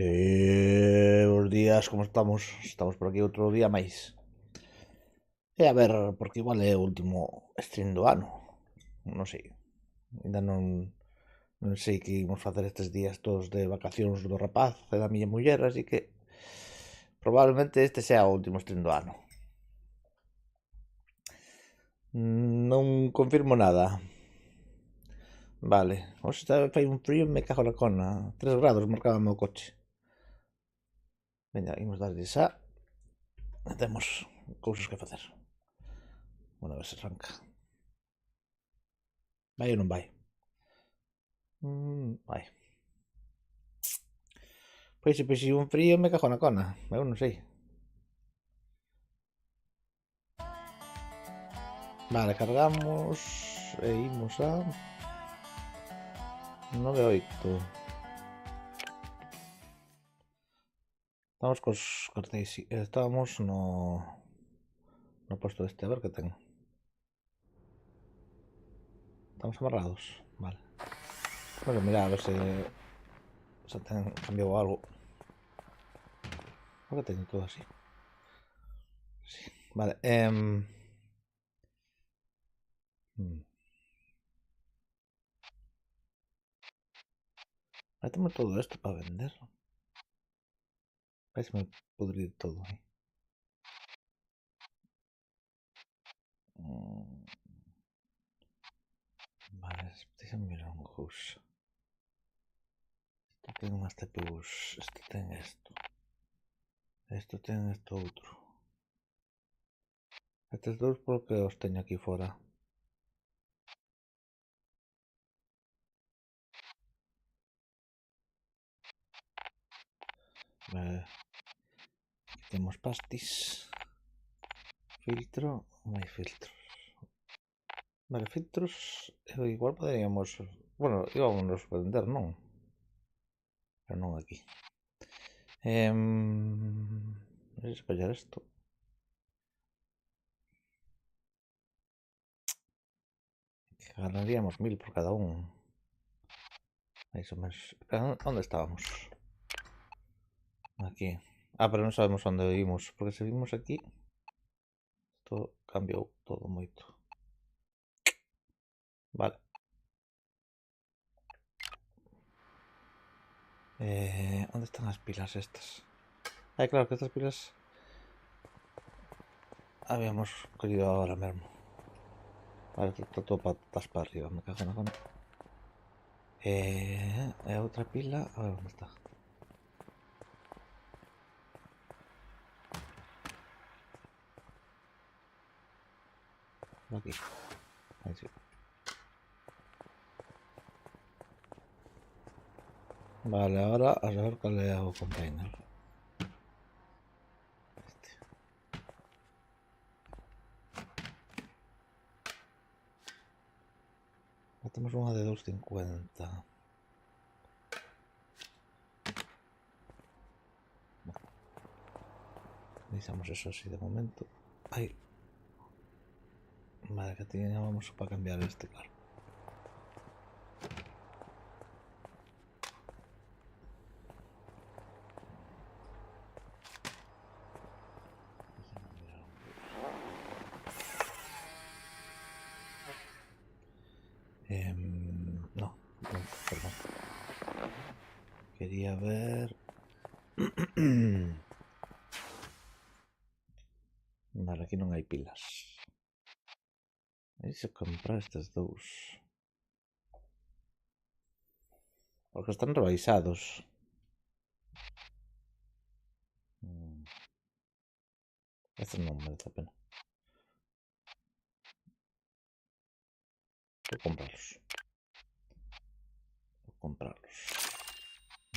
Buenos días, como estamos? Estamos por aquí outro día máis. E a ver, porque igual é o último stream do ano. Non sei. Ainda non sei que imos facer estes días todos de vacacións do rapaz e da miña muller, así que probablemente este sea o último stream do ano. Non confirmo nada. Vale, hoxe fai un frío, me cago na cona. 3 grados marcaba o meu coche. Veña, imos darlle xa. Temos cousas que facer. Bueno, a ver se arranca. Vai ou non vai? Vai. Pois se un frío me cago na cona. Eu non sei. Vale, cargamos e imos a 9:08. Estamos cos cartéis. Estábamos no posto este, a ver que ten. Estamos amarrados. Vale. Bueno, mira, a ver se ten cambiado algo. ¿Por que teño todo así? Sí. Vale. Ahí tengo todo esto para vender. Vais me pudrir todo aí. Vale, deixa-me mirar unha cousa. Isto ten unhas CPUs. Isto ten isto. Isto ten isto outro. Estes dous porque os teño aquí fora. Aquí temos pastis. Filtro. Non hai filtros. Vale, filtros. Igual poderíamos... Bueno, íbamos a vender, non? Pero non aquí. Vou escoller isto. Ganaríamos 1000 por cada un. Mais ou menos. Onde estábamos? Aquí. Pero non sabemos onde vimos. Porque se vimos aquí, isto cambiou todo moito. Vale. Onde están as pilas estas? Claro que estas pilas habíamos collido agora mesmo. Vale, está todo patas para arriba. Me cago na cona. E a outra pila, a ver onde está. Aquí. Aí sí. Vale, ahora a saber cal é o container. Este. Temos unha de 250. Deixamos eso así de momento. Ai. Vale, que teníamos para cambiar este, claro. No, perdón. Quería ver... Vale, aquí non hai pilas. Aí se comprar estes dous. Porque están rebaixados. Estes non merece a pena. Vou comprarlos.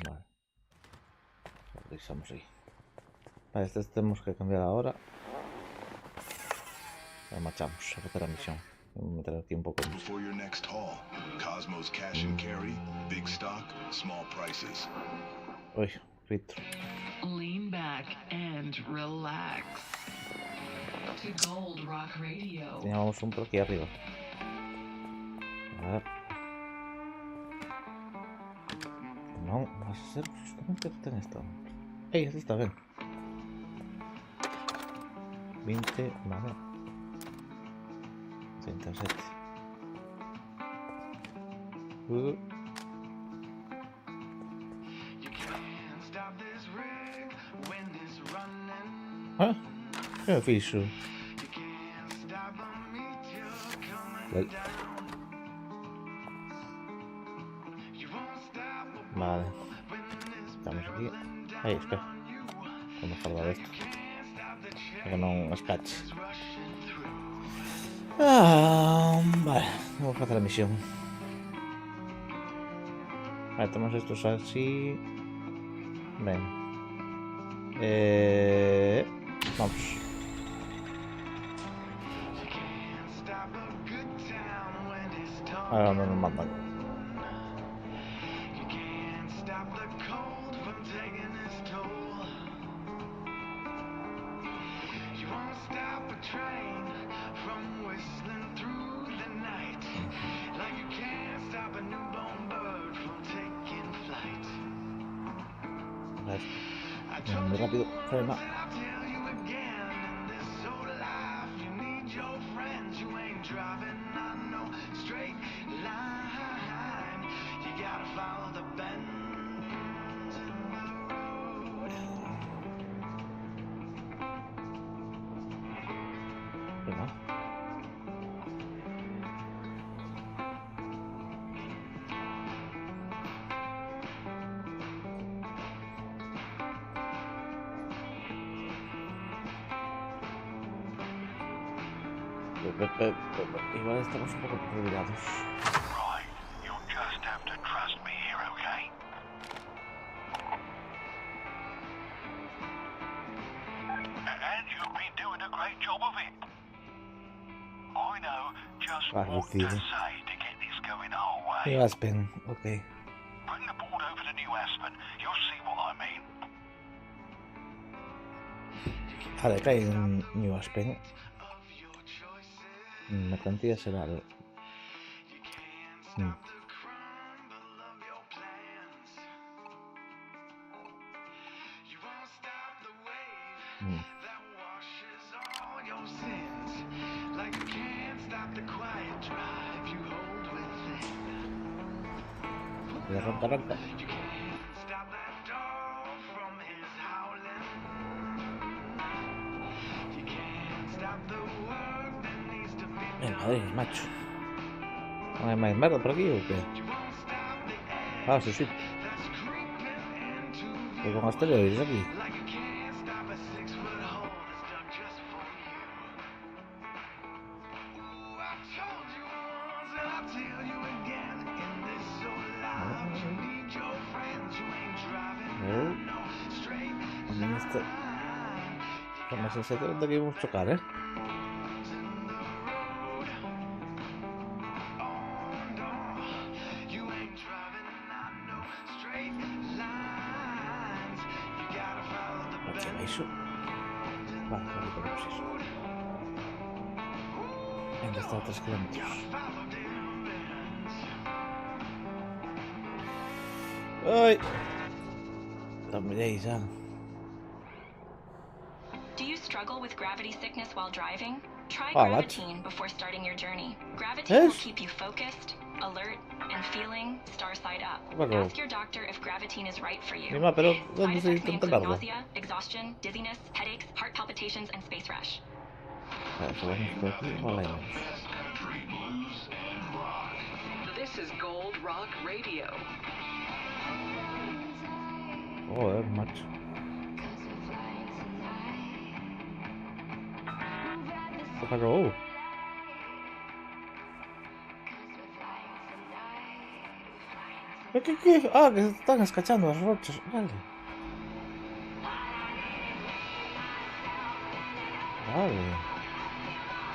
Vale. Lo deixamos aí. Vale, estes temos que cambiar agora. E marchamos a facer a misión. Vou meter aquí un pouco de música. Ui, filtro. Lean back and relax. To Gold Rock Radio. Teníamos un por aquí arriba. A ver. Non, vas a ser justamente o que ten esto. Ei, esto está ben. 20, vale. 37. Ah, que fixo. Well. Vale. Estamos aquí. Aí, espera. Como falar esto. Que non escache. Vale, vou facer a misión. Vale, temos estos así. Ben. Vamos. Ahora non nos mandan. Muy rápido, frena. Venga. Igual estamos un poco olvidados. Right, you'll just have to trust me here, okay? And you've been doing a great job of it. I know just what to Lucido. say to get this going our way. New Aspen, ok. Bring the board over to New Aspen, you'll see what I mean. Vale, cae en New Aspen. Mercancía será algo. Arranca, arranca. Madre, macho. ¿No hay más merda por aquí o qué? Ah, sí. Pues con asteroides aquí. También está... Como se hace de que vamos a chocar, ¿eh? Eso. Vale, recuperamos eso. ¿Dónde está a 3 kilómetros? ¡Ay! La miréis ya. Do you struggle with gravity sickness while driving? Try what? Gravitine before starting your journey. Gravitine will Yes. keep you focused, alert, and feeling star side up. Bueno. Ask your doctor if Gravitine is right for you. Mima, pero Side ¿dónde se effects may intenta include largo? nausea, exhaustion, dizziness, headaches, heart palpitations, and space rash. Vale, pues vamos por aquí. Hola, This is Gold Rock Radio. joder, macho. ¿Qué pasó? ¿Qué? Ah, que se están escachando las rochas. Vale.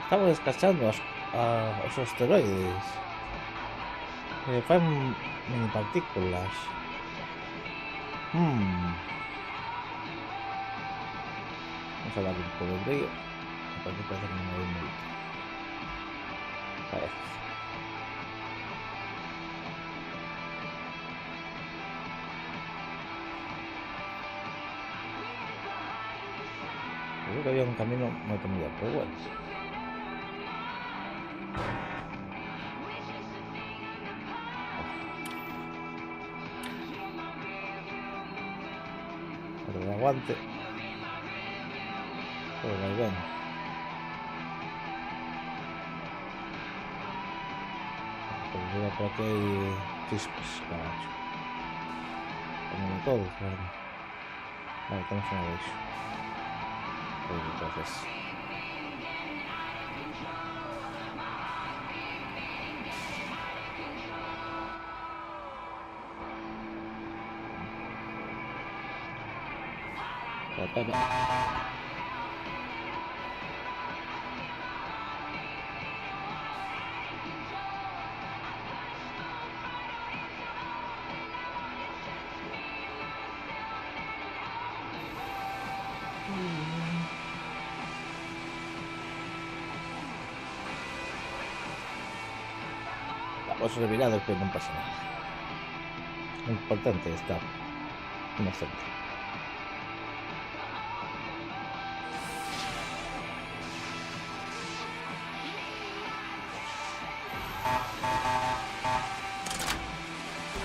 Estamos descachando los asteroides. Fan mini partículas. Vamos a darle un poco de brillo. Parece que no me voy muy bien. Parece. Creo que había un camino muy familiar, pero bueno. Pero el aguante. Pero ahí ven. Pero lleva por aquí hay chispas, carajo. Como todo, claro. Vale, tenemos una vez. Pues entonces. Pepe. Vamos revirado, pero no pasa nada. Lo importante es estar inocente.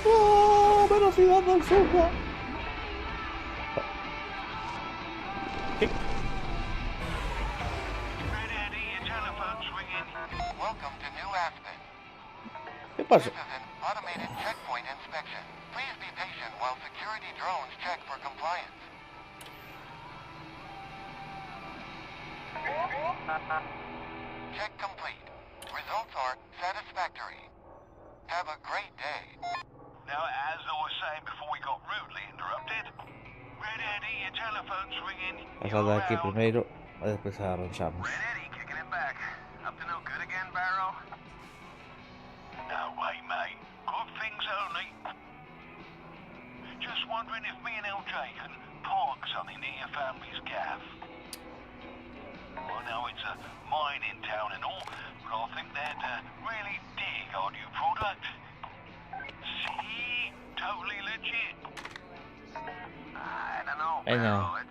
¡Oh! ¡Velocidad del surco! Red Eddie, your telephone's ringing. Welcome to New Aspen. ¿Qué pasa? This is an automated checkpoint inspection. Please be patient while security drones check for compliance. Check complete. Results are satisfactory. Have a great day. Now, as I was saying before we got rudely interrupted, Red Eddie, your telephone's ringing. Pasad de aquí primero, después arranchamos. Red Eddie kicking it back. Up to no good again, Barrow? No way, mate. Good things only. Just wondering if me and LJ can park something near your family's gaff. I know it's a mining town and all, but I think they'd really dig our new product. See? Totally legit. I don't know, Venga,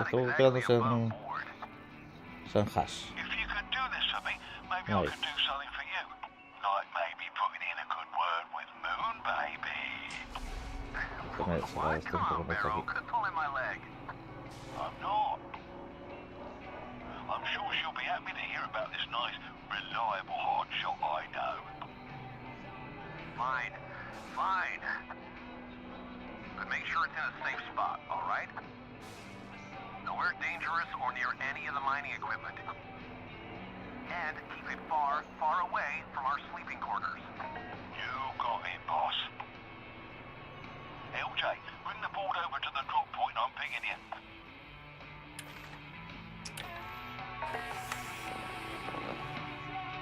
estuvo quedándose en Hash. If you could do this for me, maybe I Right. could do something for you. Like maybe putting in a good word with Moon, baby. Déjame cerrar esto un poco más aquí. pulling my leg. I'm not. I'm sure she'll be happy to hear about this nice, reliable hotshot I know. Fine. Fine. But make sure it's in a safe spot, all right? Nowhere dangerous or near any of the mining equipment. And keep it far, far away from our sleeping quarters. You got it, boss. LJ, bring the board over to the drop point. I'm pinging you.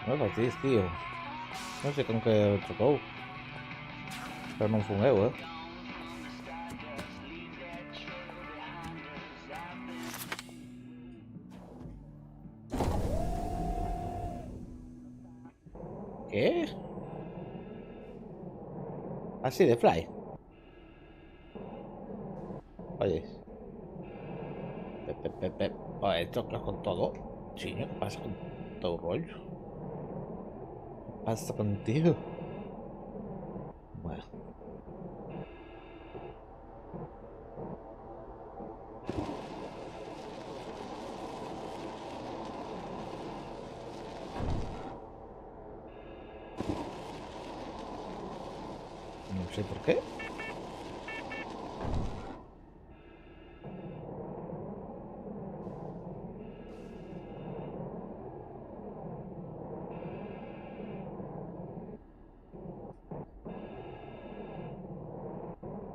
No patís, tío. No sé con qué chocó. Pero non fun eu, ¿Qué? Así de fly. Oye. Oye, chocas con todo. Chiño, ¿qué pasa con todo el rollo? ¿Qué pasa contigo? Bueno. No sé por qué.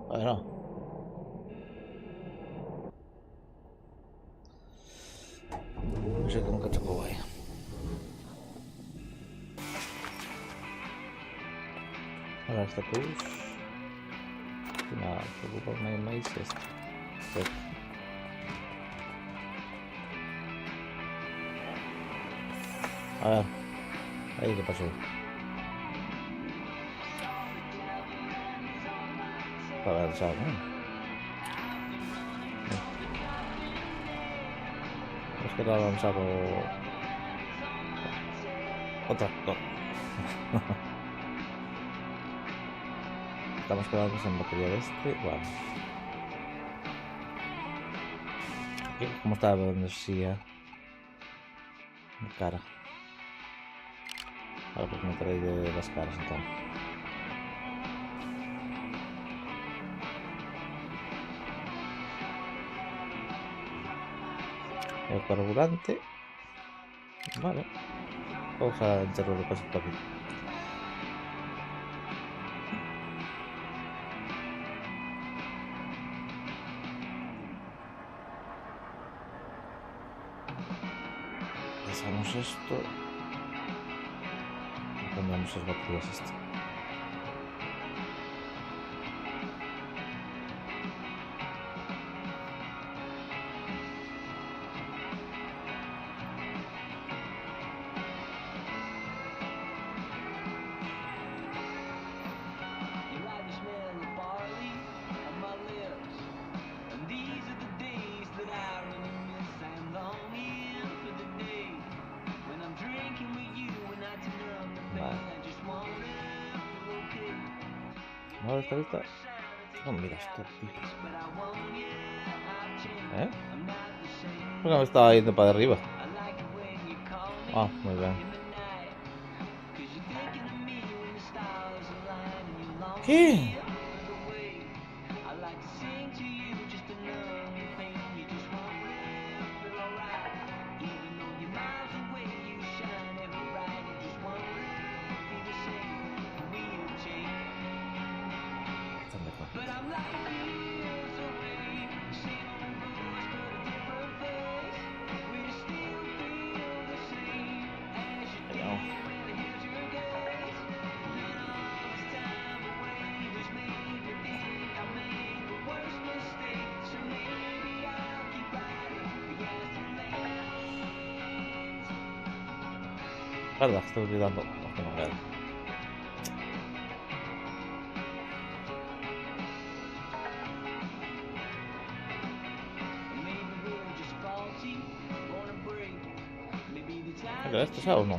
Bueno. No sé con qué chocó ahí. Ahora esta cruz. Nada, preocuparme más esto. A ver. Ahí qué pasó. Para avanzar, ¿no? Es que lo ha lanzado otro actor. Estamos quedando en batería de este. Vale. Aquí, ¿cómo está la energía? La cara. Ahora pues me trae de las caras entonces. El carburante. Vale. Vamos a echarlo de cosas por aquí. Pasamos esto. Y cambiamos las baterías estas. ¿No está lista? No, mira esto, tío. ¿Eh? ¿Por qué me estaba yendo para arriba? Ah, muy bien. ¿Qué? Verdad, estoy olvidando. No, no, no. Mira, ¿esto sabe o no?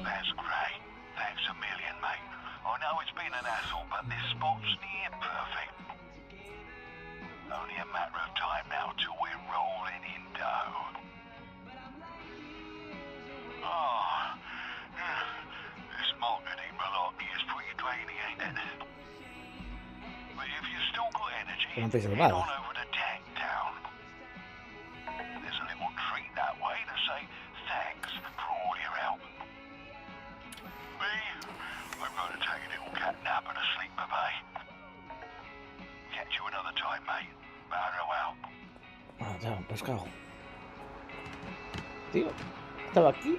That's great. Thanks a million, mate. I know it's been an hassle, but this spot's near perfect. Only a matter of time now till we're rolling in dough. Oh, this marketing malarkey is pretty draining, ain't it? But if you've still got energy, head on over to Tank Town. There's a little treat that way to say thanks for all your help. Me, I'm going to take a little cat nap and a sleep, bye. Catch you another time, mate. Barrow out. Ah, ya, un pescado. Tío, estaba aquí.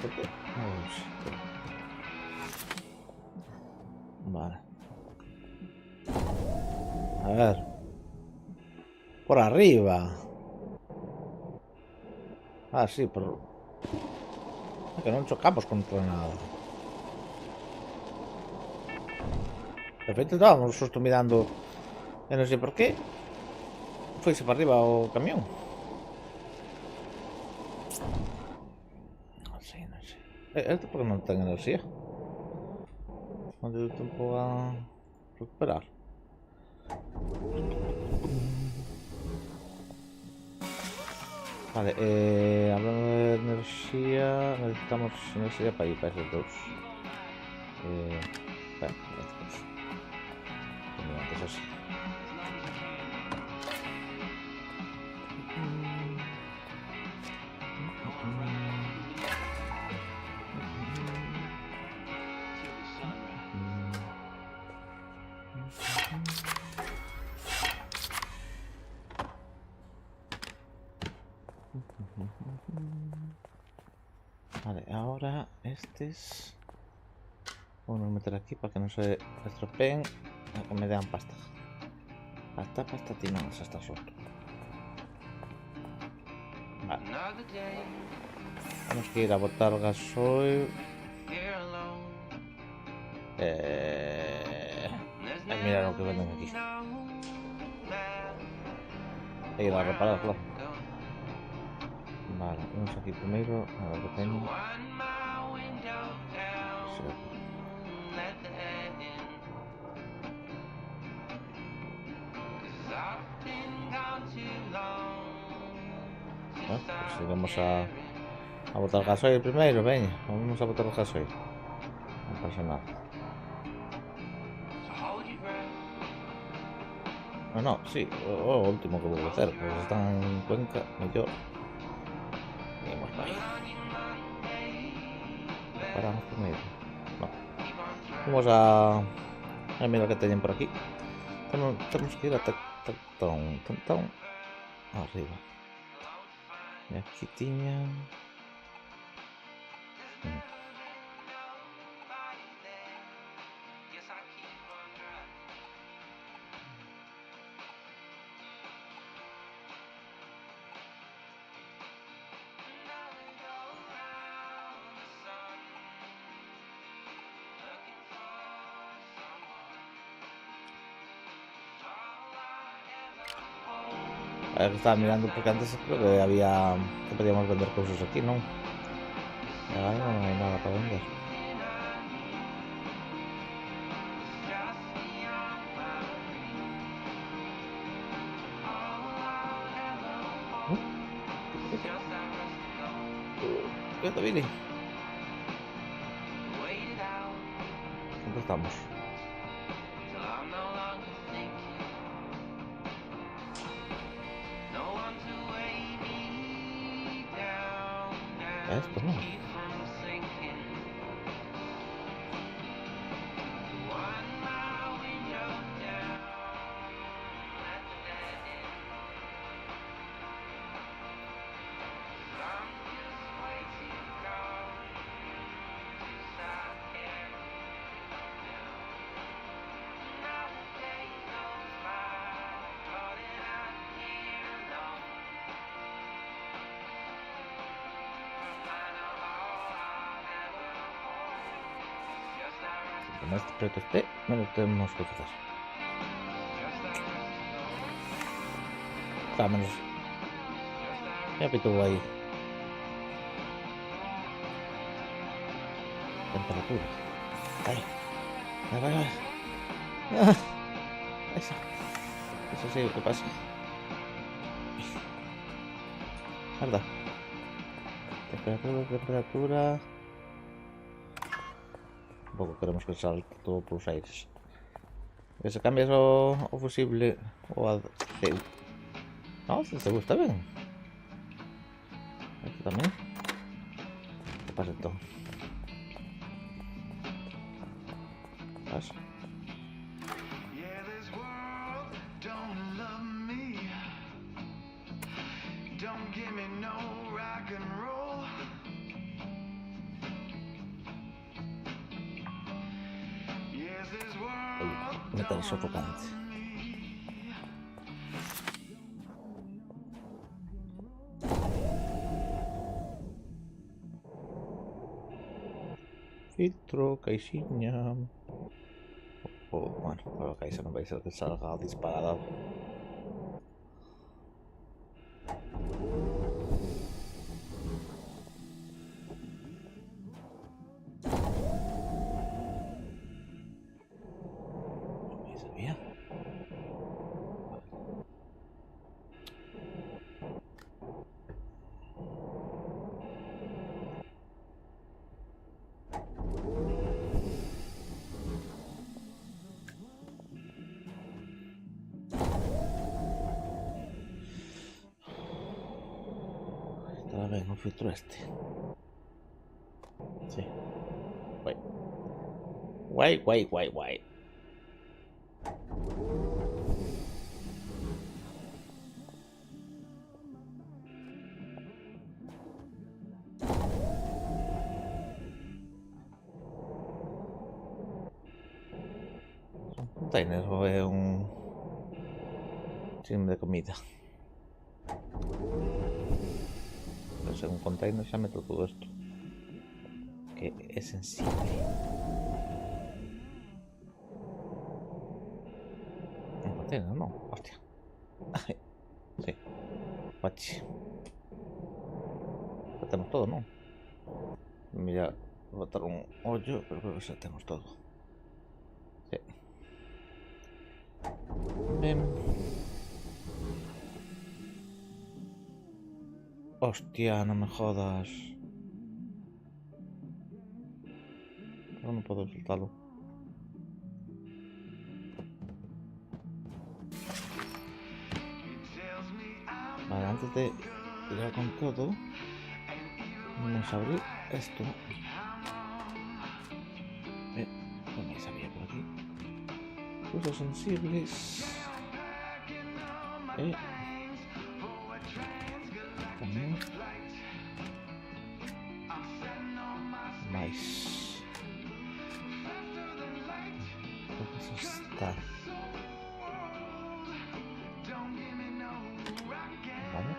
¿Por qué? No sé. Vale. A ver. Por arriba. Ah, sí, por... que no chocamos contra nada. De repente estábamos justo mirando. Ya no sé por qué. Fuese para arriba o camión. No sé, no sé. ¿Esto por qué no tengo energía? No tengo tiempo a recuperar. Vale, hablando de energía, necesitamos energía para ir para esos dos. Bueno, antes así. Vale, ahora este es... Vamos a meter aquí para que no se estropeen, para que me den pasta. Pasta, no, se está suelto. Vale. Tenemos que ir a botar gasoil. Mira lo que venden aquí. Hay que ir a reparar, claro. Vale, vamos aquí primero a ver qué tengo. Sí. Bueno, pues si vamos a botar gasoil primero, veña. Vamos a botar gasoil. No pasa nada. No, no, sí, o último que voy a hacer. Pues están en Cuenca, mellor. Vamos para ahí. Paramos primero. No. Vamos a mirar que teñen por aquí. Tenemos que ir a Tactón. Arriba. E aquí tiña. A ver, que estaba mirando porque antes creo que había que podíamos vender cosas aquí, ¿no? Y ahora no hay nada para vender. ¿Qué onda, Billy? ¿Dónde estamos? Esto no. Como este proyecto esté, me lo tenemos que hacer. Vámonos. Ya pituvo ahí. Temperatura. Ahí. Vai. Ah, eso sí, ¿qué pasa? Mierda. Temperatura. Tampoco queremos que salte todo por los aires. Que se cambie o fusible o a CEU. No, si te gusta bien. Esto también. ¿Qué pasa entonces? ¿Qué pasa? Metal sofocante. Filtro, caixinha. Bueno, pero la caixa no va a ser que salga disparada. Venga, un filtro este. Sí. Guay. Un container o es un chin de comida. En un container ya meto todo esto que es sensible. antena, ¿no? Hostia. Sí. Pachi. Ya tenemos todo, ¿no? Mira, voy a botar un hoyo, pero creo que ya tenemos todo. Sí. Bien. Hostia, no me jodas. No puedo soltarlo. Vale, antes de tirar con todo, vamos a abrir esto. ¿Dónde sabía por aquí? Usos sensibles. También. Más. Creo que eso está. Vale.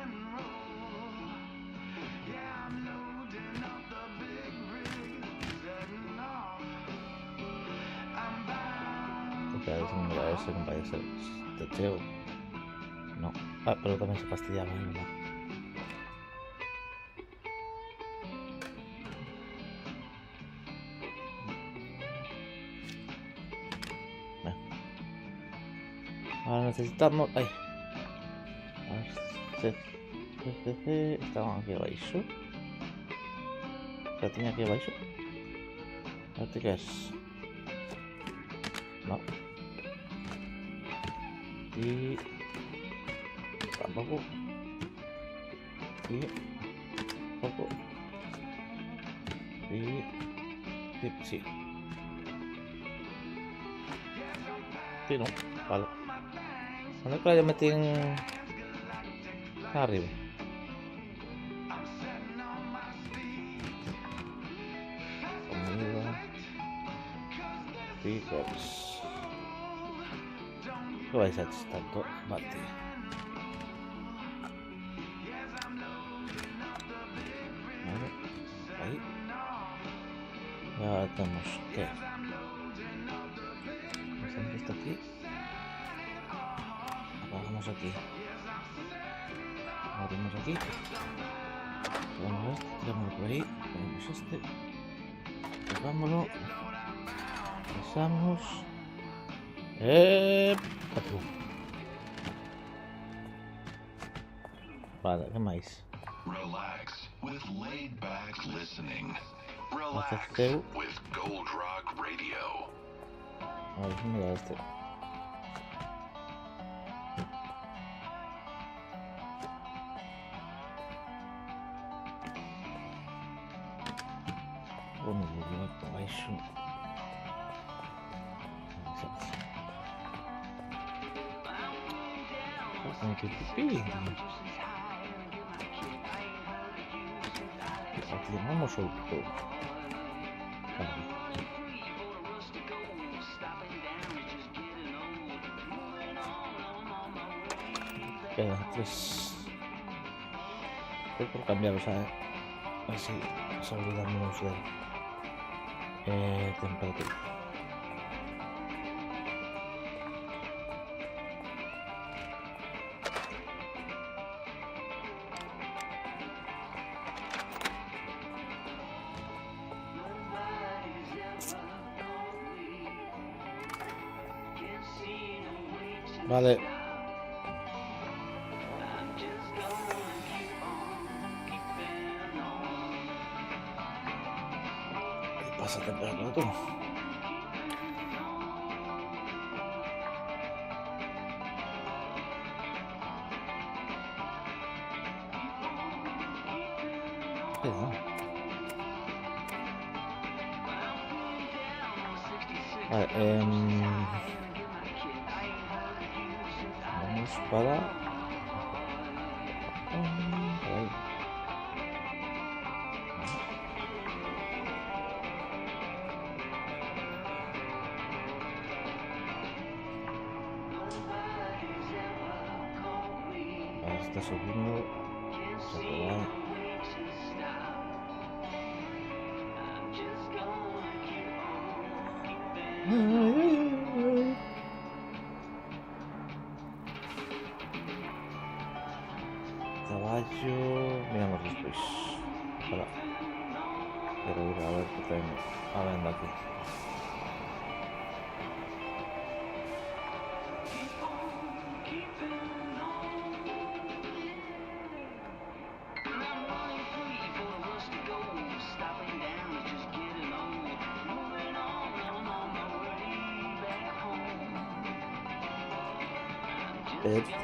Porque a veces mira ese no vaya a ser teteo. No. Ah, pero también se fastidiaba, ¿verdad? Ahora necesitamos. Ay. A ver. Estaban aquí abajo. La tenía aquí abajo. ¿Este qué es? No. Y. Tampoco. Y. Poco. Y. Sí. Sí, no. Vale. ¿Dónde que la metí en. Arriba? Comida. Pickers. ¿Qué vais a hacer tanto? Vale. Vale. Ahí. Ya tenemos que. Hacemos esto aquí. Apagamos aquí. Abrimos aquí. Tiramos este, tiramos por ahí. Ponemos este. Cerrámoslo. Pasamos. Vale, ¿qué más? Relax with laid back listening. Relax Relax with Gold Rock Radio. A ver, mira este. Vamos a llevar por baixo. Tem que pipí. Aquí vamos solto. Quedan 3. Estoy por cambiar, o sea, así se olvidamos de temperatura. Vale. ¿Qué pasa temperatura tú? Vale, vamos para ahí. Vale, está subiendo. Quiero ir a ver qué tengo hablando aquí.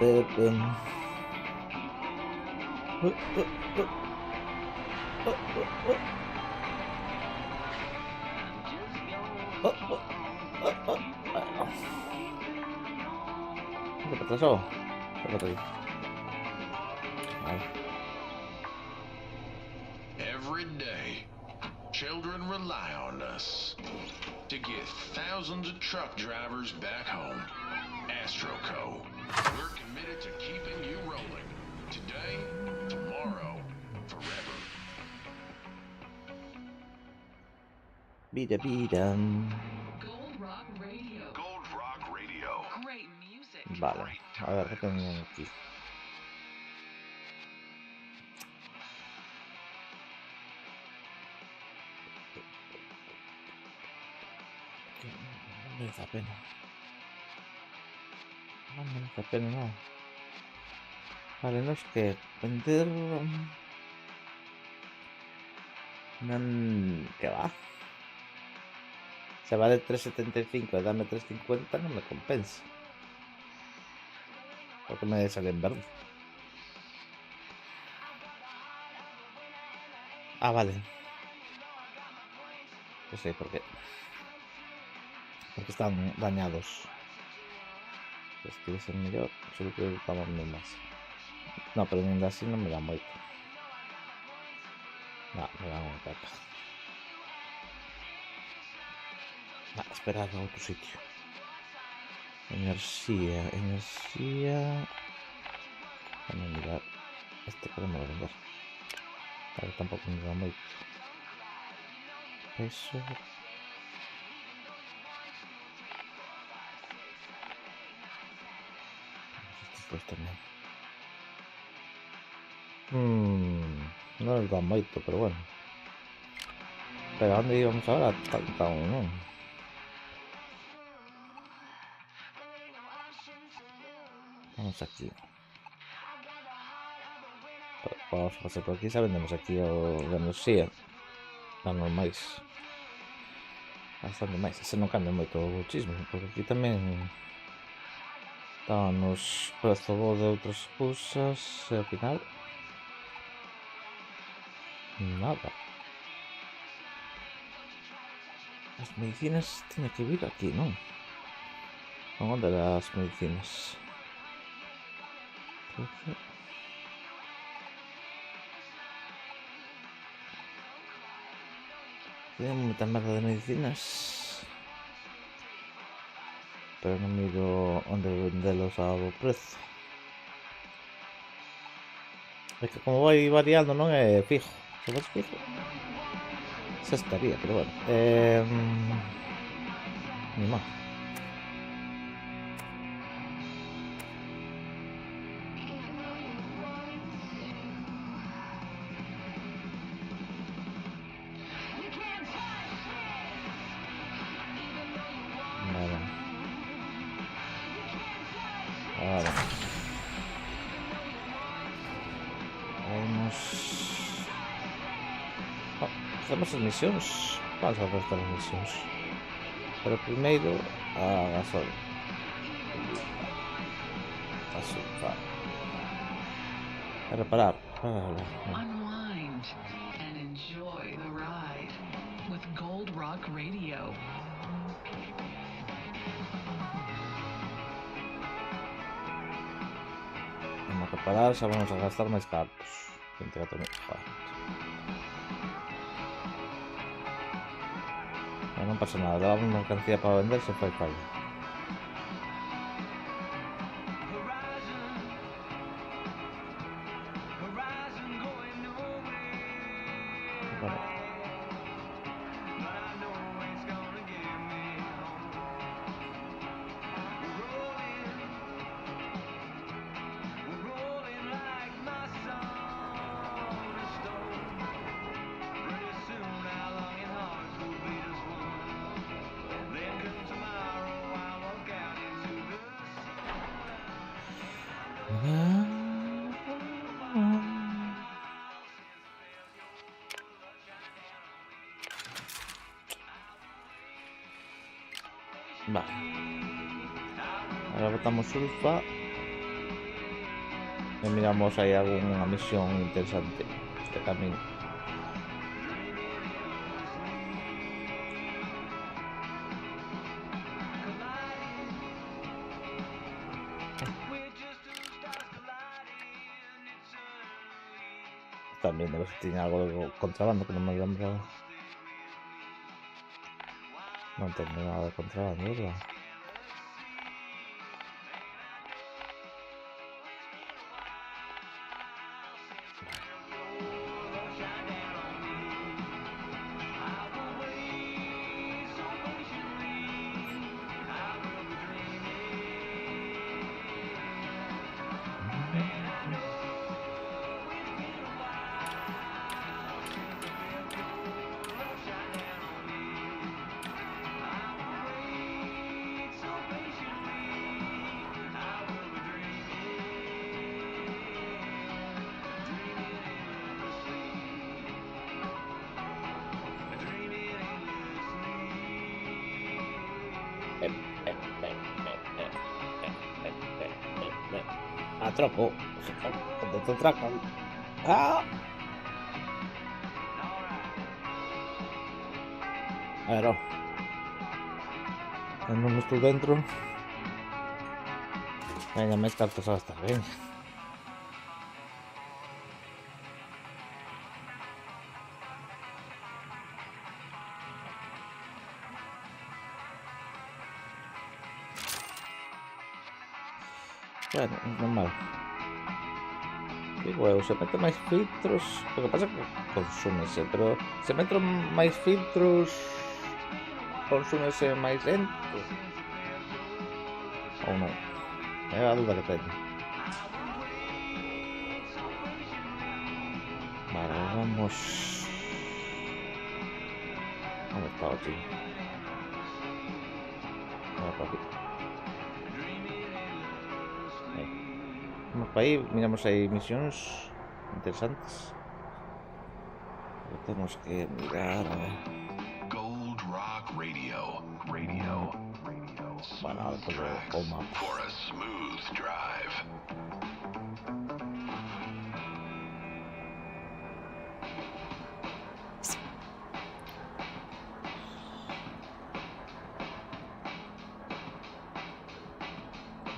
Pum. Uh, uh, uh. ¿Qué pasó? Espérate ahí. Vale. Every day, children rely on us to get thousands of truck drivers back home. Astroco, we're committed to keeping you rolling. Today, tomorrow, forever. Vida. Gold Rock Radio. Gold Rock Radio. Great music. Vale, a ver qué tengo aquí. No merece la pena. No merece la pena nada. Vale, no es que vender... ¿Qué va? Se vale 3.75, dame 3.50, no me compensa. Porque me sale en verde. Ah, vale. No sé por qué. Porque están dañados. Pues quiere ser mejor, solo que estamos más. No, pero ni así no me da moito. No, me da un caca. Esperar a otro sitio. Energía. Vamos a mirar. Este podemos vender. Pero tampoco me da moito. Eso. Pues también. No les da moito, pero bueno. Pero ¿a dónde íbamos ahora? Downtown, ¿no? Vamos aquí. Vamos a pasar por aquí, ¿saben? Vendemos aquí o enerxía. A normais. Bastante máis. Ese non cambia moito o chisme, porque aquí tamén dábanos prezo bo de outras cousas e ao final nada. As medicinas tiña que vir aquí, non? Onde eran as medicinas? Tiene moita merda de medicinas, pero non miro onde vendelos a bo prezo. É que como vai variando non é fijo. Se vas fijo xa estaría, pero bueno. Ni má. Ahora vamos. Hacemos as misións. Vamos a facer as misións. Pero primeiro a gasol. A reparar. Unwind and enjoy the ride with Gold Rock Radio. Vamos a reparar, xa vamos a gastar máis cartos. 24.000. Non pasa nada, levamos mercancía para vender se fai falla. Bueno. Vale. Ahora botamos sulfa. Y miramos ahí alguna misión interesante este camino. También debe ser tiene algo de contrabando que no me había nombrado. No tengo nada de contrabando, ¿verdad? Atraco. ¿Dónde te atracan? ¡Ah! A ver, no estoy dentro. Venga, me cartas a estar bien. Bueno, normal. Que huevo, se meten máis filtros. O que pasa é que consúmese, pero se meten máis filtros, consúmese máis lento. Ou non? É a dúda que teño. Vale, vamos. Onde está o tío? Vamos para aquí. Vamos para aí, miramos aí misións interesantes. Temos que mirar. Gold Rock Radio. Bueno, ahora todo o mapa. For a smooth drive.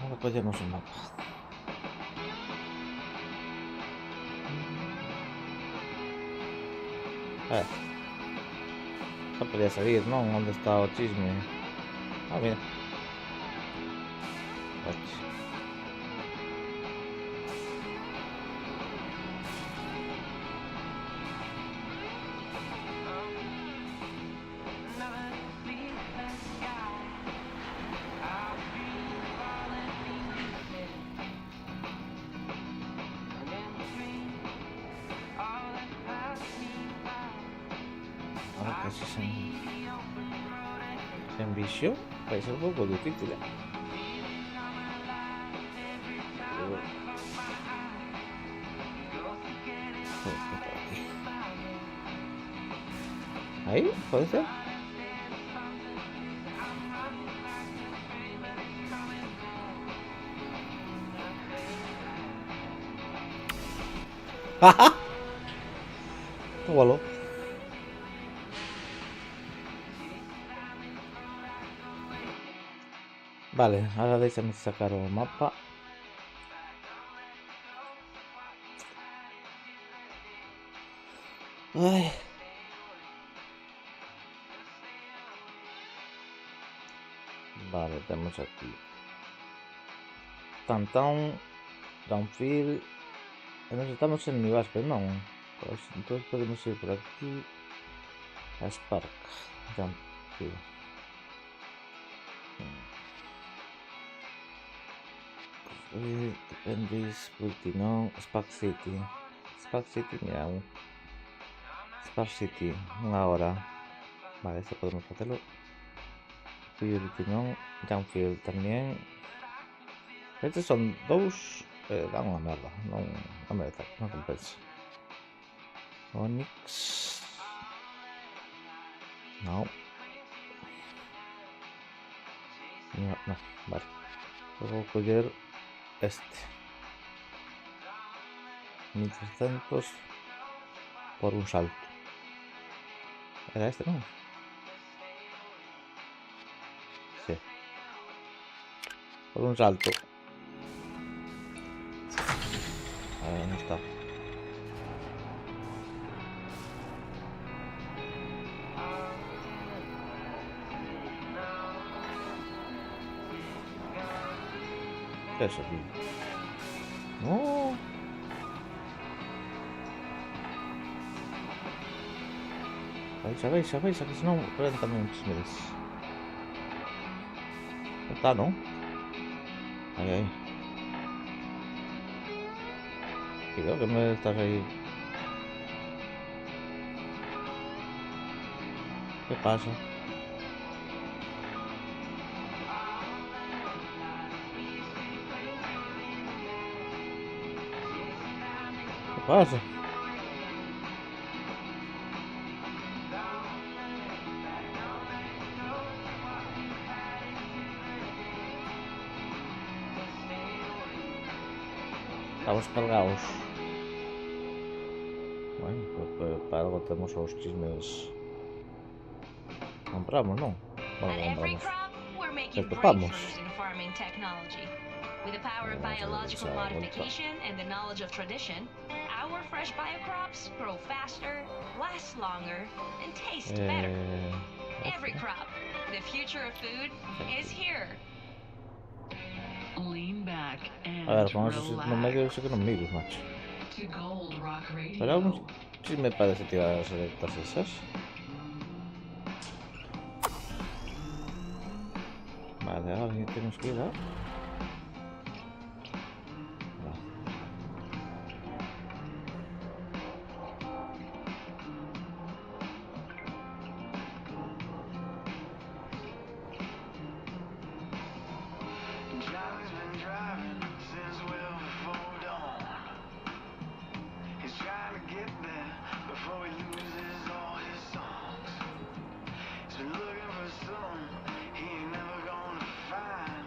Ahora collemos un mapa. Xa podía salir, non? Onde está o chisme? Ah, mira. Oxe. Ahora casi se envició. Vai ser un pouco difícil, Ahí, puede ser. ¡Jaja! Tómalo. Vale, ahora déjame sacar o mapa. Ay. Vale, tenemos aquí Downtown, Downfield. Nos estamos en Nivas, pero no. Pues entonces podemos ir por aquí a Spark, Downfield. Dependis, Bultinon, Spark City. Spark City, mira, Spark City, una hora. Vale, esto podemos hacerlo. Bultinon, Downfield también. Estos son dos. Dan unha merda, non merece, non compensa. Onyx. No. No, no, vale. Puedo coger este. 1300 por un salto. ¿Era este, no? Sí. Por un salto. A ver, ¿dónde está? ¿Qué es eso aquí? No. Veis, aquí si no reventan muchos miles. Está, ¿no? Ahí. Cuidado que me estás ahí. ¿Qué pasa? ¿Qué pasa? Estamos cargados. Bueno, pues para algo tenemos los chismes. Compramos, ¿no? Bueno, At every compramos. crop, we're making Topamos. breakthroughs in farming technology. With the power of Vamos a biological echar la vuelta. modification and the knowledge of tradition, our fresh biocrops grow faster, last longer, and taste better. Every crop, the future of food, is here. Lean back and A ver, con esos no me relax. dio sé que no me digas, macho. To Gold Rock Radio. Pero aún sí me parece tirar las selectas esas. Vale, ahora ya tenemos que ir a... Johnny's been driving since well before dawn. He's trying to get there before he loses all his songs. He's been looking for something he ain't never gonna find.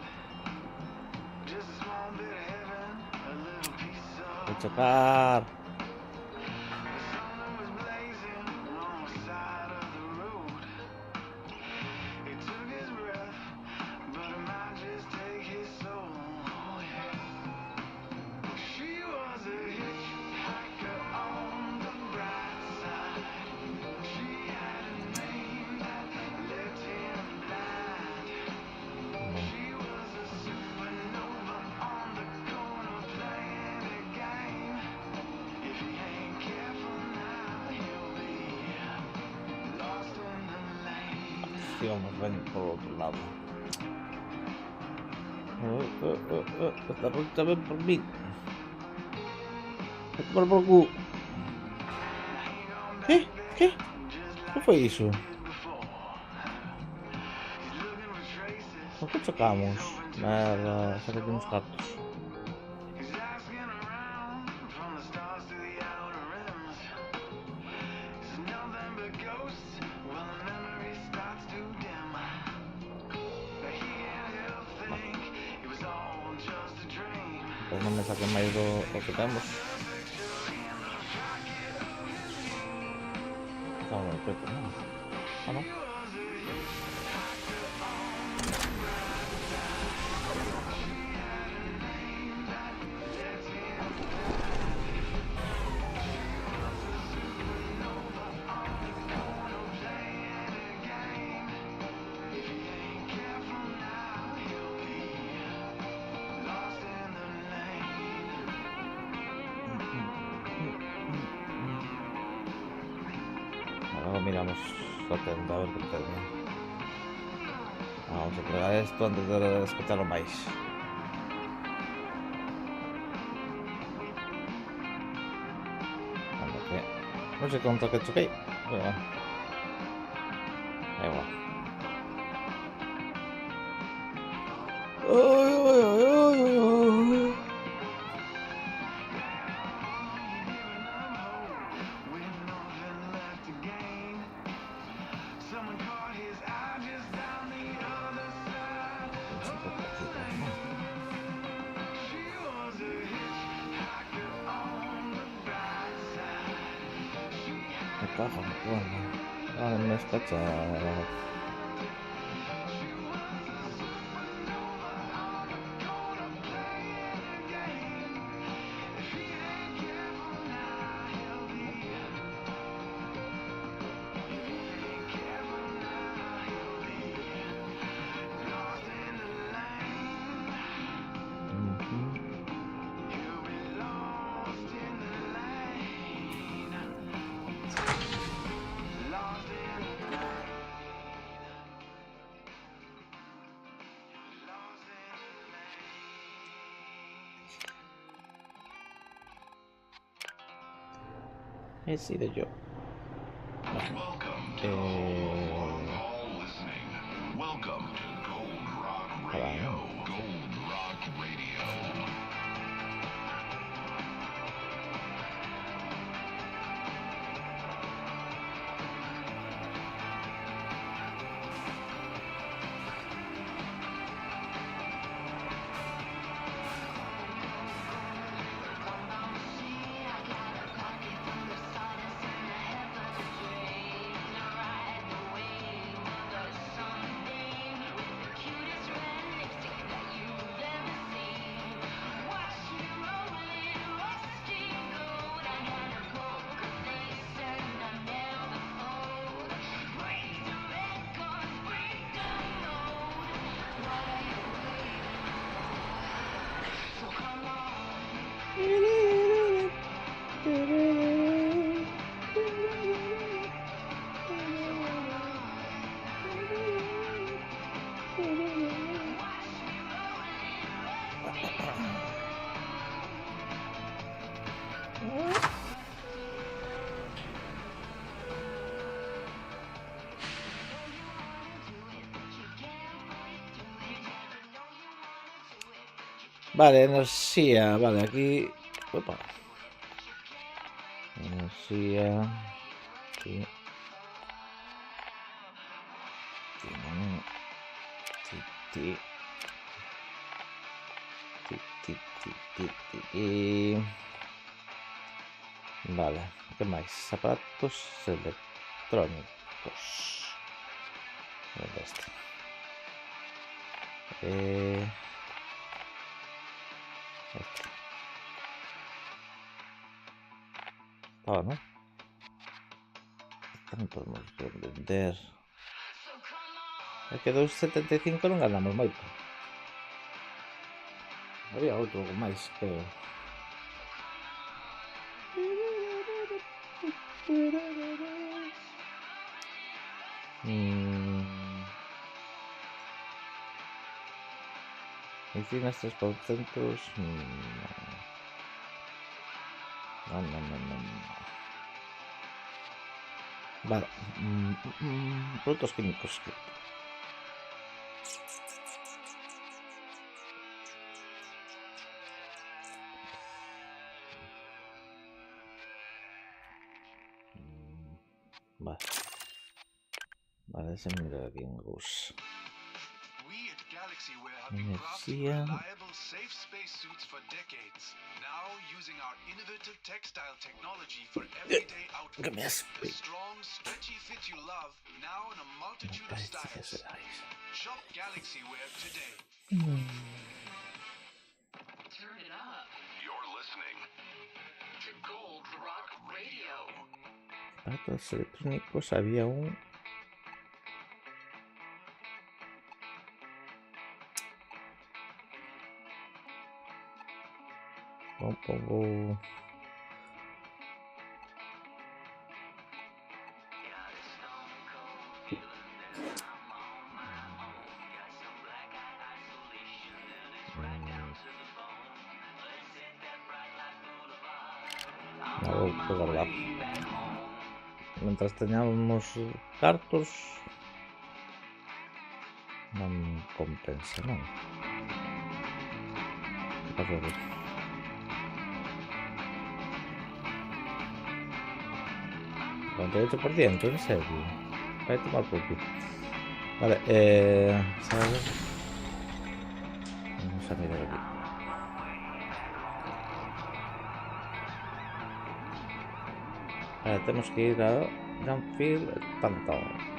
Just a small bit of heaven, a little piece Voy a of chocar. the sun that was blazing on the side of the road. He took his breath, but it might just take his soul. Oh, yeah. She was a hitchhiker on the bright side. She had a name that left him blind. She was a supernova on the corner playing a game. If he ain't careful now, he'll be lost in the lane. Sí, vamos, ven por otro lado. Esta ruta ven por mí. Vete por el cu. ¿Qué? ¿Qué? ¿Qué fue eso? ¿Por qué chocamos? Merda, saca aquí unos gatos. He's asking around from the stars to the outer rims. It's nothing but ghosts. Well, the memory starts to dim. But he can't help think it was all just a dream. Pues no me saquen más lo que tenemos. Vamos, el peto, ¿no? Ah, no. Ahora miramos la tienda a ver qué tenemos. Vamos a entregar esto antes de escuchar los maíz. Anda que... No sé cuánto que choqué, pero bueno. Da igual. Ay, ay, ay, ay, ay. With nothing left to gain. Someone caught his eye just down the other side. caja, bueno. Ah, me escacha. He sido yo. Welcome to all listening. Welcome to Gold Rock Radio. Gold Rock Radio. Vale, energía. Vale, aquí. Opa. Energía. Aquí. Timón. Ti. Vale, ¿qué más? Aparatos electrónicos. ¿Dónde está? Estaba, ¿no? Esta no podemos vender. Que 2,75 non ganamos moito. Había outro con máis, pero... Medicinas 3%. No. Vale. Productos químicos. Vale, ese mira aquí en Gus. We at Galaxyware have been crafting Energía. reliable, safe spacesuits for decades. Now using our innovative textile technology for everyday Que me outfits. has The strong, stretchy fit you love, now in a multitude of styles. Shop Galaxyware today. Turn it up You're listening. to Gold Rock Radio. Aparatos electrónicos había un... guardar. Mientras teníamos cartos non compensa, non? Que pasou aquí? ¿48%? ¿En serio? Vai tomar por culo. Vale, ¿sabes? Vamos a mirar aquí. Vale, tenemos que ir a Jumpfield, Stanton.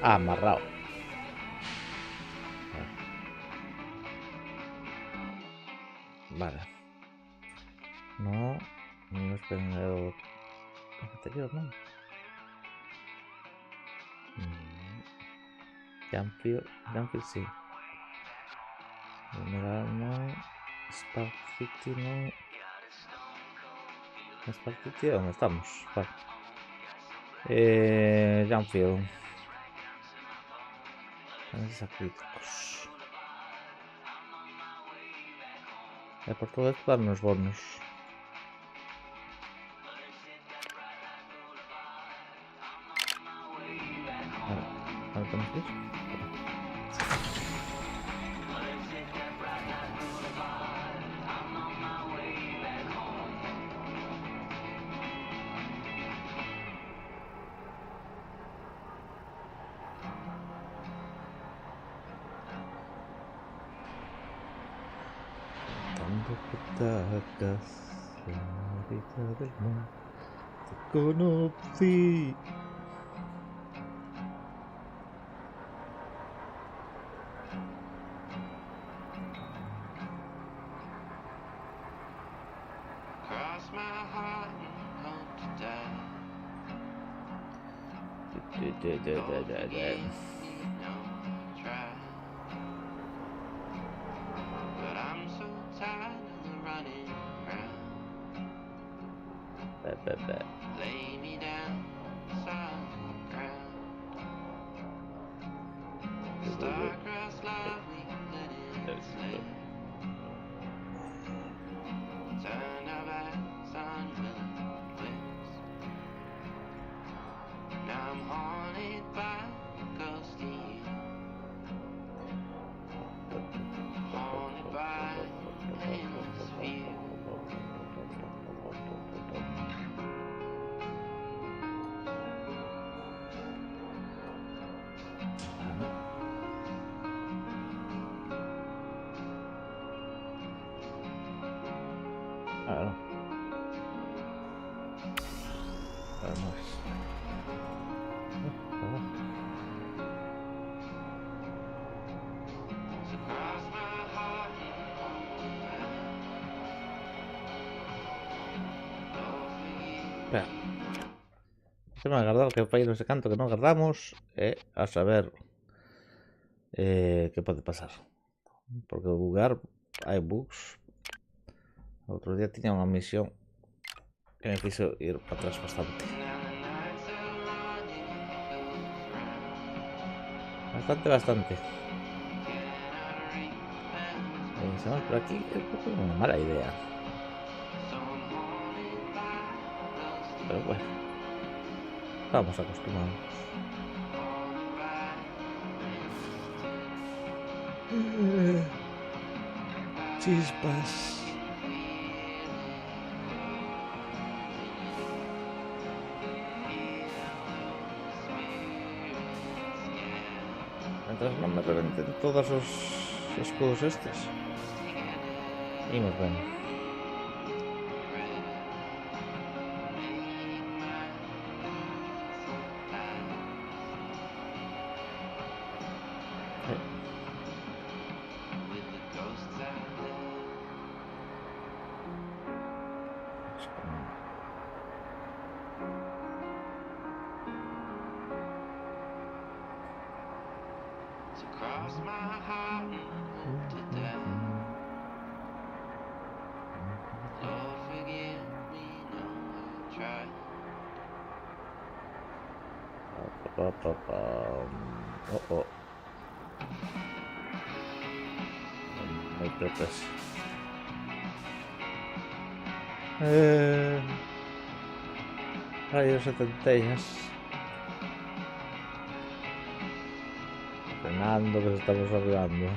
Amarrado. Vale. No es primero anterior, ¿no? Jumpfield sí. No. Spark City no. Spark City, ¿dónde estamos? Vale. Jumpfield. Análisis críticos. Por todo esto dan unos bonos. Vale, tenemos que ir. Petacas, la orilla del mar, te conocí. Cross my heart and hope to die. Try. But I'm so tired of the running around. Lay me down beside the ground. Star-crossed love, we let it slip. Turn our backs on willing cliffs. Now I'm haunted by a ghostly you. Haunted by an endless view. Claro. Vamos. So cross my heart and hope to die. Lord, forgive Espera. Se me ha guardado que fallo ese canto que no guardamos. A saber qué puede pasar. Porque bugar hay bugs. El otro día tenía una misión que me hizo ir para atrás bastante. Bastante. Estamos por aquí. Es una mala idea. Pero bueno. Vamos acostumbrados. Chispas. Mientras no me reventen todos los escudos estos. Y nos ven. So cross my heart and hope to die. Lord, forgive me, no, I'll try. Oh. No hay pepes. Rayos setentellas. Frenando, que nos estamos arribando.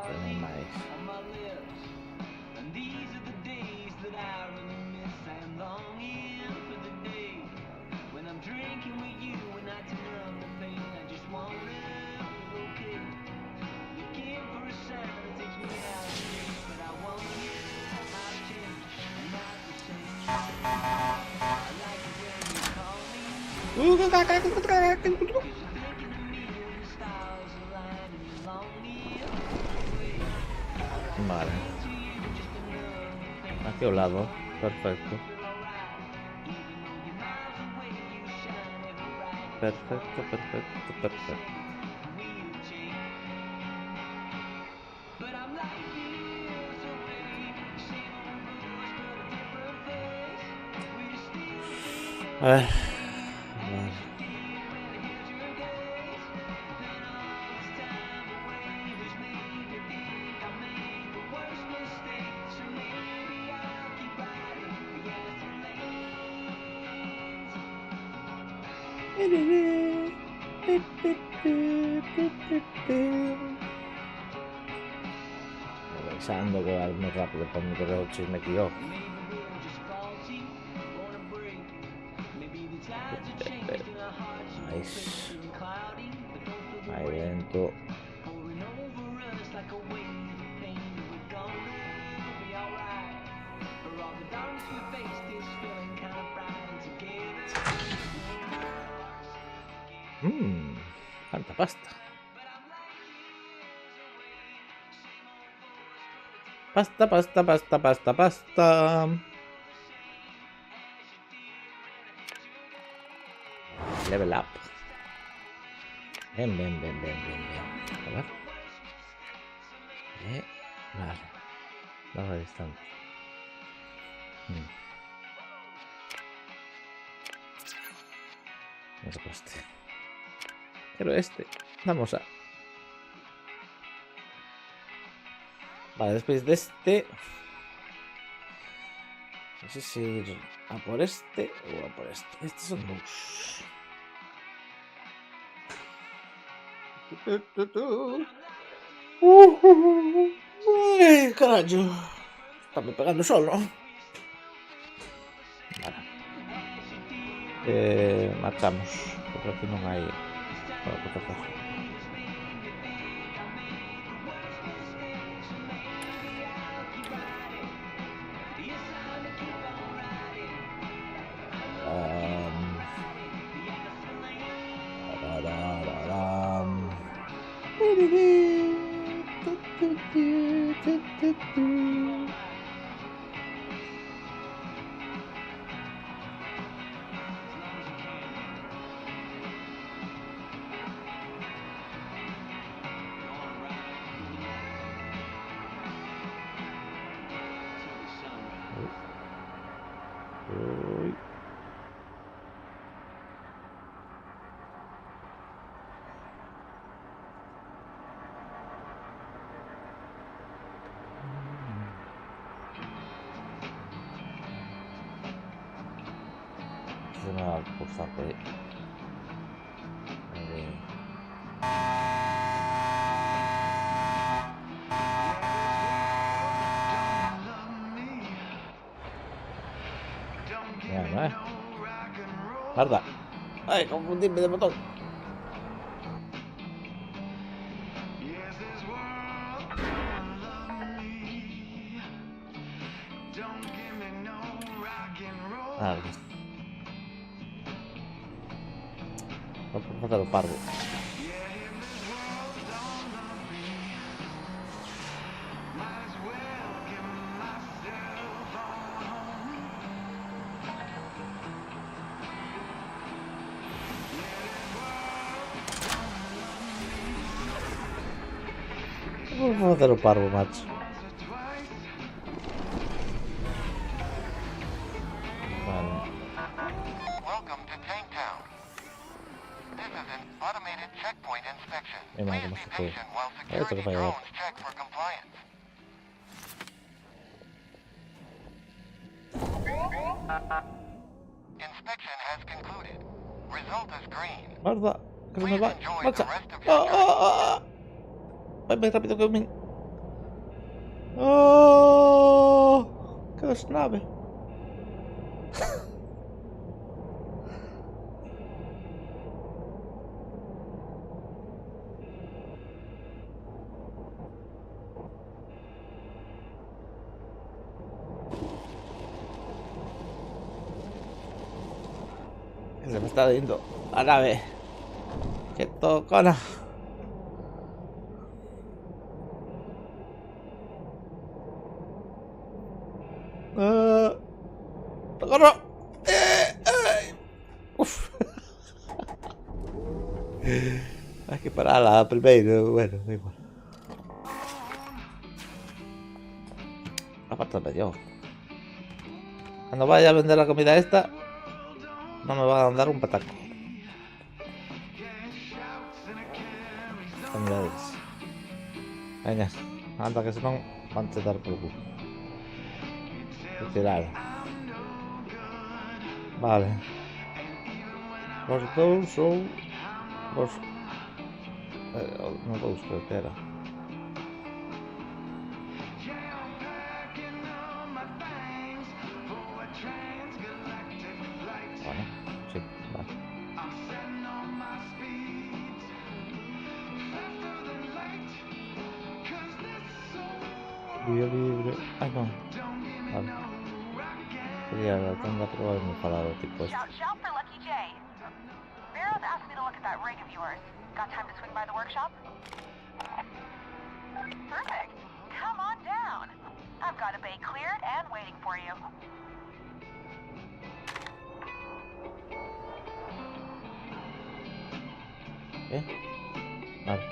Freno máis. Vale. Aquí a un lado. Perfecto. Perfecto, perfecto, perfecto. A ver. Vale. Revisando que va muy rápido por mi correo si me equivoco. Ahí dentro. Tanta pasta. Pasta, pasta, pasta, pasta, pasta. Level up. Bien, bien, bien, bien, bien, bien. A ver. Vale. Larga distancia. Vamos a por este. Quiero este. Vamos a. Vale, después de este. No sé si ir a por este o a por este. Estos son dos. Ay, carajo. Está me pegando solo. Vale. Marcamos. Porque aquí no hay. Para proteger. Uy. Se me va a pulsar por ahí. Guarda. Ay, confundirme de botón. Ah, no te lo parvo. Vamos a hacer un parvo, macho. Welcome to Tanktown. This is an Automated checkpoint inspection. Mi madre, Please cómo be se fue. patient while Esto security que falla. drones check for compliance. Inspection has concluded. Result is green. Guarda, que se me Please va. enjoy the Marcha. rest of ¡Ah, your journey. ah, ah! Vai más rápido que un... ¡Oh! ¡Qué desnave! Que se me está yendo la nave. ¡Qué tocona! ¡Socorro! ¡Ay! ¡Uf! Hay que pararla primero. Bueno, da igual. Apártame yo. Cuando vaya a vender la comida esta, no me va a dar un pataco. Unidades. Venga, anda que si no van a dar por culo. Tirar. Vale. Los dos son los... no dos, creo que era. Bueno, sí, vale. Vía libre. Ay, no. Vale. Quería tendrá que probar mi palabra tipo esto. Shout for Lucky J. Barrow's asked me to look at that rig of yours. Got time to swing by the workshop? Perfect. Come on down. I've got a bay cleared and waiting for you. ¿Eh? Vale.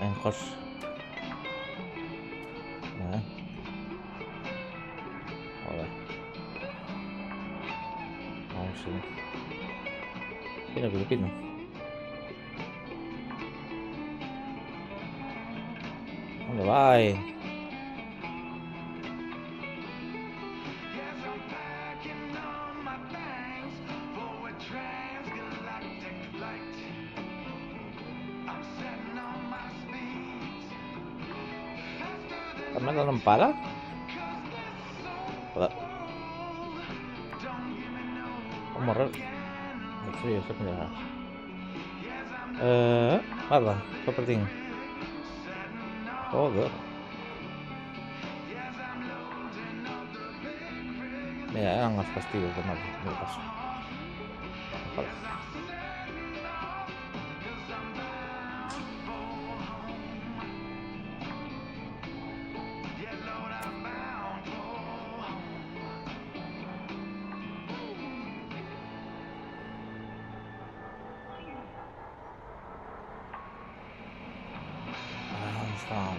En Jos. Vale. Hola. Vamos a ver. Pino, pino. ¿Dónde va? ¿La mano no para? Joder. Vamos a morrer. El frío, se me deja. Guarda, Coppertín. Joder. Mira, eran los castigos de mal. Me lo paso. Joder. ¿Dónde estábamos?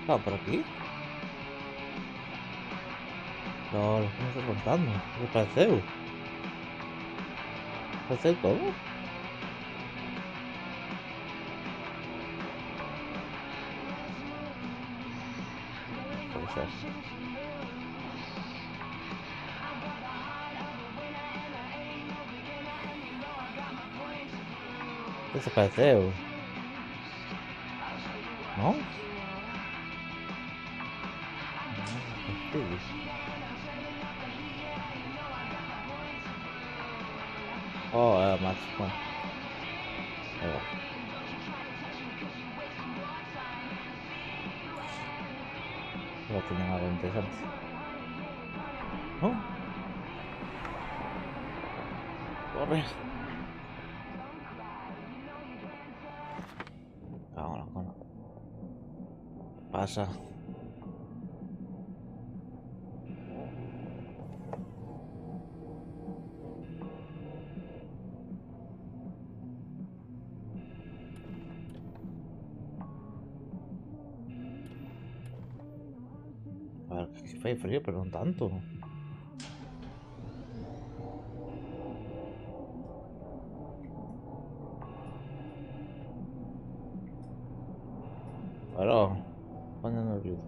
¿Estaba por aquí? No, lo que me estás contando. ¿Qué parece? ¿Parece todo? Puede ser. Desapareceu. ¿No? Oh, Max. Bueno. Ahí va. Pero tienen algo interesante. ¿No? Corre. Vámonos, bueno. Pasa. Que fai frío, pero non tanto. Pero, coño no olvido.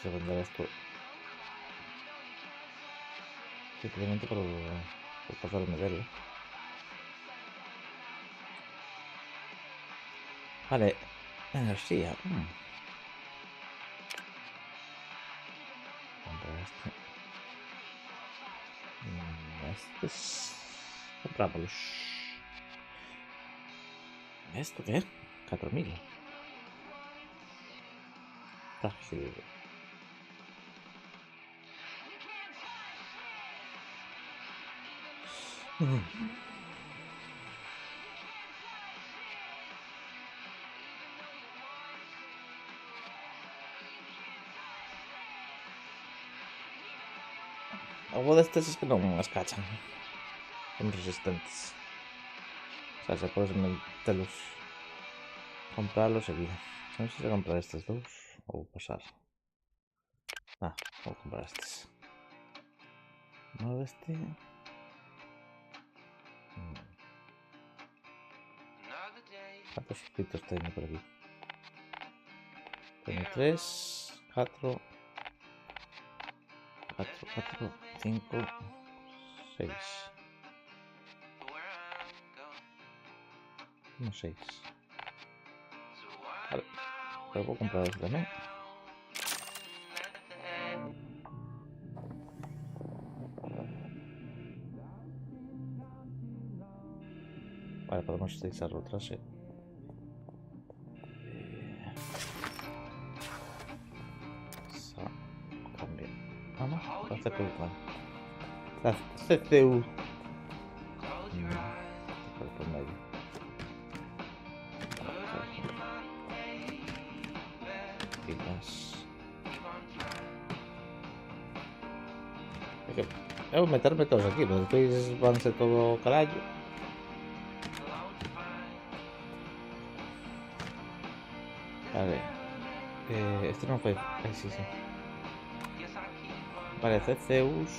Se vendrá esto simplemente por pasar el nivel. Vale, energía. Comprar este. Este es... Comprámoslos. ¿Esto qué? 4000. Frágil. Algo destes es que non as cachan. Son resistentes. O sea, se podes metelos, comprarlos e vida. Non sei se comprar estes dous ou pasar. Vou comprar estes. No este. ¿Cuántos suscritos tengo por aquí? Tengo 3, 4, 5, 6. No 6. Vale. Pero puedo comprar este también. Vale, podemos utilizar otra, sí. Cambia. Vamos, la CPU. La CPU. Por medio. Quizás. Debo meterme todos aquí, pero después van a ser todo carallo. Vale. Este no fue. Sí. Vale, CCUs.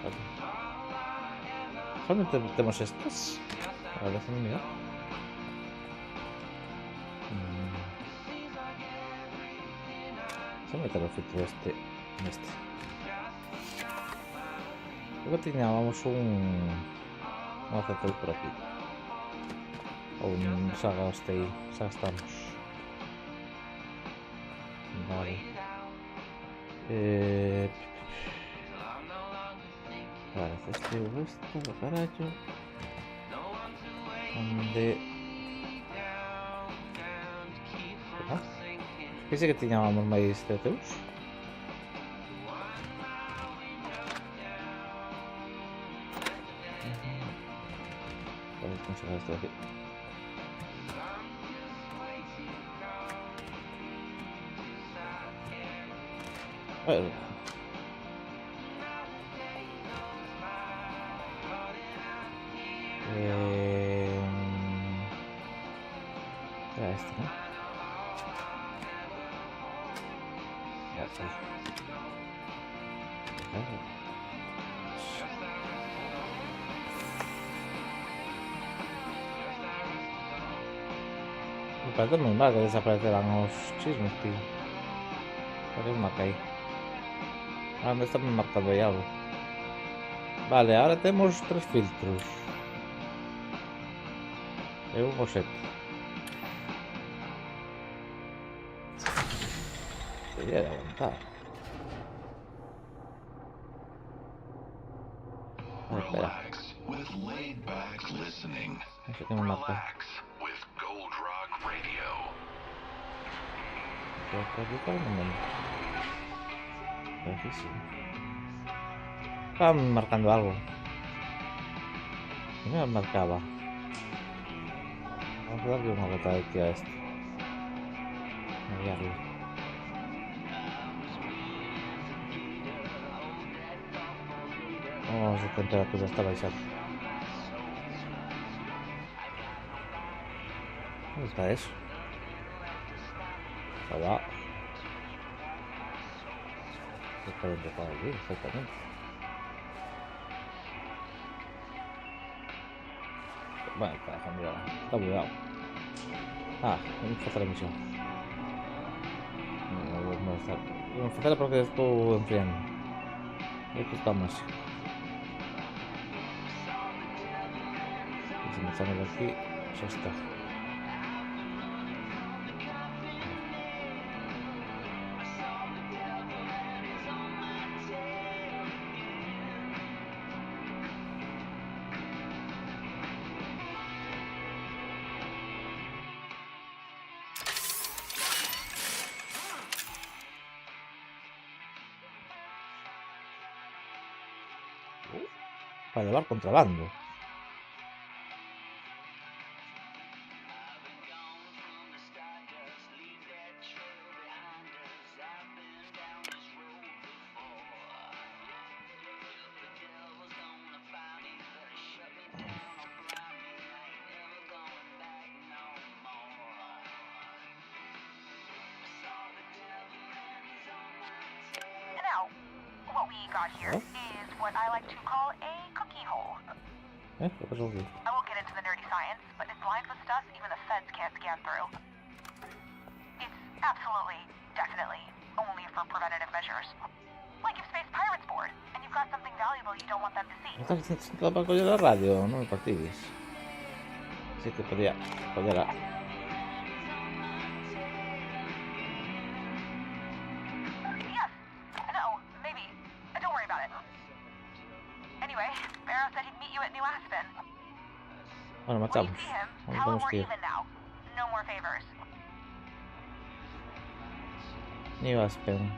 Vale. ¿Dónde tenemos estos? A ver, déjame mirar. Vamos a meter el filtro este en este. Luego teníamos un ACC por aquí. O un Saga Stay. Ya estamos. Vale. Vale, esto, carajo. Donde... Pensé que teníamos máis CCUs. Vamos a conseguir esto de aquí. Bueno. Era este, ¿no? Ya está. Me parece muy mal que desaparecerán los chismes, tío. ¿Por qué marca ahí? Ah, me está marcando ya algo. Vale, ahora tenemos 3 filtros. Es un boceto. Debería de aguantar. Espera. No sé qué me marca. Radio. Aquí sí. Estaban marcando algo. No me marcaba. Vamos a darle una vuelta aquí a esto. Ahí arriba. Oh, su temperatura está baixando. ¿Dónde está eso? Hola. Está dentro para aquí, exactamente. Bueno, carajo, mira, está bugueado. Ah, vamos a hacer la misión. Vamos a hacerla porque estou enfriando. Esto está más. Y si me sale de aquí, ya está. Para llevar contrabando. Now, what we got here is what I like to call a cookie hole. ¿Qué pasó aquí? I won't get into the nerdy science, but it's lined with stuff even the feds can't scan through. It's absolutely, definitely, only for preventative measures. Like if space pirates board, and you've got something valuable you don't want them to see. Estás sentado para coger la radio, no me partigues. Así que podía cogerla. Yes. No, maybe. Don't worry about it. Anyway, Barrow said he'd meet you at New Aspen. Bueno, When marchamos. you see him, ¿Dónde tell him tenemos we're que ir? even now. No more favors. New Aspen.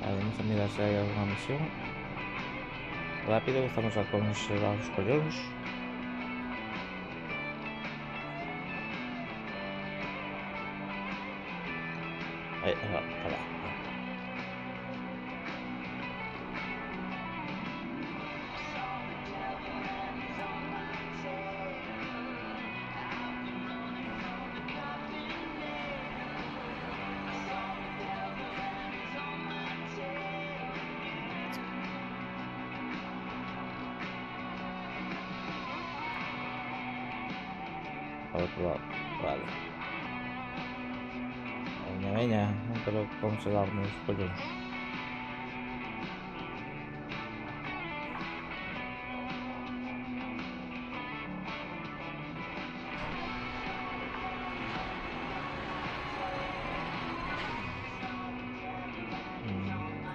Vale, vamos a mirar si hay alguna misión. Rápido, que estamos a conservar los collones. Ahí, para. Al otro lado, vale. Veña, non quero conservarme os collóns.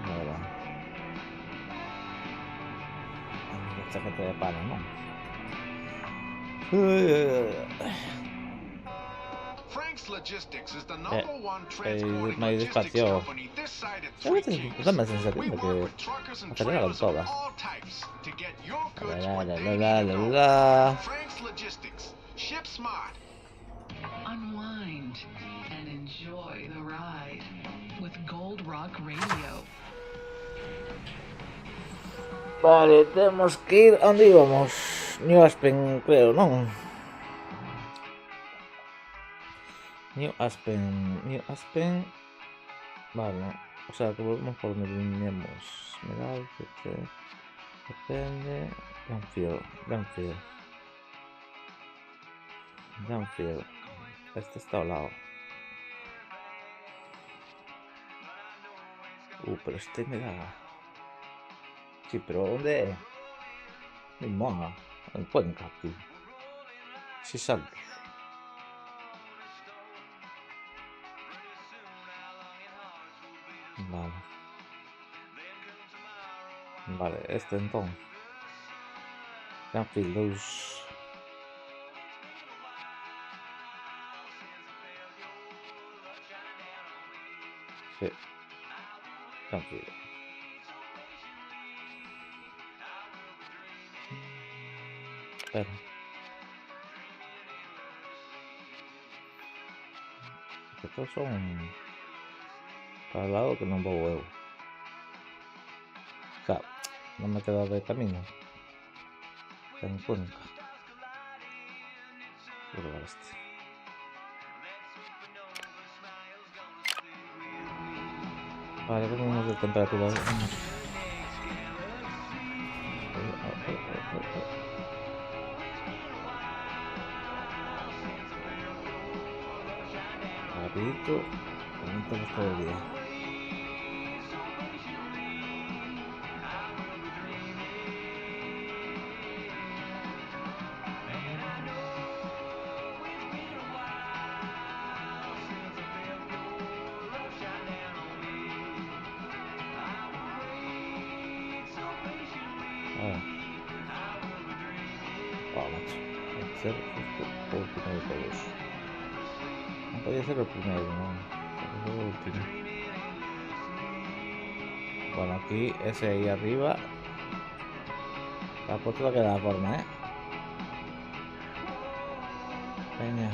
Agora. A chaqueta de pana, non? Frank's Logistics is the #1 transporting mai logistics despacio. company this side of A Three veces Kings. da más sensación We de work que with truckers and aceleraron trailers of todas. all types to get your goods La, where la, they la, need to la, go. la. Frank's Logistics. Ship smart. Unwind and enjoy the ride with Gold Rock Radio. Vale, tenemos que ir. ¿A dónde íbamos? New Aspen, creo, ¿no? New Aspen. Vale, o sea que volvemos por donde veníamos. Mirad, que depende. Downfield. Este está al lado. Pero este me da. Sí, pero ¿dónde? Mi mona. En Cuenca, tío. Sí, saltos. Vale, este entonces. Downfield 2. Sí. Tranquilo. Espera. Estos son para el lado que no va huevo. O sea, no me he quedado de camino. En Cuenca. Lugar este. Vale, vamos de temperatura. Rapidito, preguntamos todo el día. Macho. Hay que ser justo el último de todos. No podía ser el primero, no. Podía ser el último. Bueno, aquí ese ahí arriba. La puesto lo que da forma, Venga.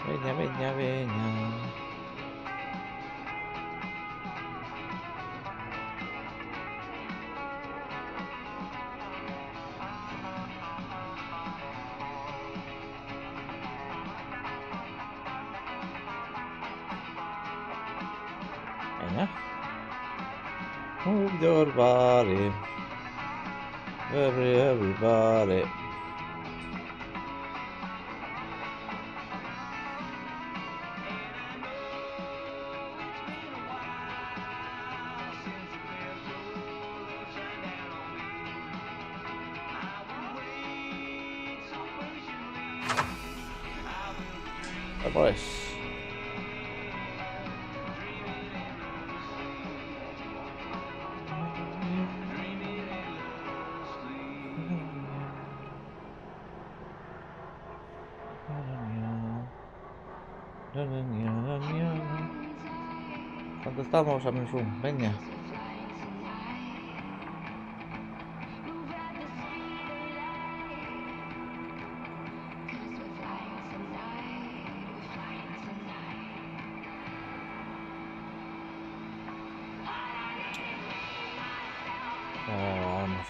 Venga, venga, venga. Venga. Move your body. Everybody. Pues. ¿Cuánto estamos, Samsung? Venga. Vamos,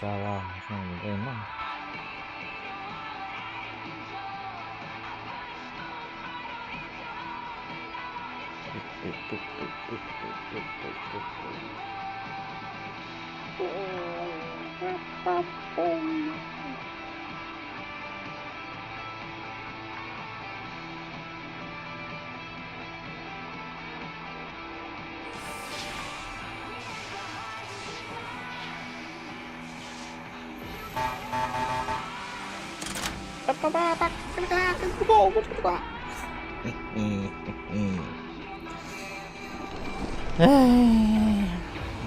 no me ven, ¿no?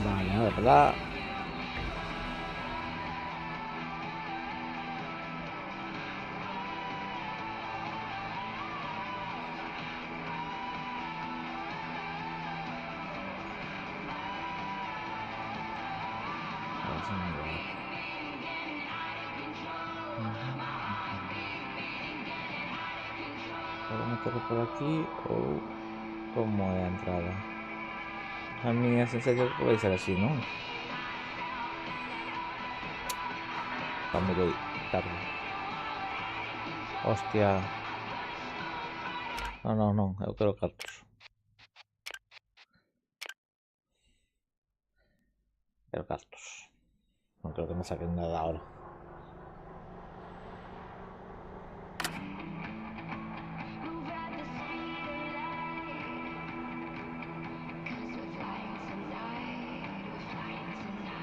Vale, a ver, ¿verdad? ¿Puedo meterlo por aquí o como de entrada? A mí es en serio que puede ser así, ¿no? Vamos a ir tarde. Hostia. No, yo quiero cartos. Quiero cartos. No creo que me saquen nada ahora.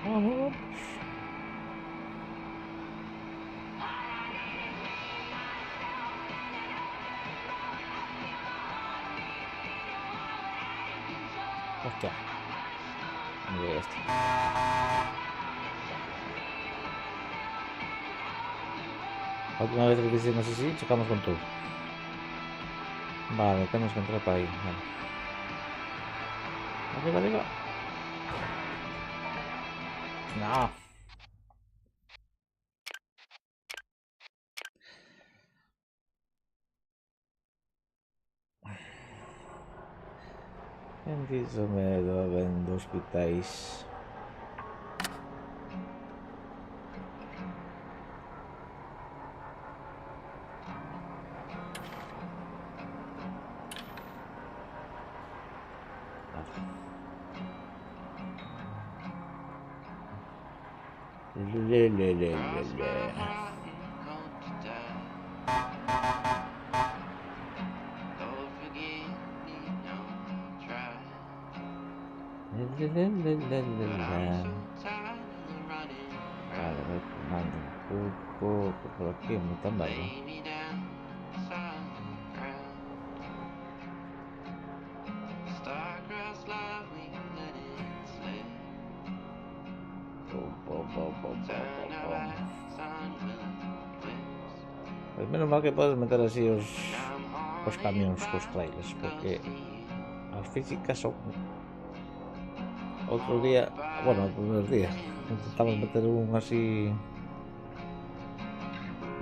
Vamos. Hostia. Mira esto. La última vez que hicimos así, chocamos con todo. Vale, tenemos que entrar para ahí. Vale. Arriba, arriba. No. En diso medo habendo hospitais. Le. Vale, voy tomando un poco por aquí, muy tan largo. Pues menos mal que puedes meter así os camións cos trailers, porque as físicas son... Outro día, bueno, o primer día, intentamos meter un así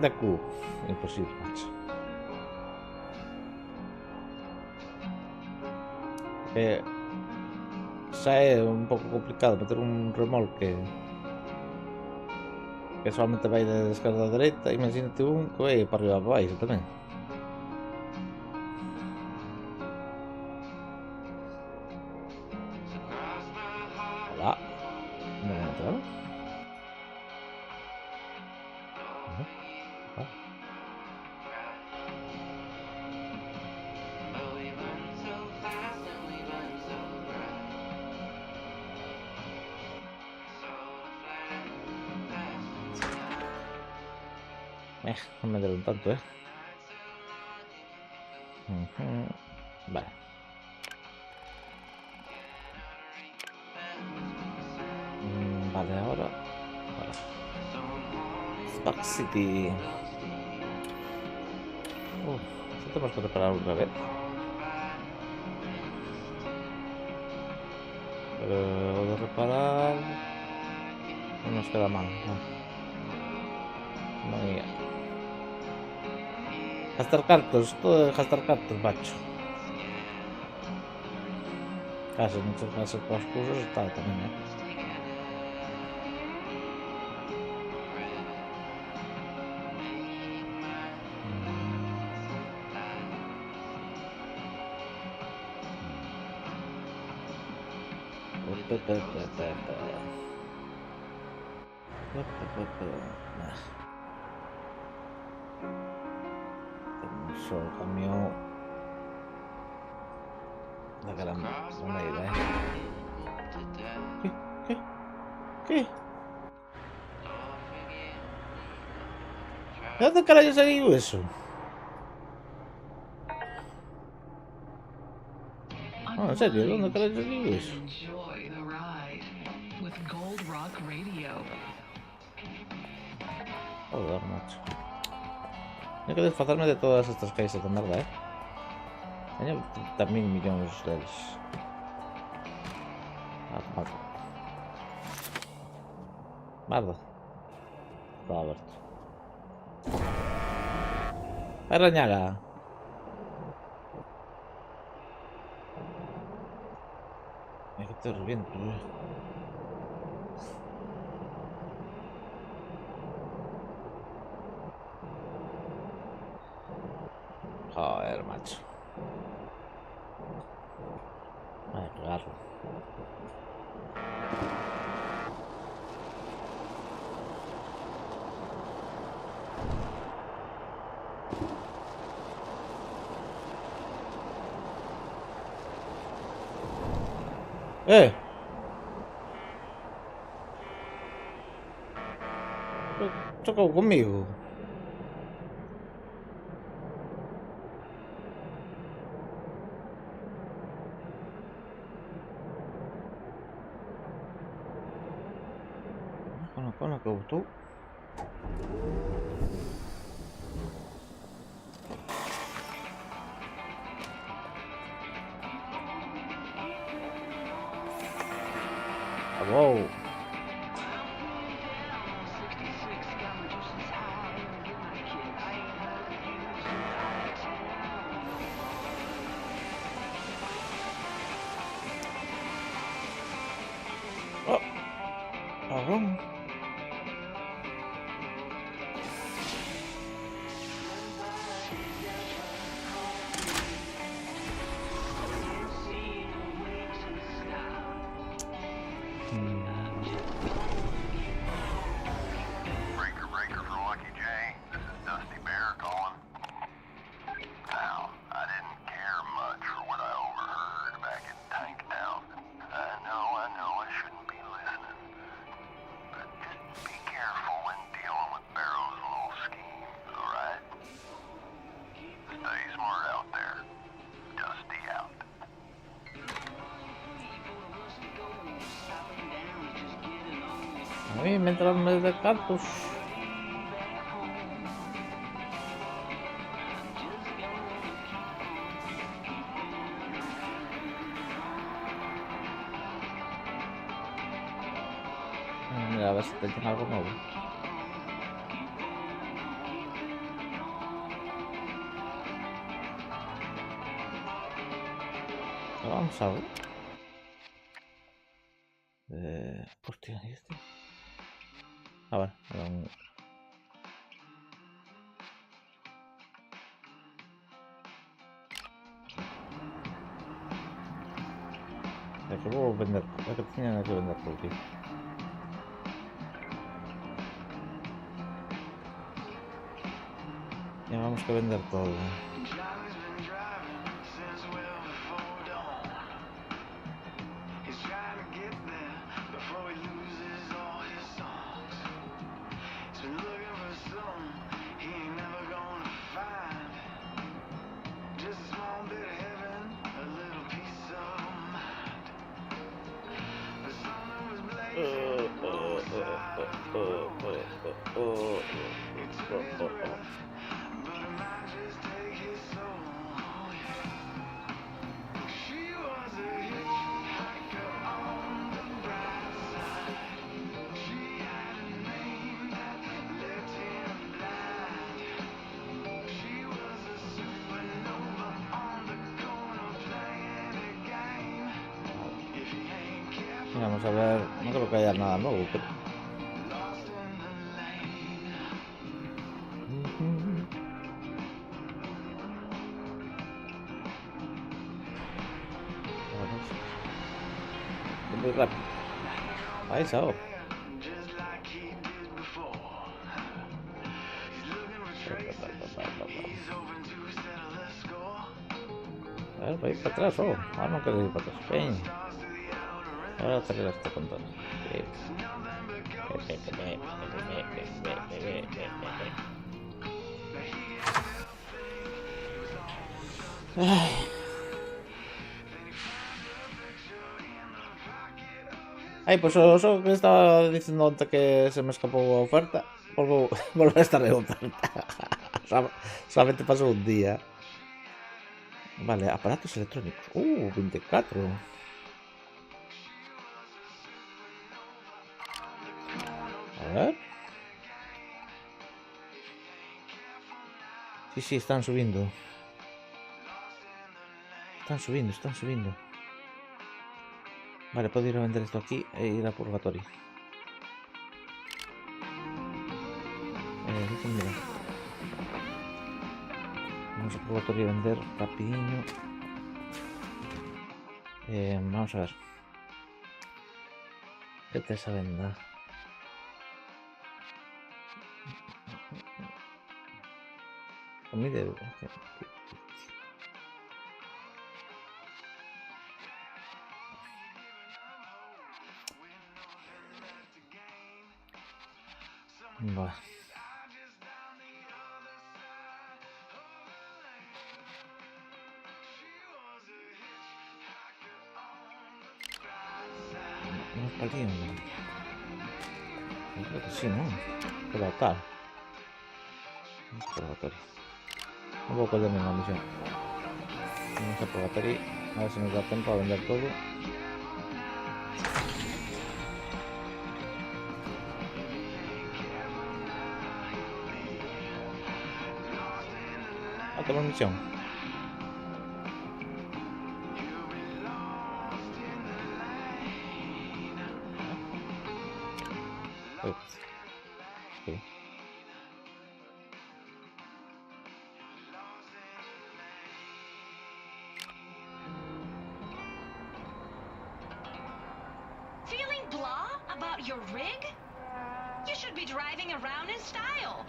de cubo, imposible, macho. Xa é un pouco complicado meter un remolque que solamente vai de esquerda a dereita, imagínate un que vai para arriba para baixo tamén. Hola, non me entraron? No me dieron tanto, Vale. Vale, ahora. Vale. Spark City. ¿Sí tenemos que reparar otra vez? Pero de reparar... No nos queda mal, ¿no? No hay... Gastar cartos, todo de gastar cartos, macho. Casi, muchos casos con los cursos está también, Solo cambio la gran moneda, ¿Qué? ¿De dónde carajo salió eso? No, en serio, ¿de dónde carajo salió eso? Enjoy the ride with Gold Rock Radio. Joder, macho. Tengo que desfazarme de todas estas calles de merda, Tengo 30.000 millones de ellos. Merda. Estaba abierto. Arañaga. Es que te reviento, Joder, macho. Voy a pegarlo. Chocó conmigo. Con lo que gustó. Oh, cabrón. Breaker for Lucky J. This is Dusty Bear calling. Now, I didn't care much for what I overheard back in Tanktown. I know I shouldn't be listening. But just be careful when dealing with Barrow's little schemes, alright? Stay smart out there. Dusty out. A mí mientras me de cactus. Mira, a ver si te tiene algo nuevo. Vamos a ver. Hostia, ¿y este? A ver, que puedo vender, es que tenía que vender por aquí. Ya vamos que vender todo. Vamos a ver, no creo que haya nada nuevo, pero... Muy rápido. Ahí está. A ver, voy para atrás, Ah, no quiero ir para atrás. Ven. Ahora salir este control. Ay, pues eso que estaba diciendo antes que se me escapó oferta. Volver a estar en oferta. Solamente pasó un día. Vale, aparatos electrónicos. 24. A ver. Sí, están subiendo. Están subiendo. Vale, puedo ir a vender esto aquí e ir a Purgatorio. Mira. Vamos a Purgatorio a vender rapidinho. Vamos a ver. ¿Qué te esa venda? A mí de... Vale. No es palillo, no. Yo creo que sí, ¿no? Pero tal. Purgatorio. Un poco de la misión. Vamos a Purgatorio. A ver si nos da tiempo a vender todo. Otra misión. Ups. Sí. Feeling blah about your rig? You should be driving around in style.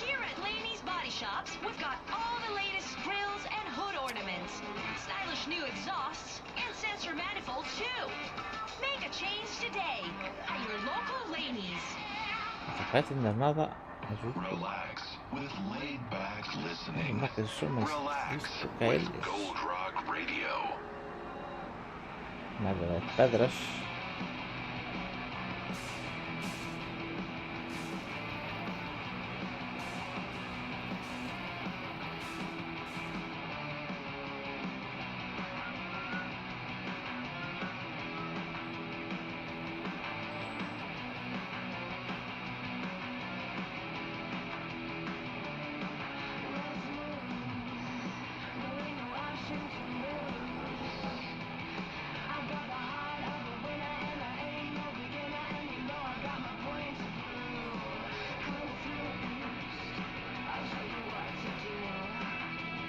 Here at Laney's Body Shops, we've got all the latest grills and hood ornaments, stylish new exhausts, and sensor manifolds too. Make a change today at your local Laney's. No parece nada. Relax with laid back listening. Más que somos Relax listo with caerles. Gold Rock Radio. Madre de pedras.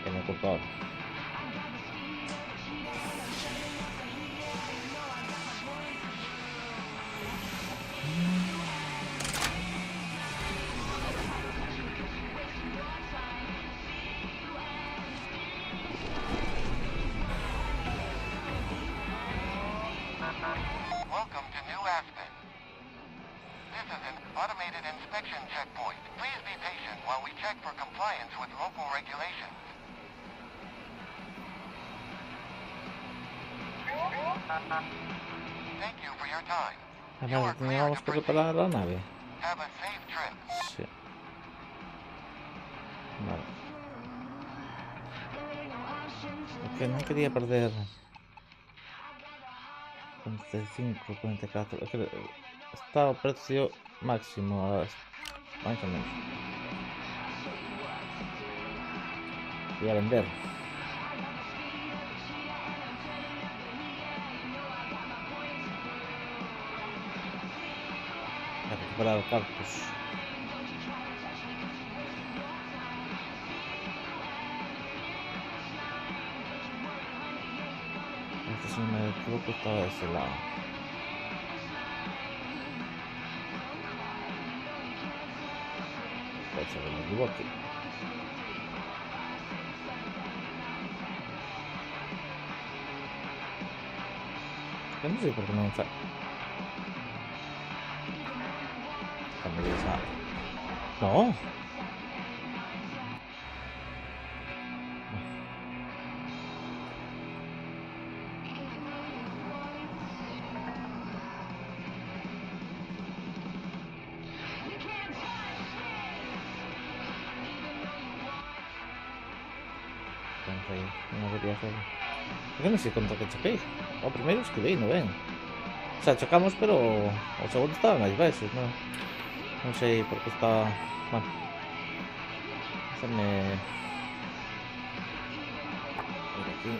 Que me he ocupado. Welcome to New Aspen. This is an automated inspection checkpoint. Please be patient while we check for compliance with local regulations. Thank you for your time. A You ver, are clear teníamos to que proceed. reparar la nave. Have a safe trip. Sí. Vale. Es que no quería perder 45, 44. Es que está a precio máximo, más o menos. Voy a vender. A recuperar cartos. Este, si no me equivoco, estaba de ese lado. Puede ser que me equivoque. Yo no sé por qué no me sale. También esa. No. No quería hacerlo. ¿Por qué no sé contra que choqué? O primero es que veí, no ven. O sea, chocamos, pero o segundo estaba máis baixos, no? Non sei por que está... Bueno. Se me... Aquí.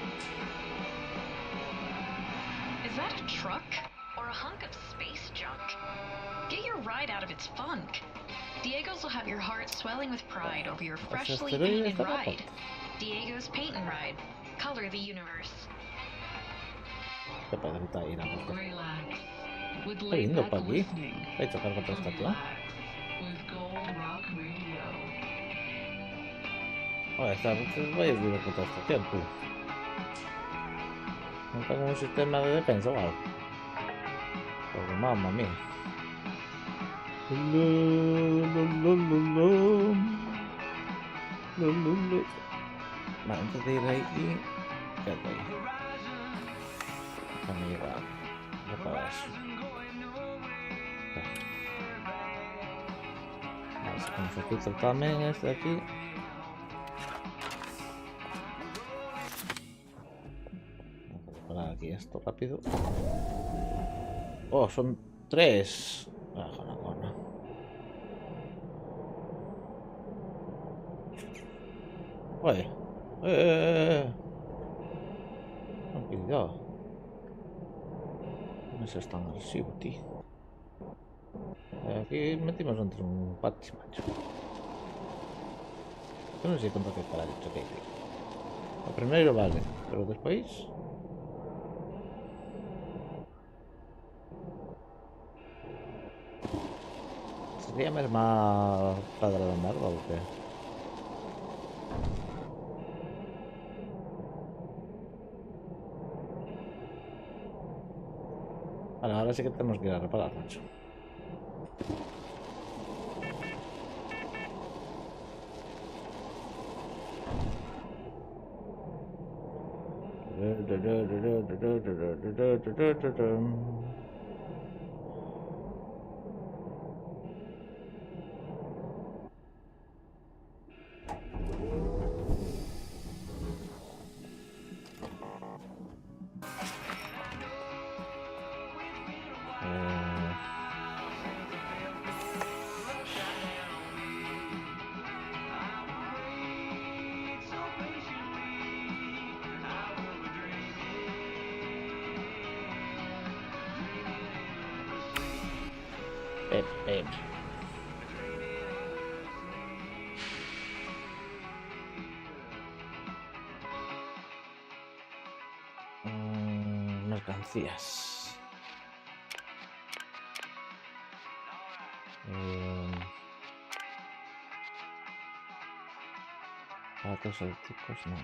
Is that a truck? Or a hunk of space junk? Get your ride out of its funk. Diego's will have your heart swelling with pride over your freshly asteroides painted de ropa. ride. Diego's Paint and Ride. Color the universe. ¿Qué pedrita ir a buscar? Relax. With Está lindo laid-back para aquí. listening. Voy a chocar contra esta estación. With Gold Rock Radio. Oye, esta voy a ir contra esta estación, tú. No tengo un sistema de defensa o algo. Porque mamma mía. Vale, antes de ir ahí, quédate ahí. Déjame llevar. Reparar eso. Vale, sacamos el filtro también, este de aquí. Vamos a reparar aquí esto rápido. Oh, son 3. Bajo la cona. Oye. Tranquilidad. No seas tan agresivo, tío. Aquí metimos entre un parche, macho. Yo no sé contra qué para el choque. O primeiro vale, pero despois... Sería a mesma pedra da merda ou que? Vale, ahora sí que tenemos que ir a reparar, macho. Pep. Mercancías. Datos eléctricos, no.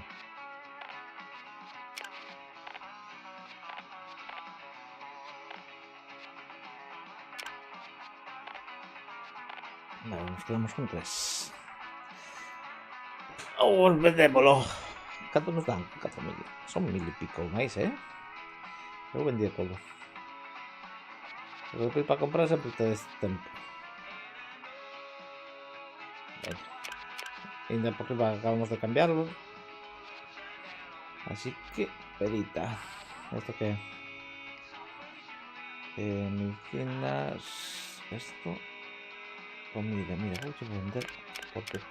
Vale, nos quedamos con 3. Oh, vendémoslo. ¿Cuánto nos dan? 4.000. Son 1.000 y pico máis, Eu vendía todo. Pero depois para comprar sempre tedes tempo. Ben. Ainda porque acabamos de cambiarlo. Así que, perita. ¿Esto qué? Medicinas. Esto. Comida, mira, voy a vender. Porque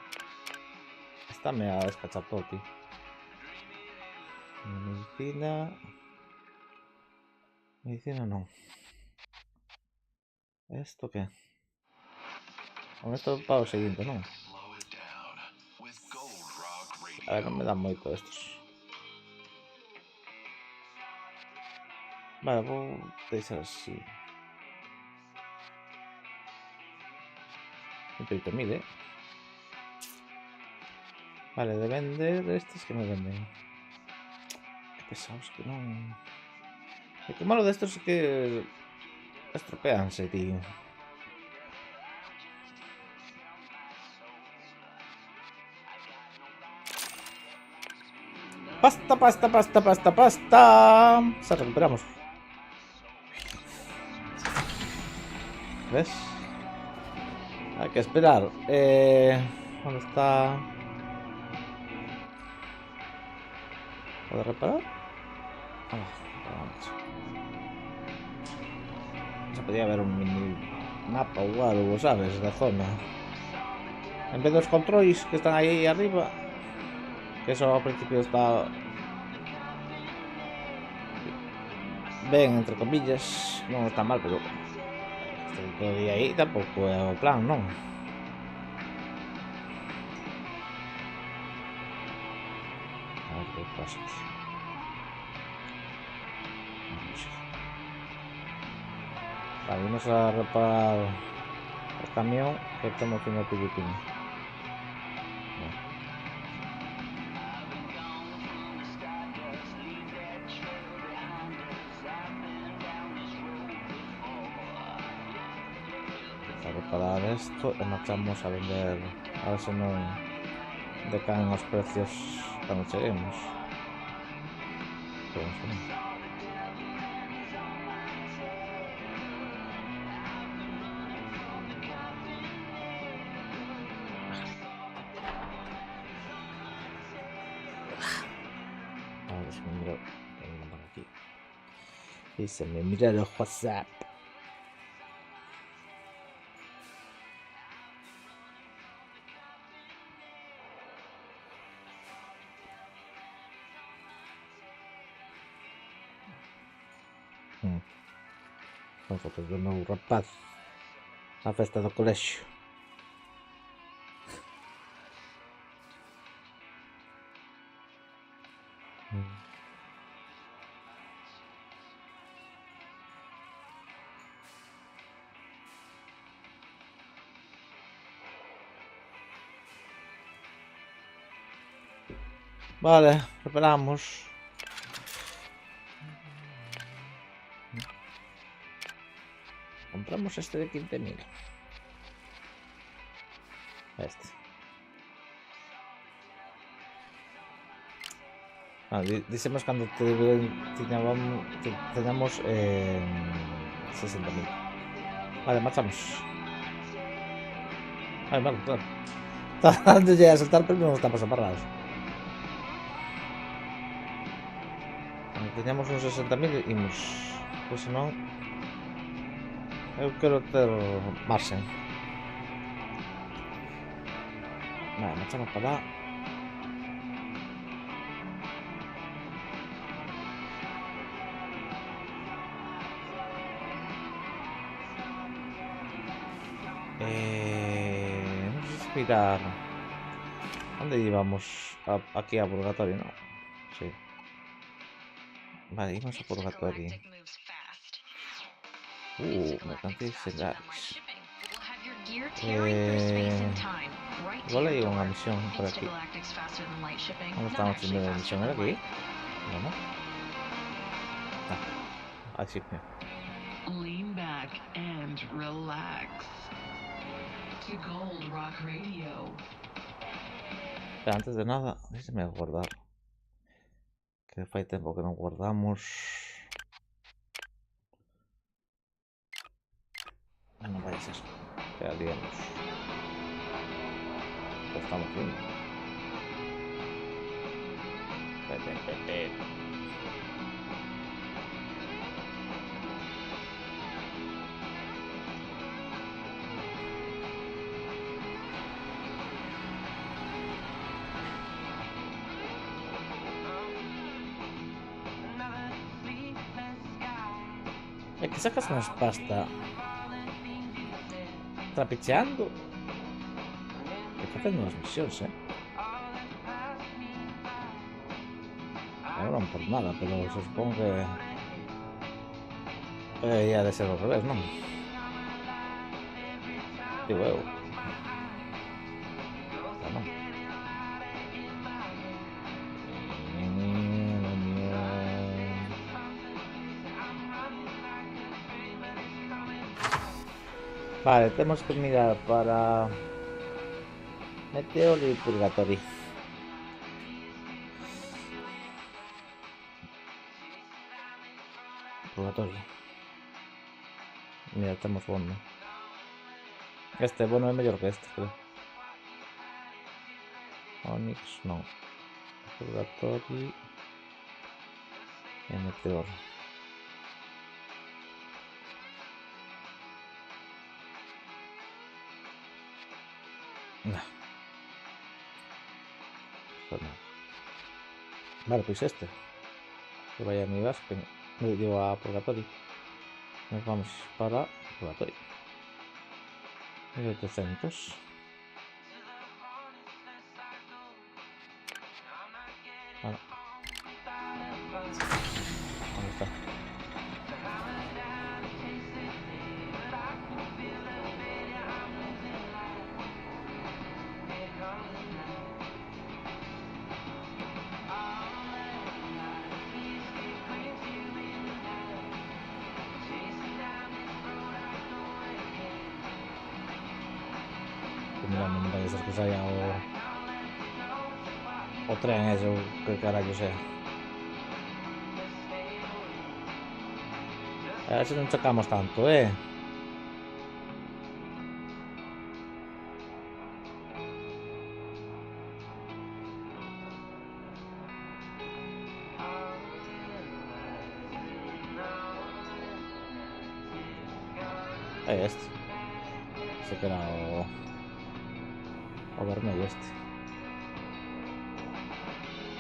esta me ha despachado todo, tío. Medicina. Medicina no. ¿Esto qué? Con esto para o seguinte, non? A ver, non me dan moito estos. Vale, vou deixar así. 108.000, Vale, de vender estes que me venden. Que pesados que non... E que malo destos é que... estropeanse, tío. Pasta. Se recuperamos. ¿Ves? Hay que esperar. ¿Dónde está? ¿Puedo reparar? Se podría ver un mini mapa o algo, ¿sabes? De zona. En vez de los controles que están ahí arriba, que eso al principio está bien, entre comillas, non está mal, pero todo día aí tampouco é o plan, non? A ver que pasa aquí. Vale, vamos a reparar el camión que estamos haciendo pillitín. Reparar esto e marchamos a vender, a ver se non decaen os precios cando cheguemos. Pero non. A ver se me miro por aquí. Y se me mira el WhatsApp. Son fotos do meu rapaz. A festa do colexio. Vale, preparamos. Compramos este de 15.000. Este. Dicemos cuando teníamos 60.000. Vale, marchamos. Vale, claro. Antes de saltar, pero no estamos amarrados. Cuando teníamos uns 60.000 imos. Pois senón eu quero ter marxen. Vale, marchamos para lá. Vamos a mirar. ¿Dónde íbamos? Aquí a Purgatorio, ¿no? Sí. Vale, íbamos a Purgatorio. Mercantes secundarios. Igual hay una misión por aquí. ¿Dónde estamos haciendo la misión? ¿Era aquí? ¿No? Ah, sí. Lean back and relax. To Gold Rock Radio. Pero antes de nada, déjame guardar. Que fai tempo que non guardamos. Non vai a ser. Quedaríamos. Lo estamos viendo. É que sacas máis pasta trapicheando e facendo as misións, non por nada, pero se supón que ia de ser ao revés, non? Digo eu. Non. Vale, temos que mirar para Meteor y Purgatorio. Purgatorio. Mira, estamos fondo. Este, bueno, es mejor que este, creo. Onyx, no. Purgatorio y Meteor. No. Pues no. Vale, pues este. Que vaya a mi Vasco. Me digo a Purgatorio. Nos vamos para Purgatorio. 1800. Vale. ¿Dónde está? Mira, non vai ser que saia o tren ese, o que carallo sea. A ver se non chocamos tanto, É este. Se que era o vermelho este.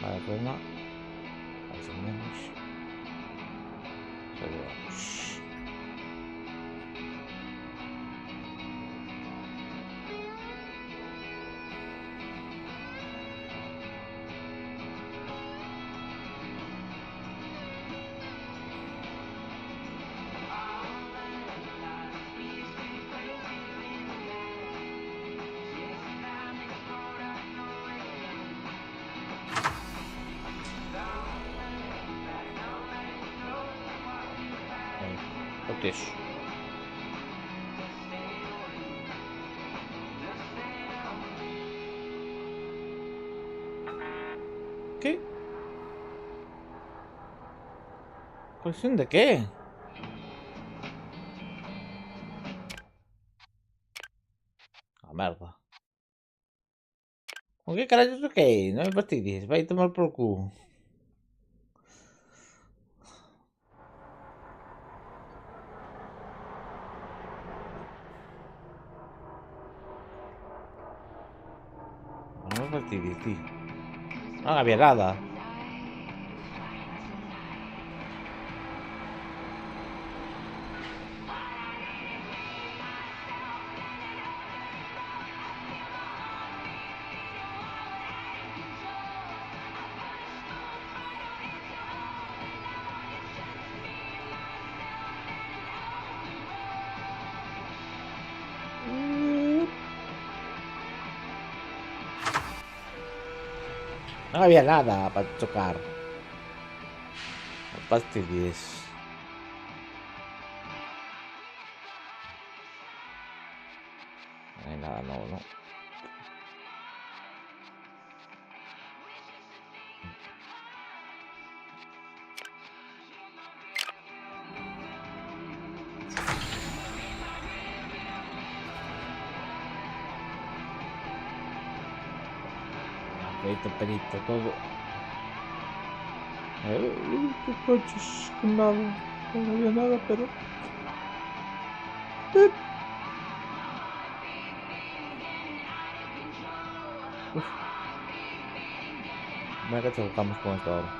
Vale, pues no. Más o menos. Seguimos. cohetes. ¿Qué? ¿Colección de qué? Ah, merda. ¿Con qué carayos ok? No me fastidies, va a tomar por culo. No me fastidies, tío. No había nada. No había nada para chocar. No fastidies. No hay nada, no. Perito, todo. ¿Qué coches? Con nada. No había nada, pero. Uf. Mira que chocamos con esto ahora.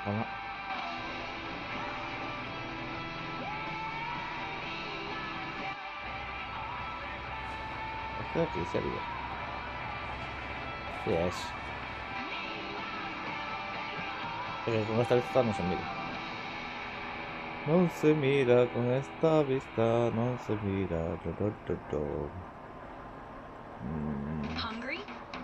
Calma. Este de aquí sería. Sí es. Porque con esta vista no se mira. No se mira con esta vista, no se mira. Hungry?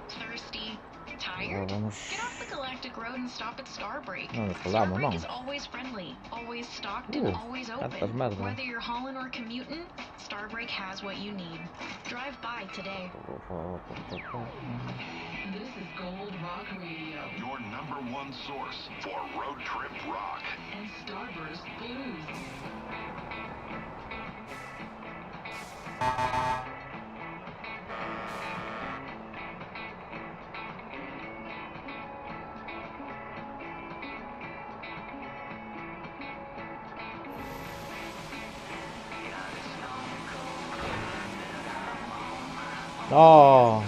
Thirsty? Tired? Vamos. Get off the Galactic Road and stop at Starbreak. No nos colamos, Starbreak no. is always friendly, always stocked, and always Tantas open. merda. Whether you're hauling or commuting, Starbreak has what you need. Drive by today. This is Gold Rock Radio Your #1 source for road trip rock. and Starburst Blues. No.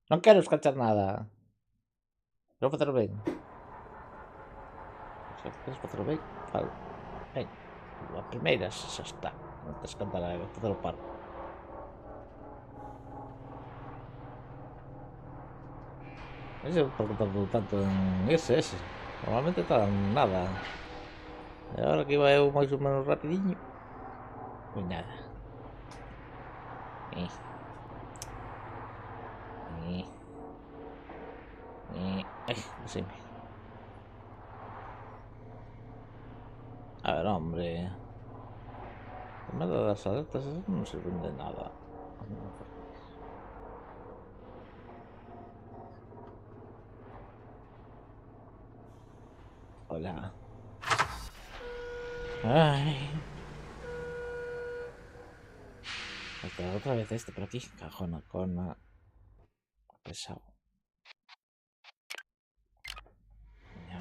No quero escuchar nada. Quero facer ben. Se queres facer ben, falo. Ben, a primeira xa está. Non te escantar a facer o paro. Ese porque tardou tanto en irse ese. Normalmente tardan nada. E agora que iba eu máis ou menos rapidiño. Pois nada. Ai, sí. A ver, hombre. Me da das alertas, eso non sirven de nada. Hola. Ay. Otra vez este por aquí. Cajona con pesado. Ya.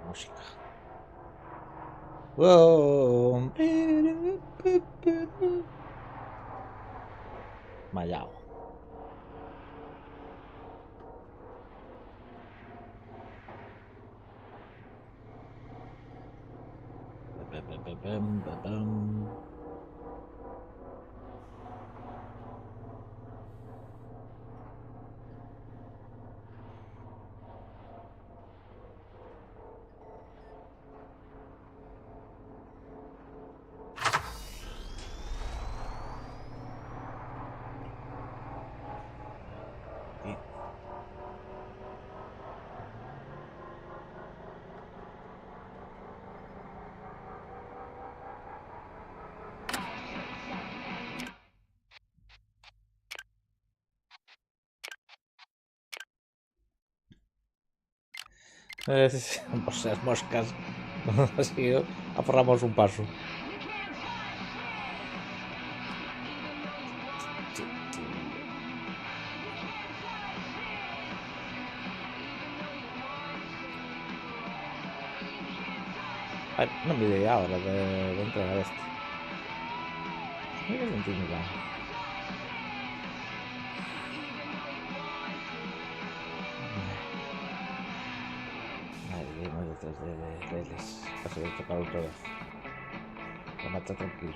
Música. Wow. Mallao. Pues las moscas. Así aforramos un paso. Ay, no me idea ahora de entregar esto. Mira, intimidad. Madre mía, detrás de redes. Casi voy a tocar otra vez. La mata tranquilo.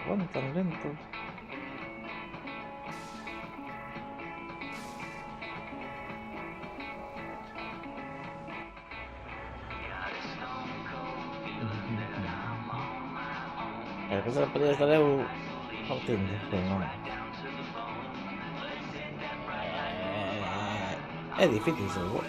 ¿Cuándo tan lento? El que se le podía estar un pero no. Es difícil seguro.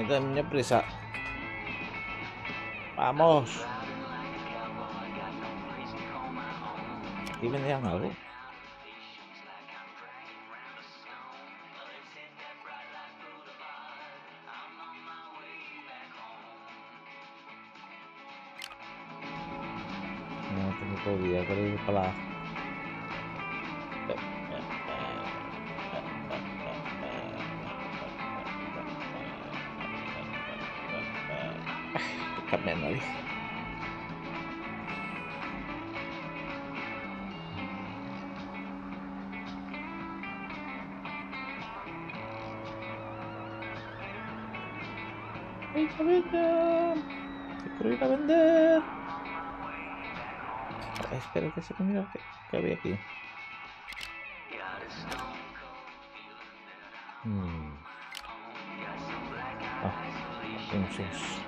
Tenía prisa. Vamos. Aquí vendían algo. No tengo todavía que ir para la... Cambiando ahí. Quiero ir a vender. Espera que se me mira que había aquí. Anuncios.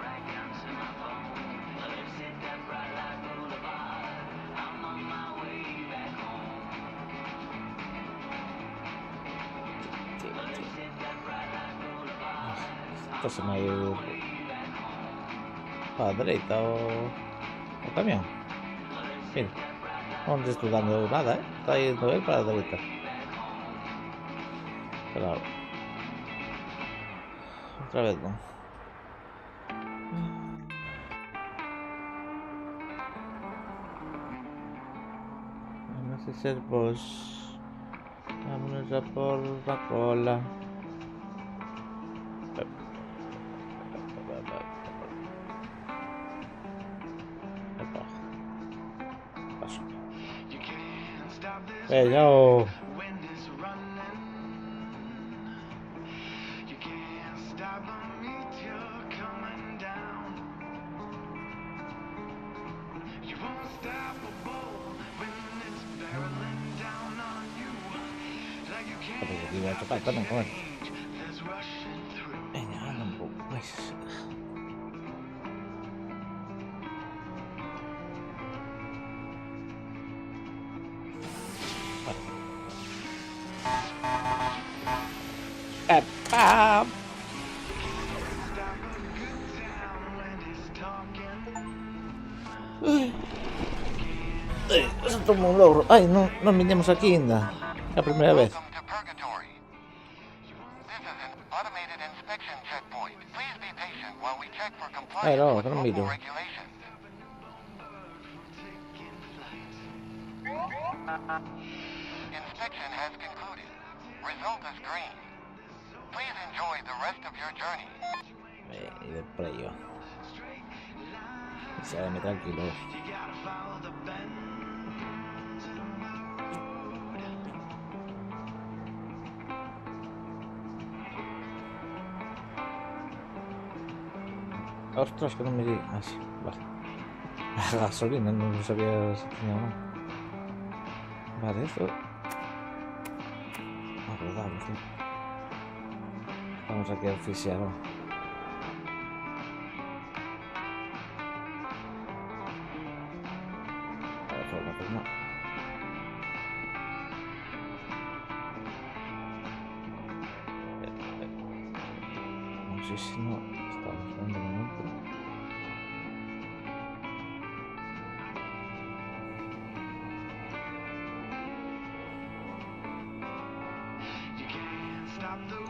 Esto se me ha ido para la derecha o camión. Mira, no te estoy dando nada, está yendo él para la derecha. Claro. Otra vez no. Ese ser vos. Vámonos a por la cola. Paso. Yo. Porque aquí voy a tocar también, joder. Venga, anda un poco, pues. ¡Epa! Eso tomó un logro. Ay, no vinimos aquí ainda. La primera vez. Welcome to Purgatory. This is an automated inspection checkpoint. Please be patient while we check for compliance no, with que no local miro. regulations. Inspection has concluded. Result is green. Please enjoy the rest of your journey. Y de por ello. Y se me tranquilo. Ostras, que no me di. Ah, sí, vale. La gasolina, no sabía si tenía o no. Vale, esto. Abordable, tío. Vamos aquí a oficiar. Pues no. No sé si no estamos dando un momento.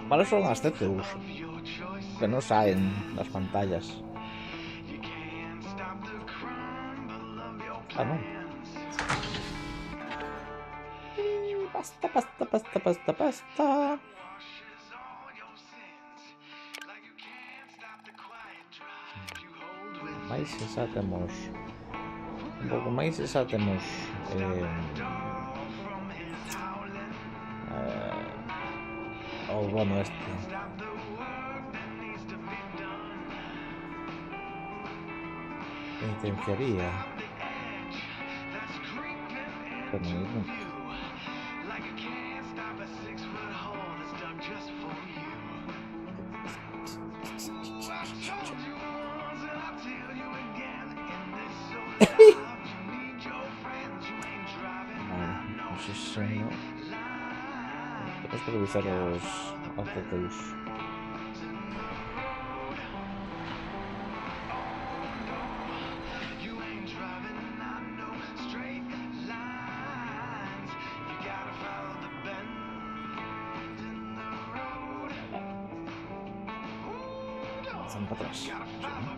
Vale, son las CTUs que no salen las pantallas. Ah, no. Pasta. Mais exatemos. Un pouco máis exatemos. O bono este. Penitenciaría. Pero no. No sé si no. Tenemos que revisar los ACTUs. Están para atrás. Sí, ¿no?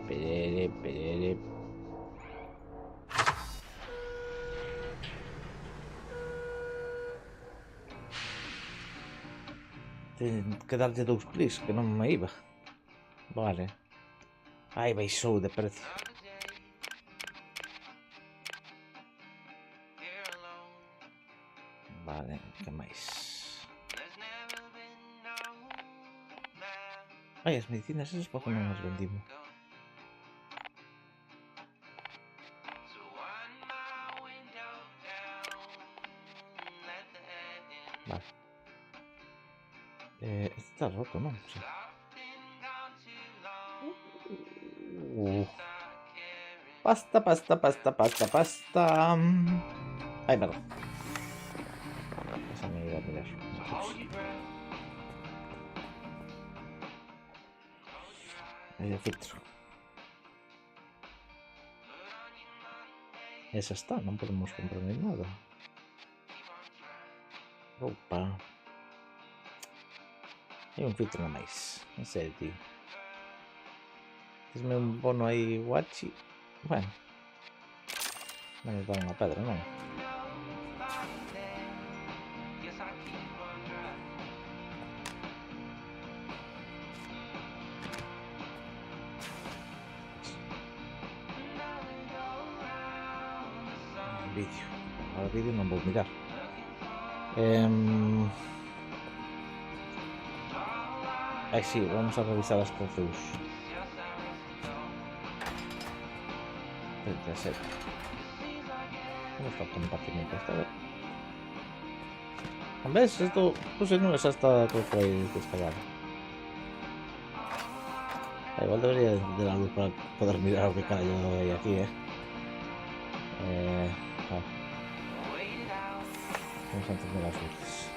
Perere. Ten que darlle 2 clics, que non me iba. Vale. Ai, baixou de precio. Vale, que máis? Ai, as medicinas esas porque non as vendimos. Vale. Este está roto, non? Sí. Pasta. Ay, perdón. Esa me iba a mirar. Ahí el filtro. Esa está, non podemos comprar ni nada. Opa. Hai un filtro máis. En serio, tío. Esme un bono aí guachi. Bueno. Non nos dan unha pedra, non? Vídeo. Ahora vídeo non vou mirar. Aí sí, vamos a revisar as trofeus. 37. Como está o compartimento esta vez? ¿Ves? Esto pues non é hasta todo por aí descargado. Igual debería de la luz para poder mirar o que carallo hay aquí, Vamos a encender las luces.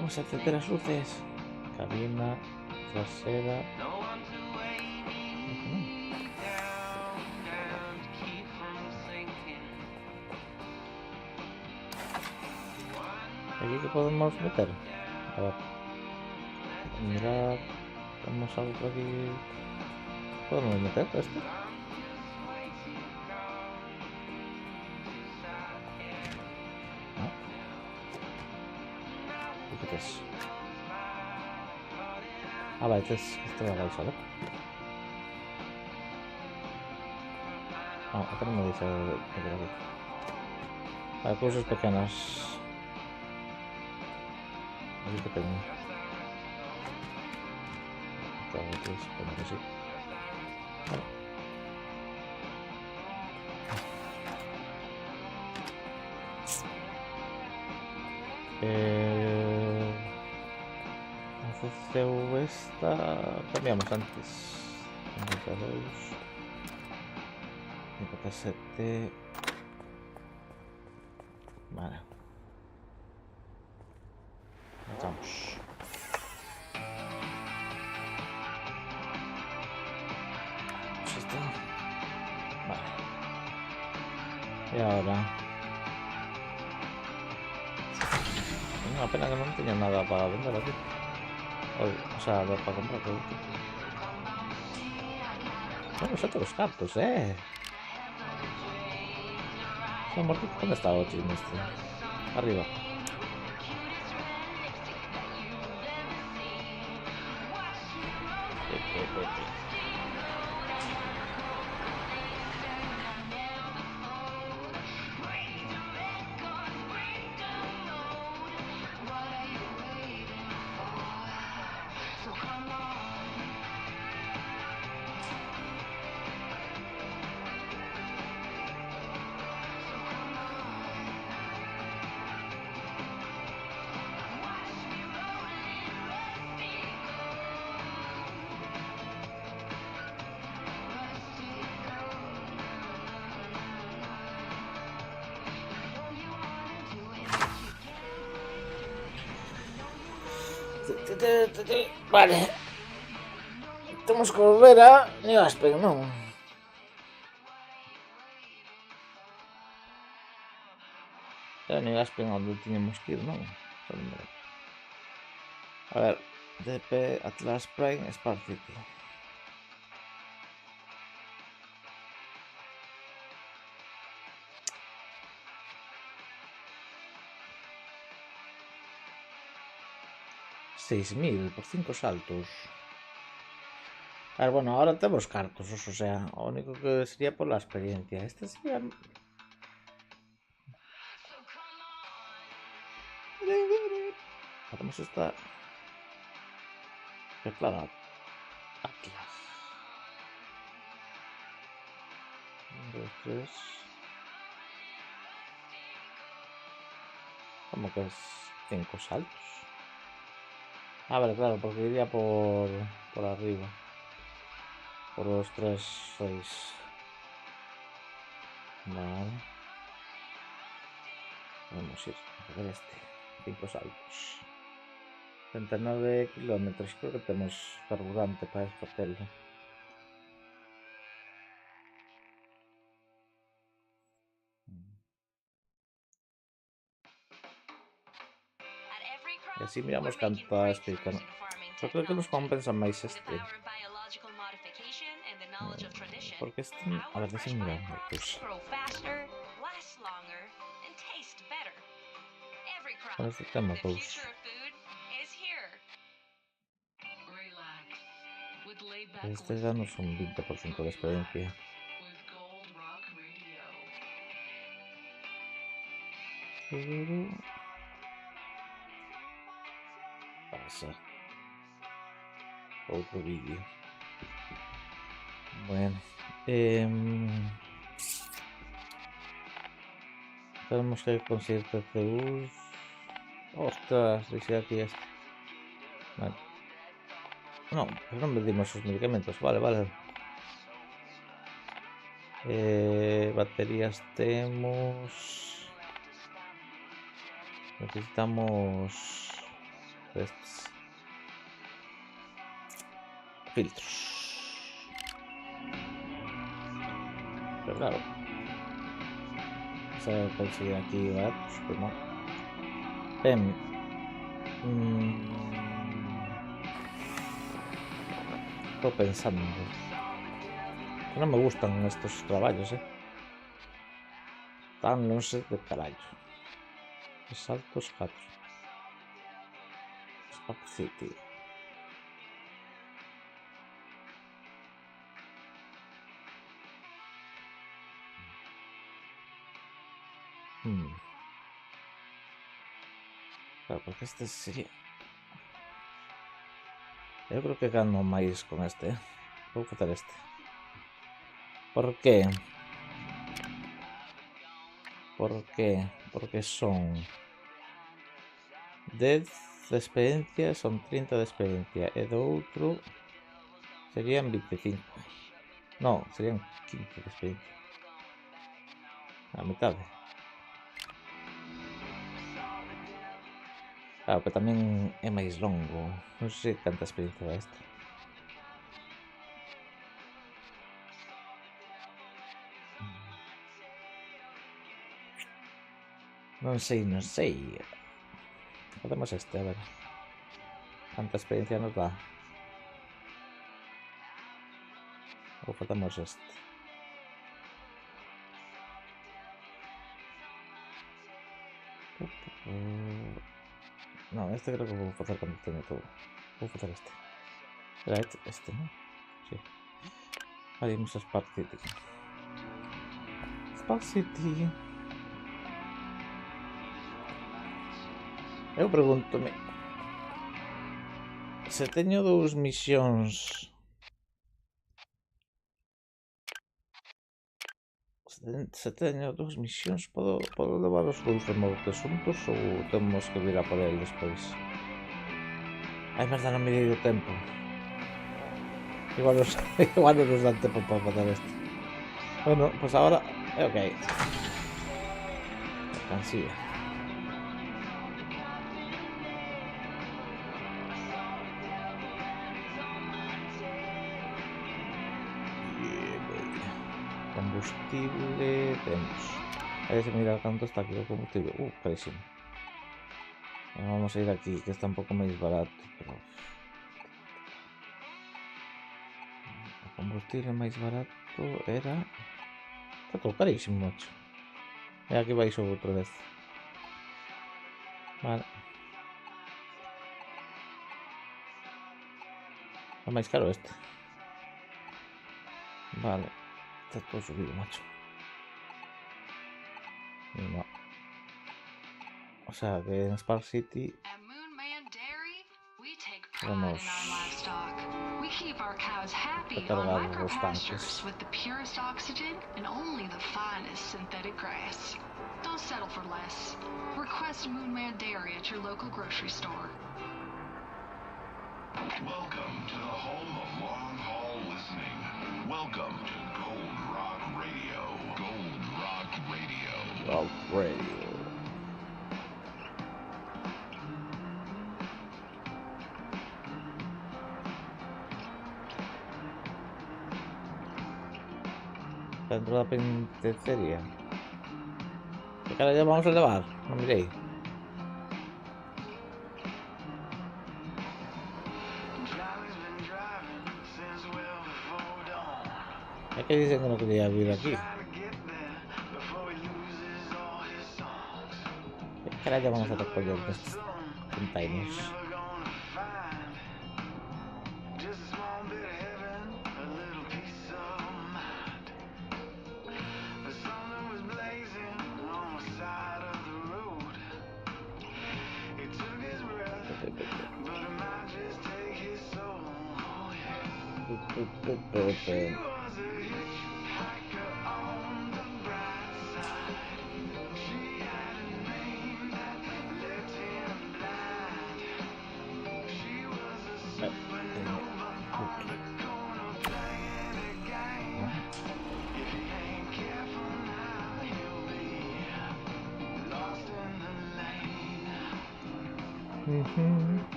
Vamos a encender las luces. Cabina trasera. ¿Aquí qué podemos meter? A ver. Mirar. Tenemos algo por aquí. ¿Podemos meter esto? ¿No? ¿Y qué es? Ah, vale, esto lo vais a ver. No, acá no me dice de por aquí. Vale, cosas pequeñas. Así que tengo. Claro, supongo que sí. Vale. La CCV esta cambiamos antes. 52. 57. Vale. Vamos. Pues esto. Vale. Y ahora. Una pena que no tenía nada para vender aquí. O sea, para comprar productos. Bueno, son todos los cartos, ¿Dónde está el chisme este? Arriba. Vale. Temos que volver a New Aspen, non? Era New Aspen onde tiñamos que ir, non? A ver, DP Atlas Prime Spark City. $6,000 por 5 saltos. A ver, bueno, ahora tenemos cartos, o sea, lo único que sería por la experiencia. Este sería... Hacemos esta... Claro, Atlas. 1, 2, 3... ¿Cómo que es 5 saltos? Ah, vale, claro, porque iría por arriba. Por los 3, 6. Vale. Vamos a ir a ver este. 5 saltos. 39 kilómetros. Creo que tenemos carburante para este hotel. Y así miramos cuánto explican. Yo creo que nos compensa más este. porque están a Our veces fresh mirando. biocrops Pues grow faster, last longer, and taste better. Every crop, con este tema, the pues. future of food is here. Relax. With laid back Este danos un 20% de experiencia. with Gold Rock Radio. Pasa. Otro vídeo. Bueno. Tenemos que conseguir TCUs. Ostras, dice aquí este. Vale. No, pues no me dimos sus medicamentos. Vale, vale. Baterías tenemos. Necesitamos estos filtros. Pero claro, se consigue aquí baratos, pero no. Estoy pensando. Que no me gustan estos trabajos, Tan no sé de carallo. Saltos 4. Spark City. Claro, porque este sería. Yo creo que gano más con este. Voy a hacer este. ¿Por qué? ¿Por qué? Porque son 10 de experiencia, son 30 de experiencia. Y de otro serían 25. No, serían 15 de experiencia. A mitad. Claro, que también es más longo. No sé cuánta experiencia da este. No sé. Podemos este, a ver. ¿Cuánta experiencia nos da? O podemos este. No, este creo que puedo hacer cuando tenga todo. Puedo hacer este. Era este, ¿no? Sí. Haremos Spark City. Spark City. Eu pregúntome. Se teño 2 misións. Se teño 2 misións, podo levar os 2 remolques xuntos ou temos que vir a por el despois? Ai, merda, non me dei o tempo. Igual non nos dan tempo para facer este. Bueno, pues ahora é ok. Mercancía. Combustible temos. Hay que mirar cuánto está aquí el combustible. Carísimo. Vamos a ir aquí, que está un poco más barato. Pero... el combustible más barato era... está todo carísimo, macho. Y aquí vais otra vez. Vale. Es más caro este. Vale. Está todo subido, macho. No. O sea que en Spark City At Moonman Dairy, we take pride Vamos. in our livestock. We keep our cows happy on Recargar los micropastures tanques. with the purest oxygen and only the finest synthetic grass. Don't settle for less. Request Moonman Dairy at your local grocery store. Welcome to the home of long haul listening. Welcome to Gold Rock Radio. Gold Rock Radio. Rock Radio. Dentro da penitenciaria. Que cara ya vamos a levar? Non mirei. Johnny's been driving since well before dawn. Es que dicen que no quería vivir aquí. ¿Qué caray vamos a recoger de estos containers?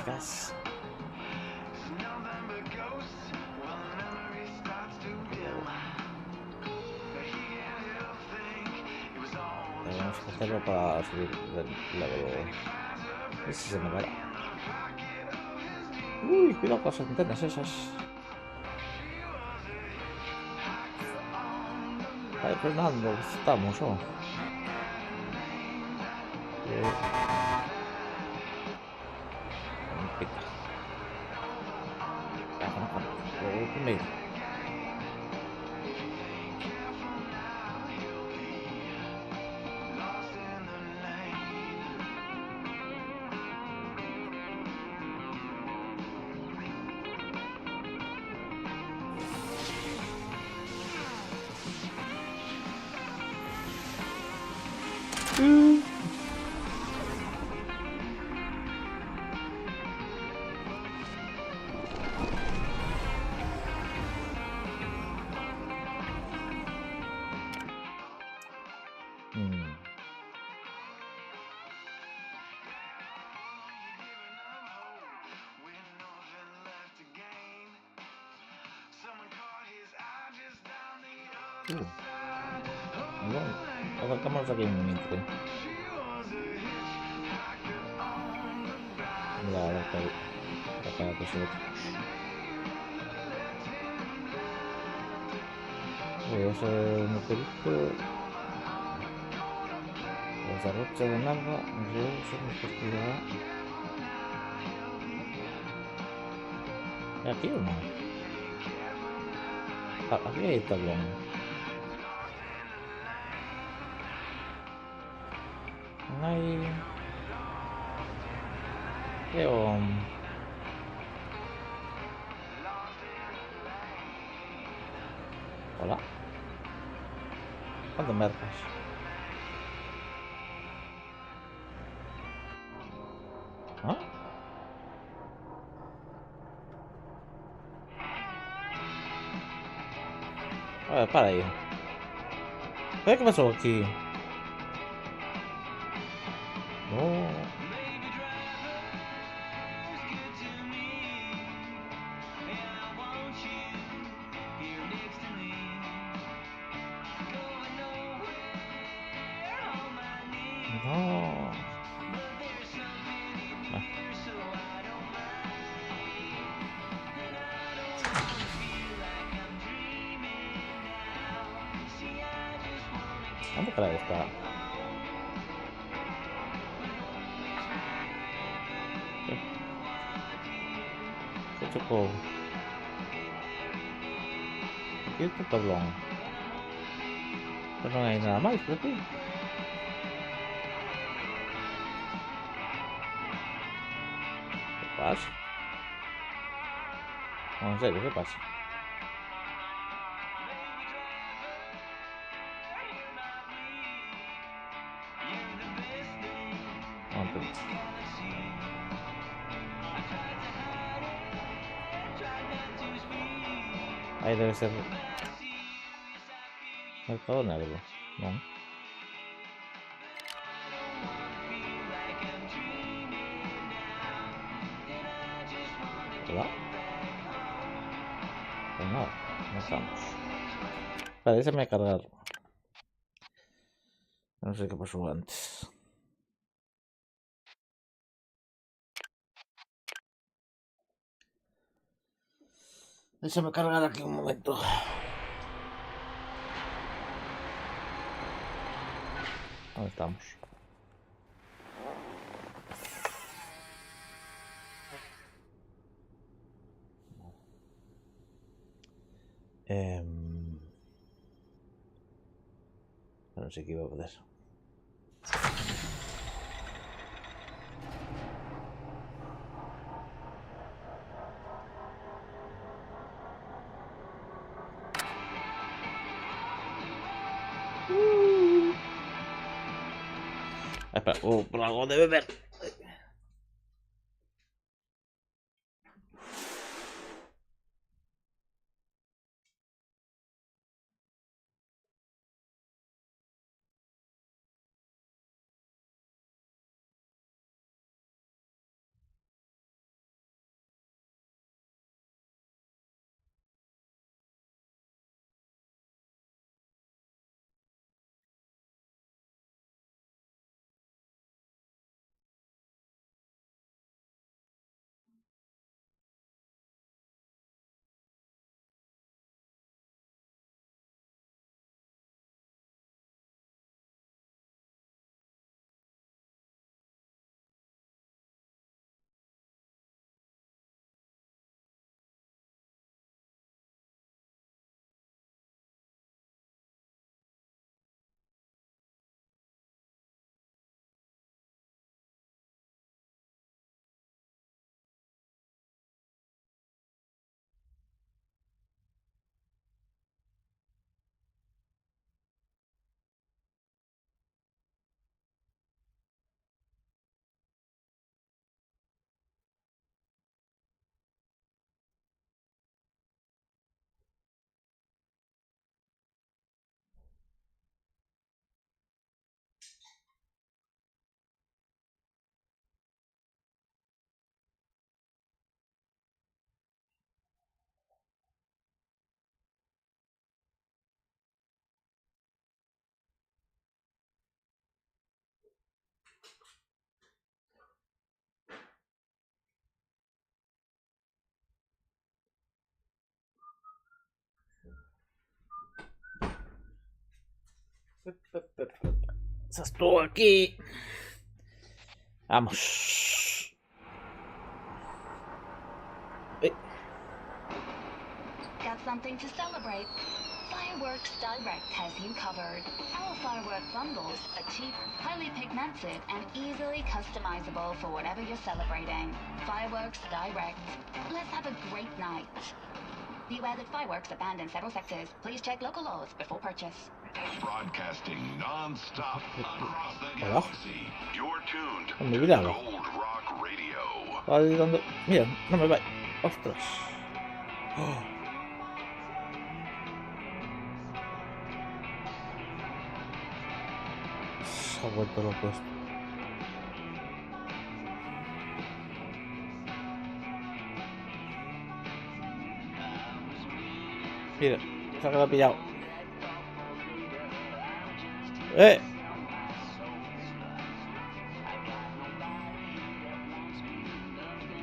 Gas. Tenemos que hacerlo para subir el level. Ese se me va. Uy, cuidado con las antenas esas. Ahí, Fernando, estamos, ¿no? Bueno, arrancamos aquí un momento. La cara que se ve. Voy a hacer un pelito. Desarrollo de nada. Reuso mi posibilidad. ¿Aquí o no? Aquí hay tablón. Hay... Creo... Hola. ¿Cuánto mercas? ¿Ah? A ver, para ahí. ¿Qué pasó aquí? No. No. ¿Dónde caray está? ¿Qué chocó? Aquí está el tablón. Pero no hay nada más por aquí. ¿Qué pasa? No, en serio, ¿qué pasa? Ahí debe ser mercado negro, ¿no? nada. No estamos. Vale, déjame a cargar. No sé qué pasó antes. Déjame cargar aquí un momento. ¿Dónde estamos? No sé qué iba a poder. Espera, por algo de beber. Estás tú aquí. Vamos. Got something to celebrate? Fireworks Direct has you covered. Our firework bundles are cheap, highly pigmented, and easily customizable for whatever you're celebrating. Fireworks Direct. Let's have a great night. Beware that fireworks are banned in several sectors. Please check local laws before purchase. Broadcasting non-stop across the Hola. galaxy. You're tuned ¿Dónde to mira? Gold Rock Radio. Ahí donde... Mira, no me va. Ostras. Oh. Se ha vuelto loco esto. Mira, se ha quedado pillado.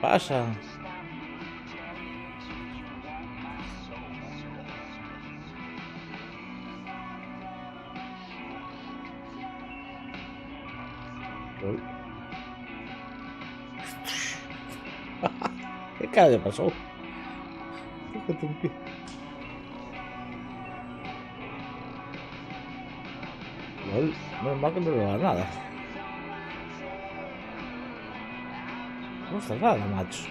Pasa. ¿Qué cara le pasó? Fíjate un pie. Normal que no le va nada. No está nada, macho.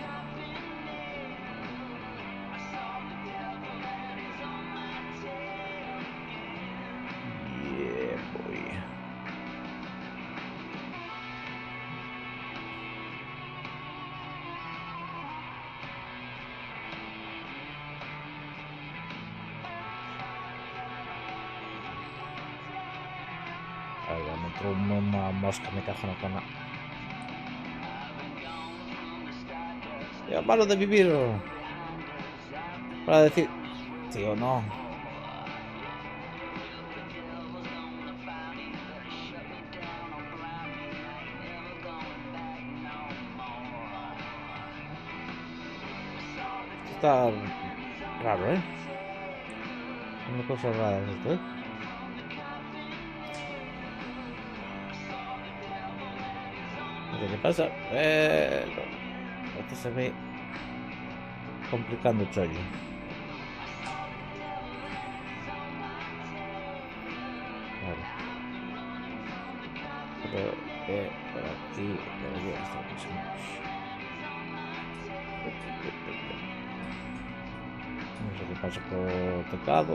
Yeah, boy. Ahora me entró una mosca, me cago en la cama. Ya paro de vivir. Para decir Tío, no. Está raro, ¿eh? Una cosa rara esto, ¿eh? No sé qué pasa. Esto se ve complicando el chollo. Vale. Pero por aquí debería estar más o menos. No sé qué pasa con el teclado.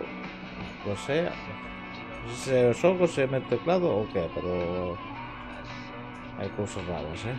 O sea, no sé si los ojos se mete el teclado o qué, pero hay cosas raras, ¿eh?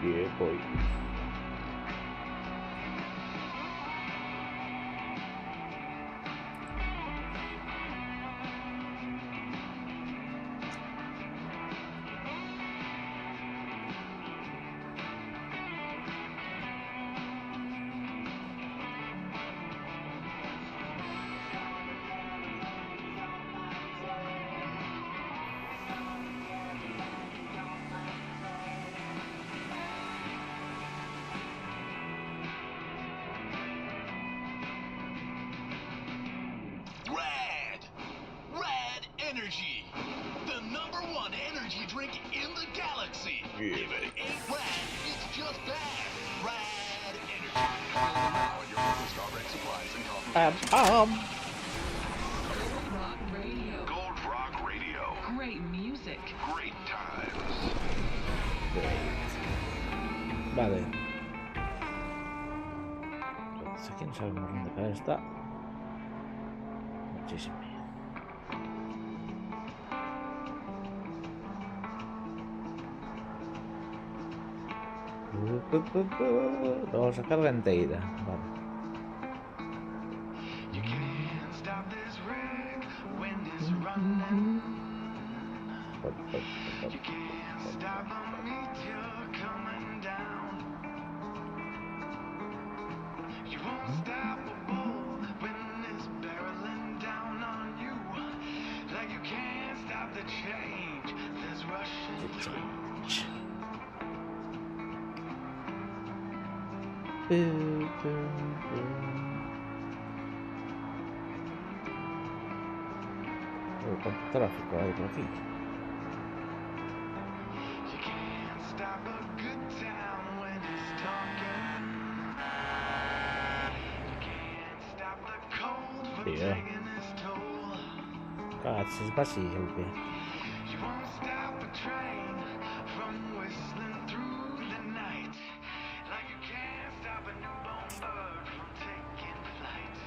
Yeah, boy. Rad Energy, the #1 energy drink in the galaxy. Yeah. If it ain't rad, it's just bad. Rad Energy. Available now at your local Starbucks supplies and coffee. Rock Radio. Gold Rock Radio. Great music. Great times. Vale. Entonces aquí no sabemos dónde caer está. Muchísimo. Lo vamos a sacar de enteira. Vale. You can't stop this wreck when it's running. You can't stop the meteor coming down. You won't stop a bolt when it's barreling down on you. Like you can't stop the change that's rushing through. ¿Cuánto tráfico hay por aquí? You can't stop a good time when it's talking. You can't stop the cold from Yeah. taking its toll. Cazzo, è vacío, ¿o qué? You won't stop a train from whistling through the night. Like you can't stop a newborn bird from taking flight.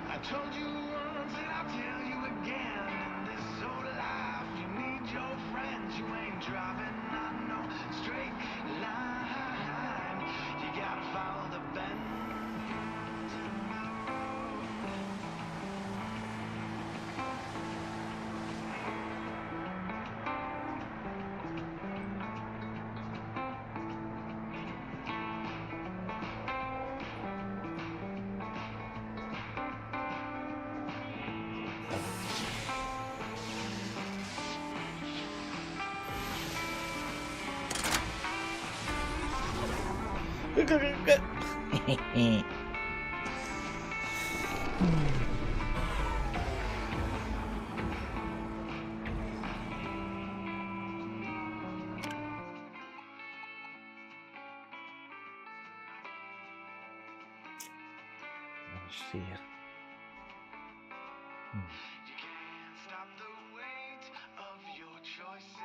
I told you once and I'll tell you again. In this old life, you need your friends. You ain't driving on no straight line. You gotta follow the bend. Hostia. You can't stop the weight of your choices.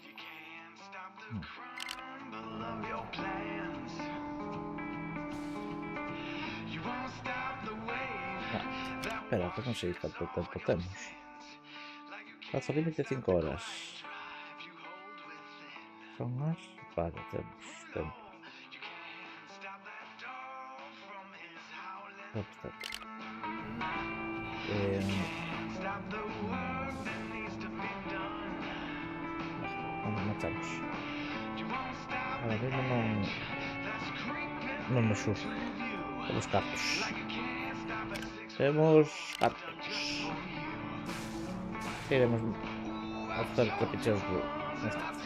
You can't stop the crumble of your plans. You won't stop the wave that Espera, que non sei canto tempo temos. Plazo límite 5 horas. Son as... Vale, temos tempo. Perfecto. Vamos, marchamos. Ahora mismo non nos surge. Temos cartos. Temos cartos. Iremos a hacer trapicheos más tarde.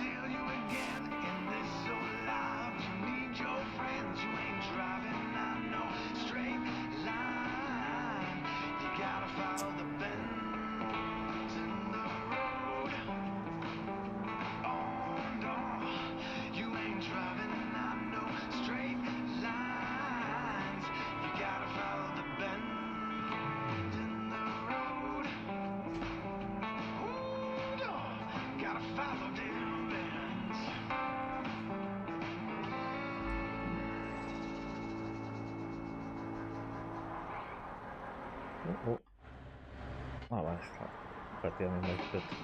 Ah, vale, está prácticamente perfecto.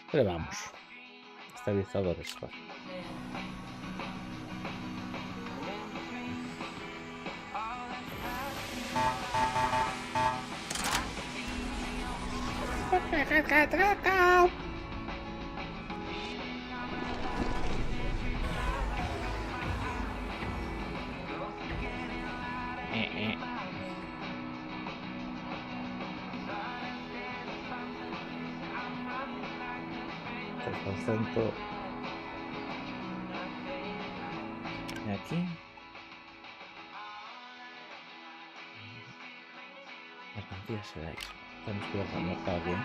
¿Qué le vamos? Estabilizadores, vale. Tanto aquí mercancía seráis. Tenemos que ir al mercado bien.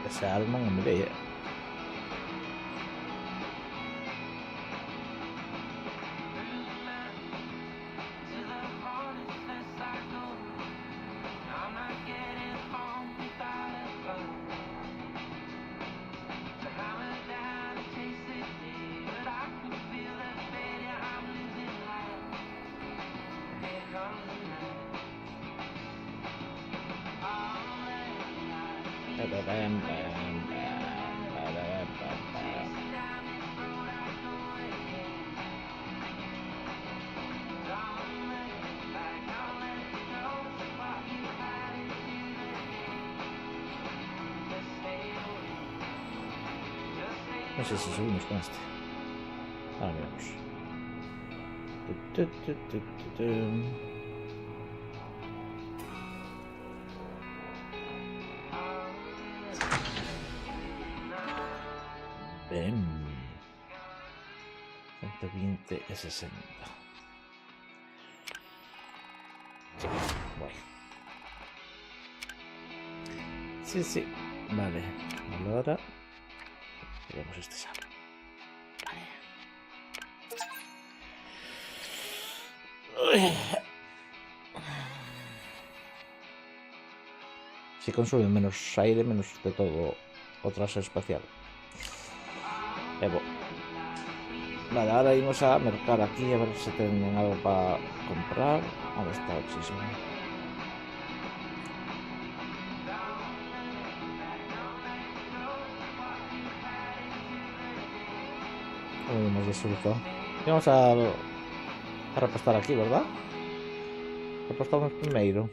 Ese alma no me veía. No sé si subimos con este. Ahora miramos. Ven. 120 y 60. Sí, guay. Sí. Vale. Ahora tenemos este salto. Vale. Si consume menos aire, menos de todo otra espacial. Evo. Vale, ahora íbamos a mercar aquí a ver si tienen algo para comprar. Ahora está muchísimo. Hemos disfrutado. Y vamos a repostar aquí, ¿verdad? Repostamos primero.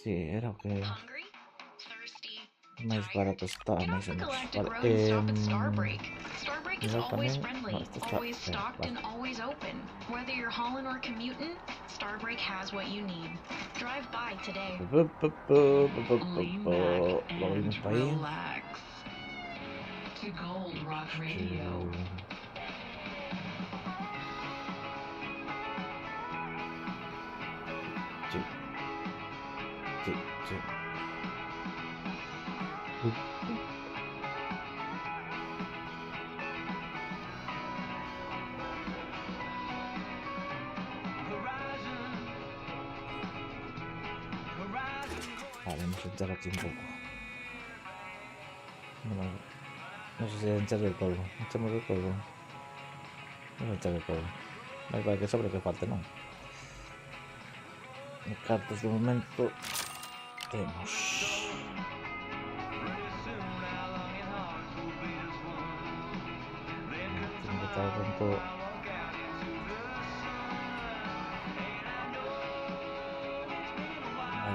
Sí, era o que Hungry? Thirsty? máis barato está, máis ou Get menos. Galactic Vale, Road stop at Starbreak. Starbreak is mira always tamén. friendly, No, esto está always ben, stocked, vale. and always open. Whether you're hauling or commuting, Starbreak has what you need. Drive by today. Lean back Lo abrimos and para aí. relax. To Gold Rock Radio. Sí. Sí, sí. Vale, vamos a echar aquí un poco. No sé si echar el polvo. Echamos el polvo. Vamos a echar el polvo. Más vale que sobre que falte, ¿no? Y cartas de momento tenemos. Tengo que estar con todo.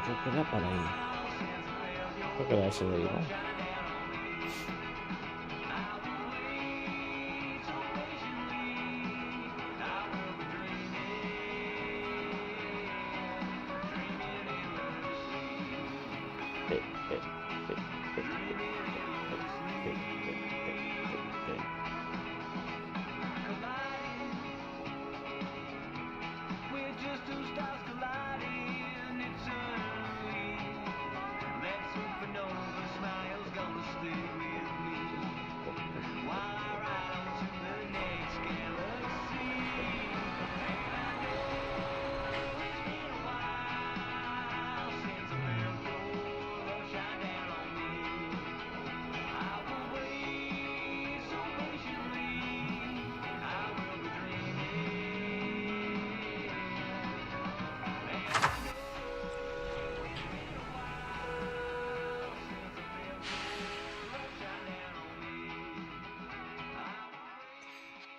Creo que era para ahí. Creo que era ese de ahí, ¿no?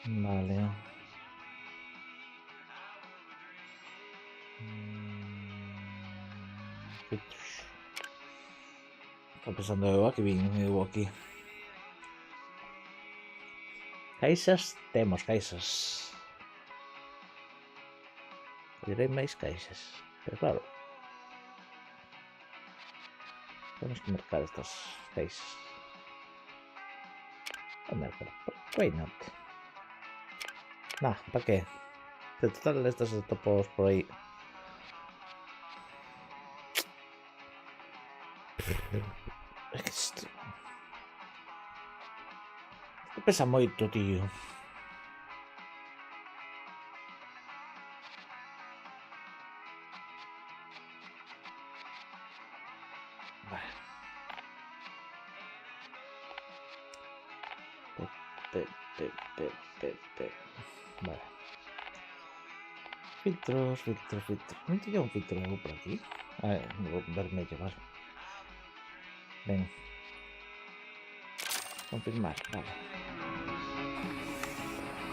Vale. Está pensando eu que vin eu aquí. Caixas, temos caixas. Direi máis caixas. Pero claro, temos que mercar estas caixas. A mercar, why not? Nah, ¿para qué? De total, estos topos por ahí. Es que esto pesa moito, tío. Vale. Vale. Filtros. ¿No tenía un filtro nuevo por aquí? Ah, vermelho, vale. Ven. Confirmar, vale.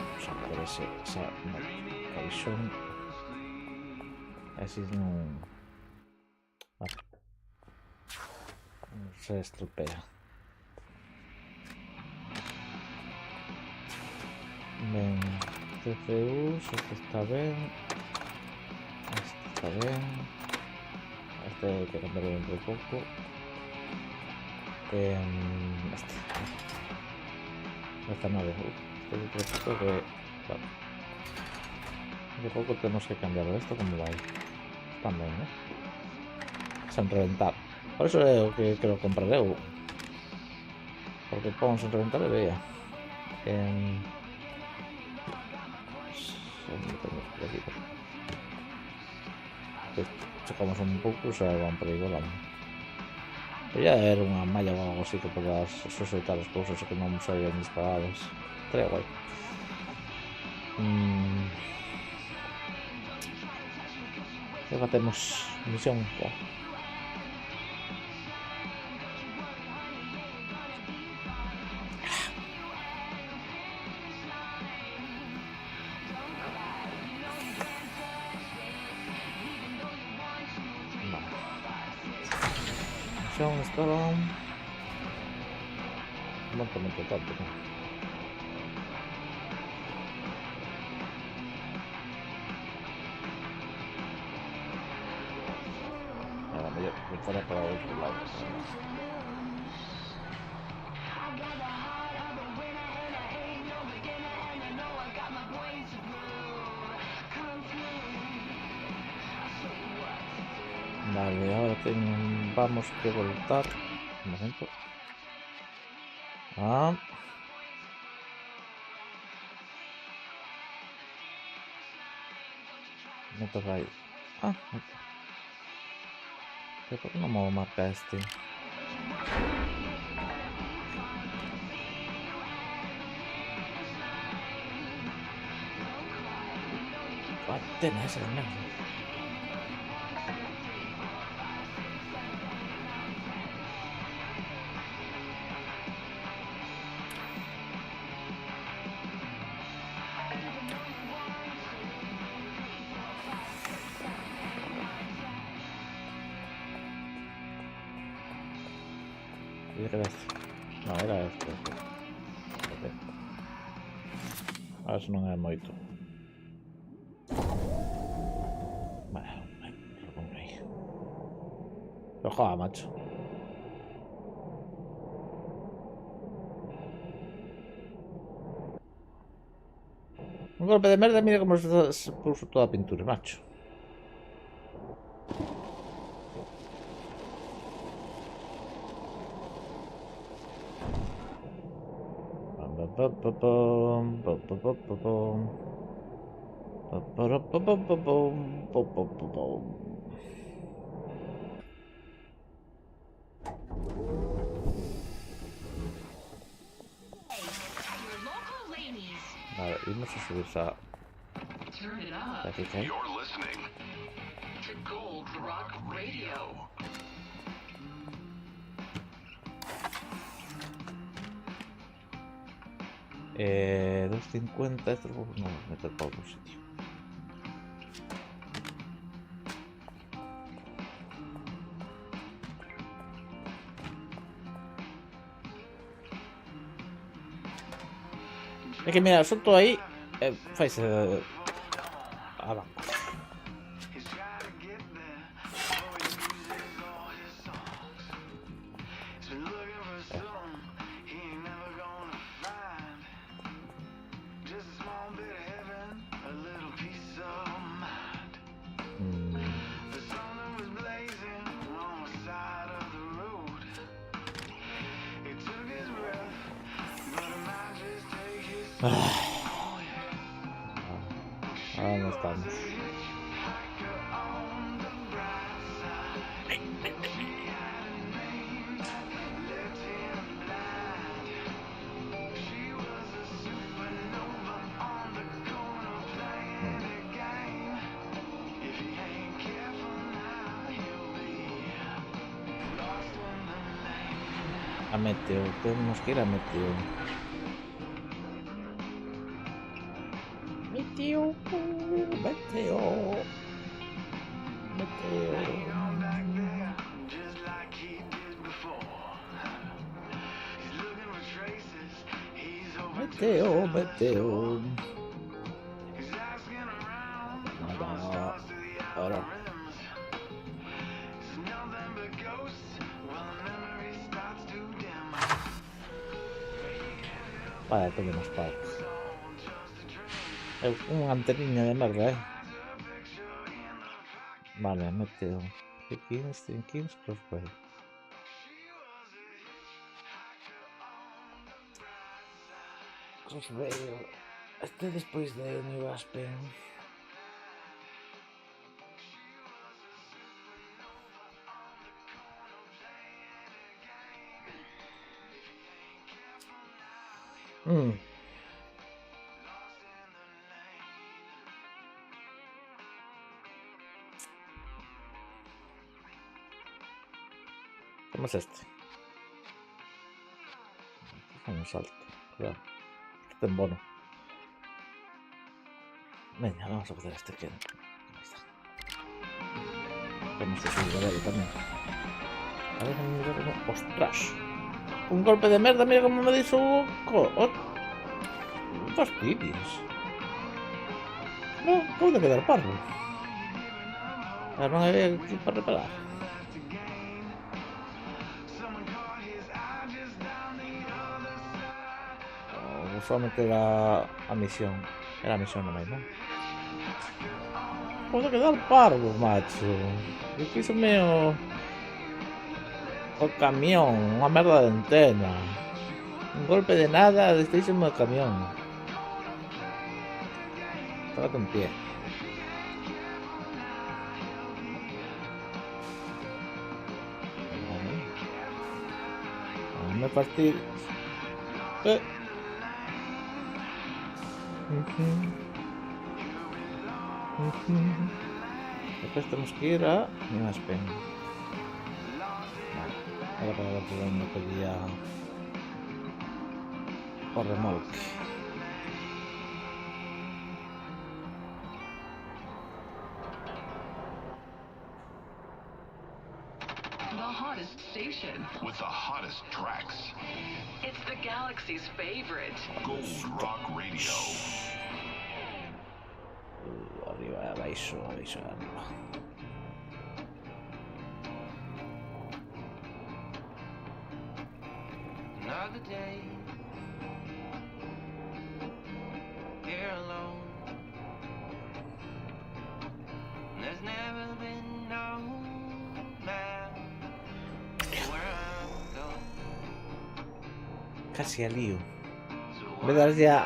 Vamos a poner esa notificación. Así no... Vale. No se estropea. Ben, CPU, esto está bien. Esto está bien. Este hay que cambiarlo dentro de poco. Esta no de creo que vale. De poco tenemos que cambiarlo. Esto como va. Están bien, ¿no? Sin reventar. Por eso es lo que quiero comprar eu. Porque pongo sin reventar y vea. Checamos un pouco e xa van por aí volando. Podría haber unha malla ou algo así que podas suxeitar as cousas e que non saían disparadas. estaría guay. ¿Qué hacemos? Misión. Buah. Misión escala. Un montón de tanto, ¿no? Me fuera para otro lado. Vale, ahora vamos que voltar. Un momento. Me toca ahí. ¿Por qué no me marca este? Tenés el negro. Era este. No, era este. Ahora eso non é moito. Vale, lo pongo aí. Pero joda, macho. Un golpe de merda, mira como se puso toda a pintura, macho. Vale, vamos a subir a... Aquí cae. You're listening to Gold Rock Radio. 250, esto lo vamos a meter para otro sitio. Es que mira, son todo ahí. Faise. Abajo. Ahora no estamos. A Meteo, tenemos que ir a Meteo. Meteo, Meteo, Meteo. Meteo, Meteo. Nada. Ahora. Vale, tenemos pagos. Es un anteniño de merda, Vale, Meteo. Kings, Crossway. Crossway. Este después de New Aspen. Hacemos este. Un salto. Cuidado. Este en bono. Venga, vamos a hacer este que... Ahí está. Vamos a subir a ver también. A ver, mira cómo... ¡Ostras! Un golpe de merda, mira cómo me dice un... fastidios. No, acabo de quedar parvo. A ver, no hay aquí para reparar. Solamente era a misión. Era a misión nomás, ¿no? Acabo de quedar parvo, macho. Eu quise meio... o camión, unha merda de antena. Un golpe de nada, destruíseme o camión. Tócate un pie. No me fastidio. Después tenemos que ir a Aspen. Vale, ahora para ver por dónde pedía o remolque. The hottest station. With the hottest tracks. It's the galaxy's favorite. Gold Rock Radio. Arriba, abaixo, arriba. Another day here alone. There's never been no map where I'm going. Casi al lío. En vez de dar ya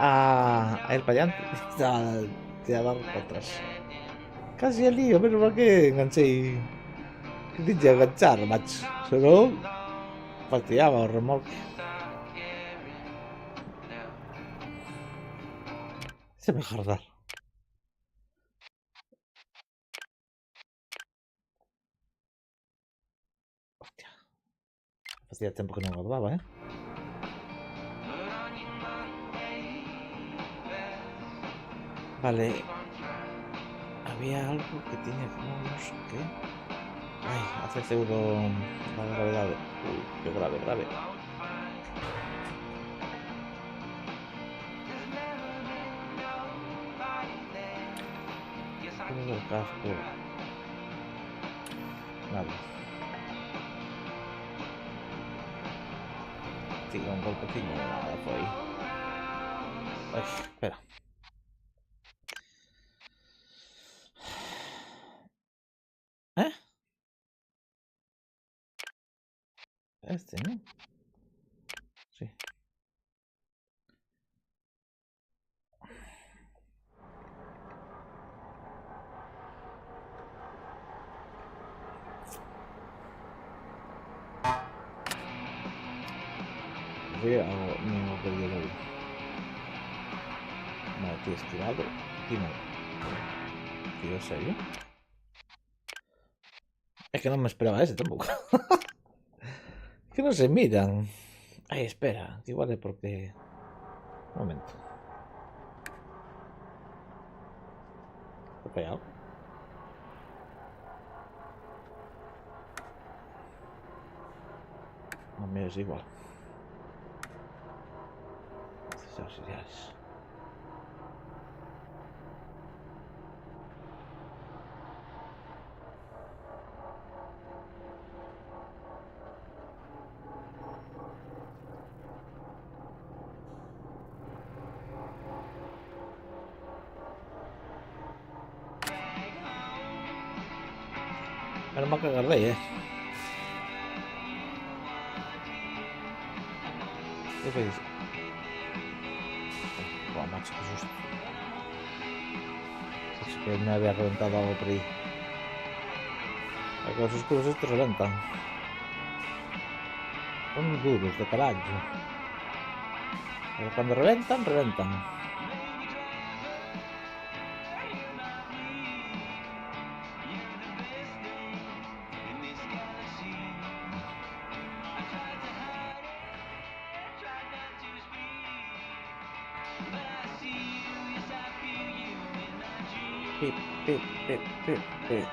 a ir para allá, a dar para atrás. Casi al lío, pero ¿para qué enganché? ¿Qué te enganchar, macho? Se no fastidiaba el remolque. Se me jardar. Hostia. Hacía tiempo que no guardaba, ¿eh? Vale. Había algo que tiene como no sé qué. Ay, hace pseudo la gravedad. Uy, qué grave, grave. Todo el casco. Nada. Sí, un golpecillo, nada por ahí. Ay, espera. ¿Eh? Este, ¿no? Sí. Sí, no he perdido el móvil. Vale, tío, estirado. Dime. Tío, ¿en serio? Es que no me esperaba ese tampoco. Que no se miran. Ay, espera, que igual es porque... Un momento. ¿He fallado? No, mira, es igual. Estos auxiliares. Menos mal que agarré, ¿Qué pedís? Buah, macho, qué susto. Es que me había reventado algo por ahí. Que los escudos estos reventan. Son duros de carajo. Pero cuando reventan, reventan. Pip, pip, pip, pip, pip.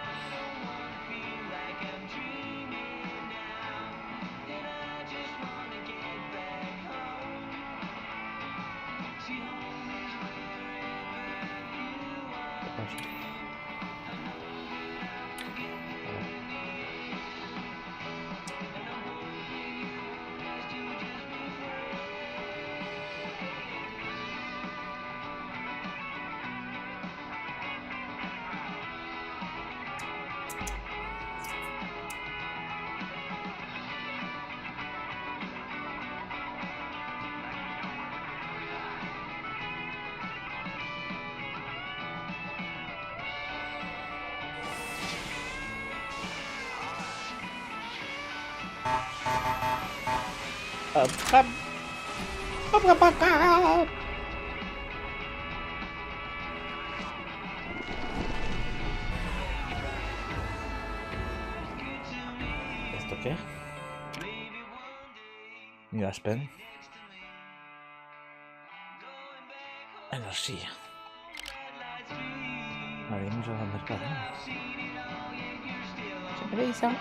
¿Qué pasa? ¿Esto qué? New Aspen. Energía. Vale, vamos al mercado. Se me avisa. Hay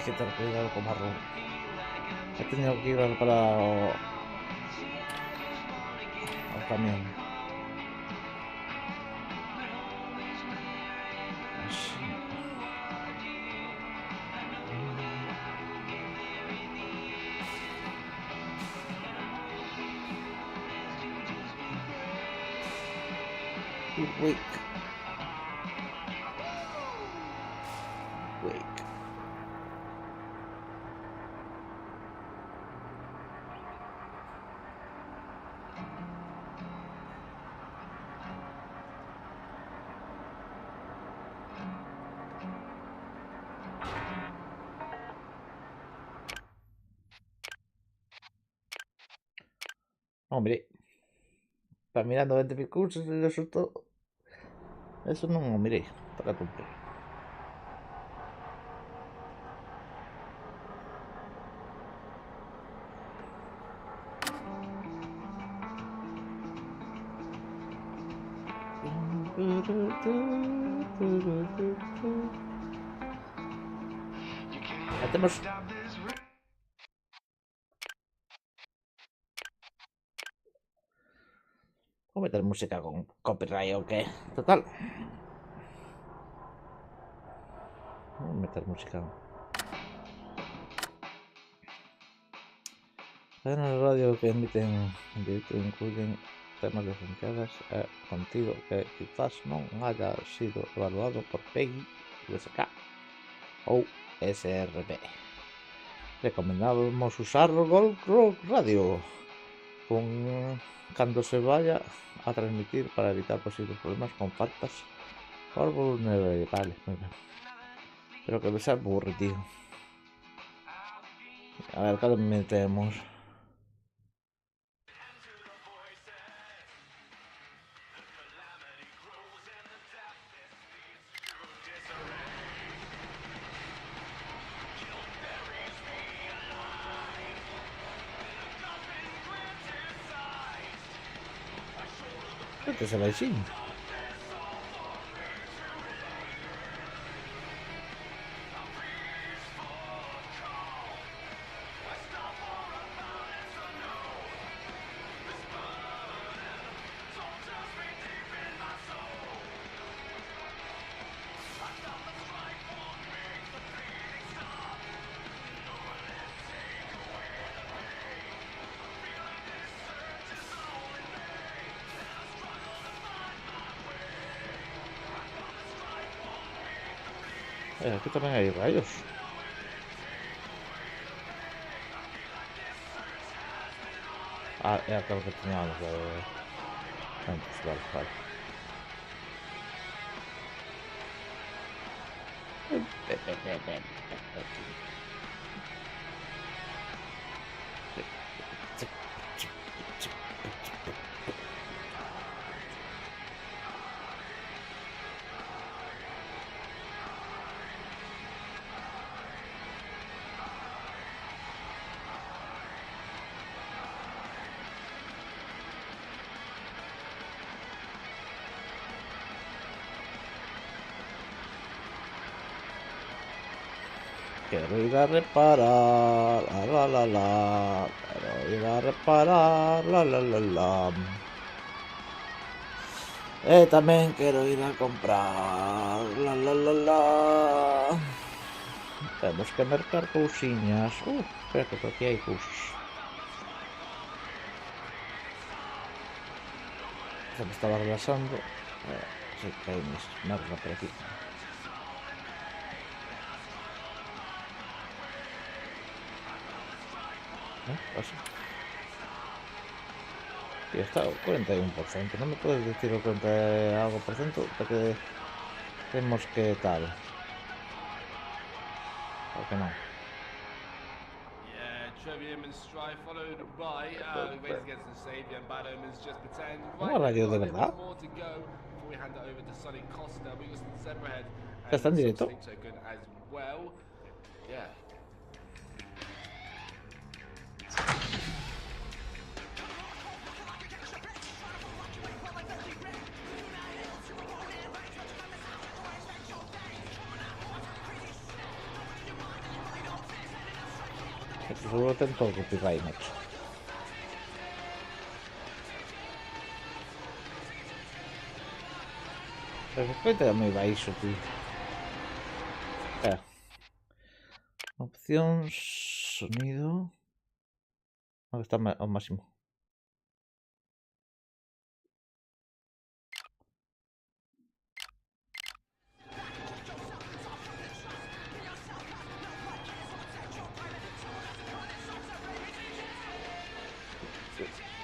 que tener cuidado con marrón. He tenido que ir para al camión. Así. Wake. Hombre, está mirando 20 mil cursos y eso todo. Eso no, miré, para cumplir. Hacemos. ¿Cómo meter música con copyright o qué? Total. Vamos a meter música. Cadenas de radio que emiten en directo incluyen temas licenciados e contido que quizás non haya sido evaluado por PEGI, USK ou SRB. Recomendamos usar Gold Rock Radio cando se vaya a transmitir para evitar posibles problemas con faltas por vulnerabilidad. Vale, pero que sea aburre, tío. A ver, ¿qué metemos? Este se va así. Aquí también hay rayos. Ah, era claro que teníamos antes, vale. Quiero ir a reparar, la. Quiero ir a reparar, la. También quiero ir a comprar, la. Tenemos que mercar cousiñas. Espera que por aquí hay cosas. Se me estaba relajando. Sí que hay mis merda por aquí. Pasa. Y está 41%. ¿No me puedes decir el 40 algo por ciento? Porque tenemos que tal. ¿Por qué no? ¿Cómo radio de verdad? ¿Está en directo? Seguro tengo todo copyright, macho. Pero cuenta ya me baixo, tío. Espera. Opción sonido. ¿Dónde está al máximo?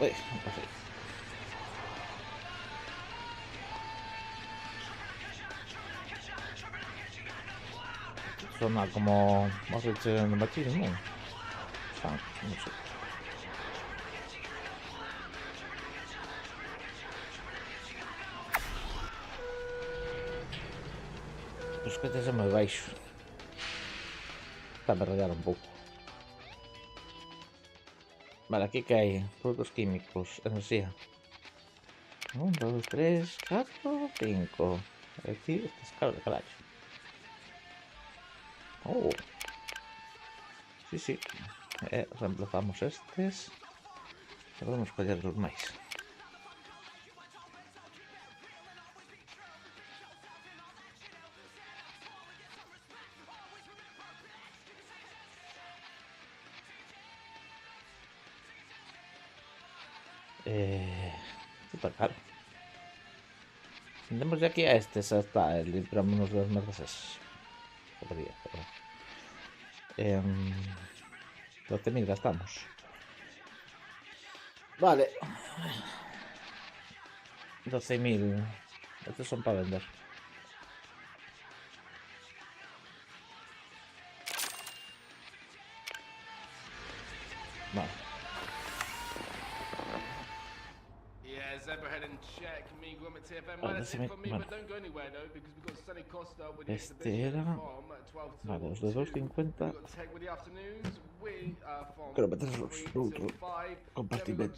Uy, no pasé. Suena como más hecho en el machismo. No sé. Pues que se me baixo. Está a perder un pouco. Vale, aquí que hai produtos químicos, enerxía. 1, 2, 3, 4, 5. É dicir, este es caro de carallo. Sí. Reemplazamos estes. Podemos coller os máis. Super caro. Vendemos de aquí a estes hasta el libramos de las merdas esas. Podría, pero 12.000 gastamos. Vale. 12.000. Estos son para vender. Vale. Este era. Vale, los de 250. Quiero meter otro compartimento.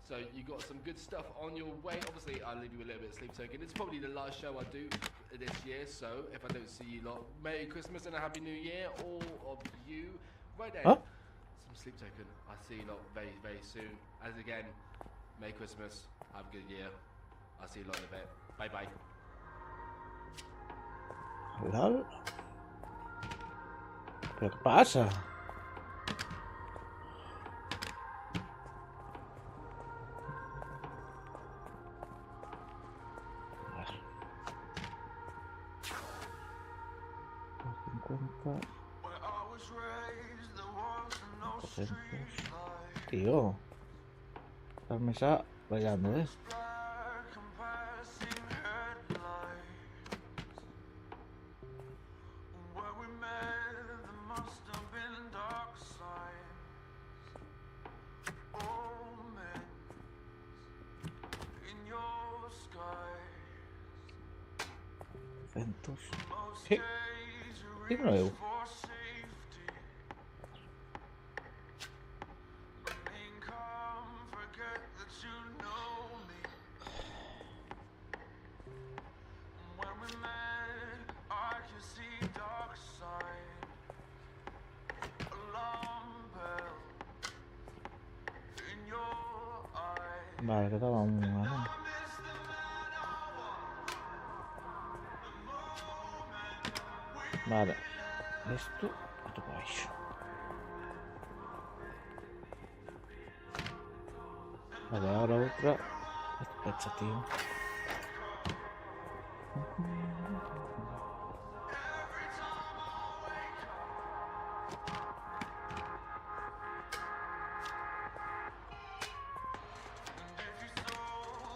So you got some good stuff on your way. Obviously, I'll leave you a little bit of sleep token. It's probably the last show I do this year, so if I don't see you lot, Merry Christmas and a Happy New Year, all of you. Right then, some sleep token. I'll see you lot very, very soon. As again, Merry Christmas, have a good year. I'll see you lot in a bit. Bye bye. Hello? ¿Qué pasa? Tío, la mesa rayando, ¿eh? Ventos. ¿Qué? ¿Qué nuevo? Vale, quedaba una, ¿no? Vale. Esto, otro por ahí. Vale, ahora otra. Echa, tío.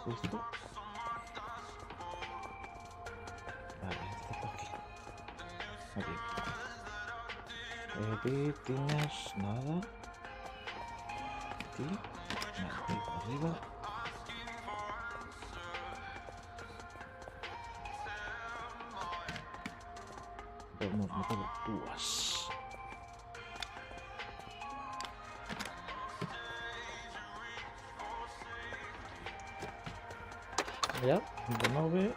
¿Listo? Vale, está aquí. Aquí. Tienes nada. Aquí. Nada, aquí por arriba. Podemos meter púas. Ya, de 9.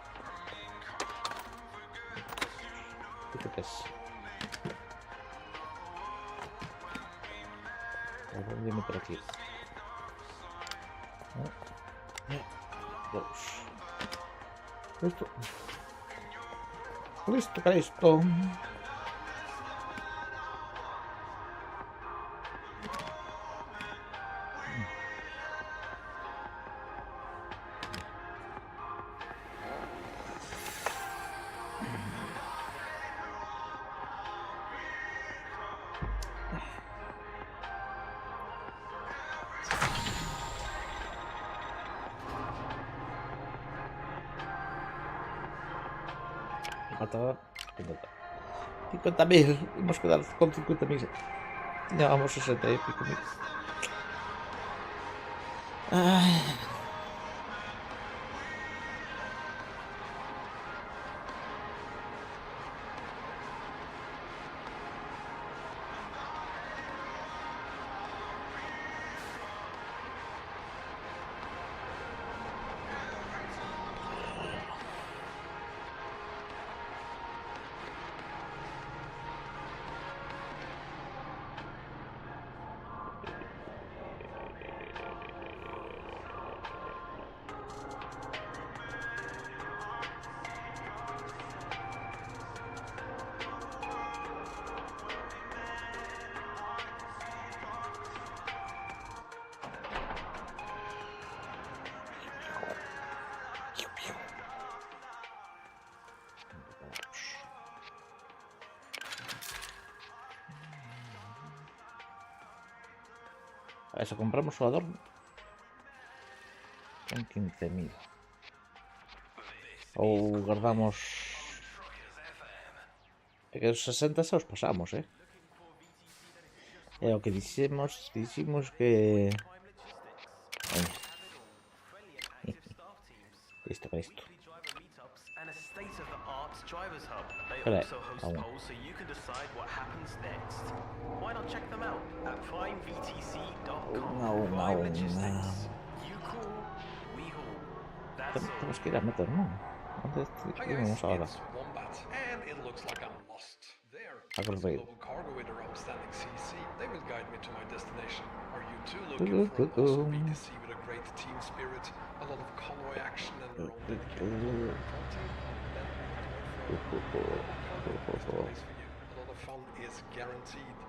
¿Qué te es? Viene por aquí. 2. Listo. Listo para esto. Faltaba 50.000. Hemos quedado con 50.000. Llevamos 60 y pico mil. Ay. A ver si compramos su adorno. Con 15.000. O guardamos. Que los 60 se los pasamos, lo que dijimos que. Listo, para esto. Espera, aún. Tenemos que ir a meter, ¿no? ¿Dónde vamos ahora? A correr.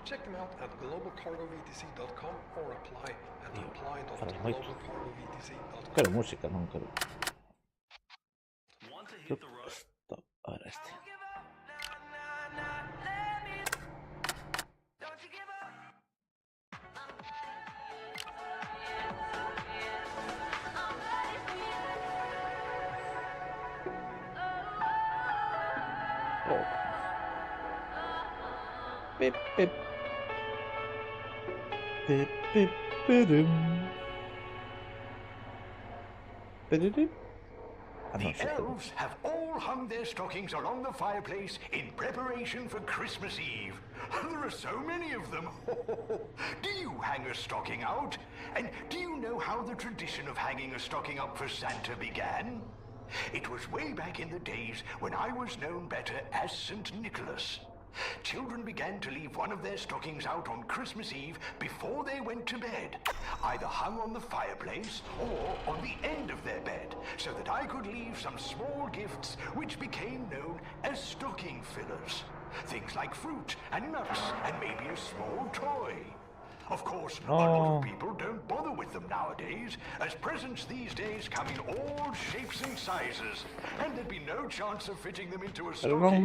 Check them out at globalcargovtc.com or apply at apply.globalcargovtc.com. Quiero música, no quiero. Stop. Ahora este. Pip, pip. Pip, pip, pidum. Pidum. The elves have all hung their stockings along the fireplace in preparation for Christmas Eve. There are so many of them. Do you hang a stocking out? And do you know how the tradition of hanging a stocking up for Santa began? It was way back in the days when I was known better as St. Nicholas. Children began to leave one of their stockings out on Christmas Eve before they went to bed, either hung on the fireplace or on the end of their bed, so that I could leave some small gifts which became known as stocking fillers. Things like fruit and nuts and maybe a small toy. Of course, a lot of people don't bother with them nowadays, as presents these days come in all shapes and sizes, and there'd be no chance of fitting them into a stocking.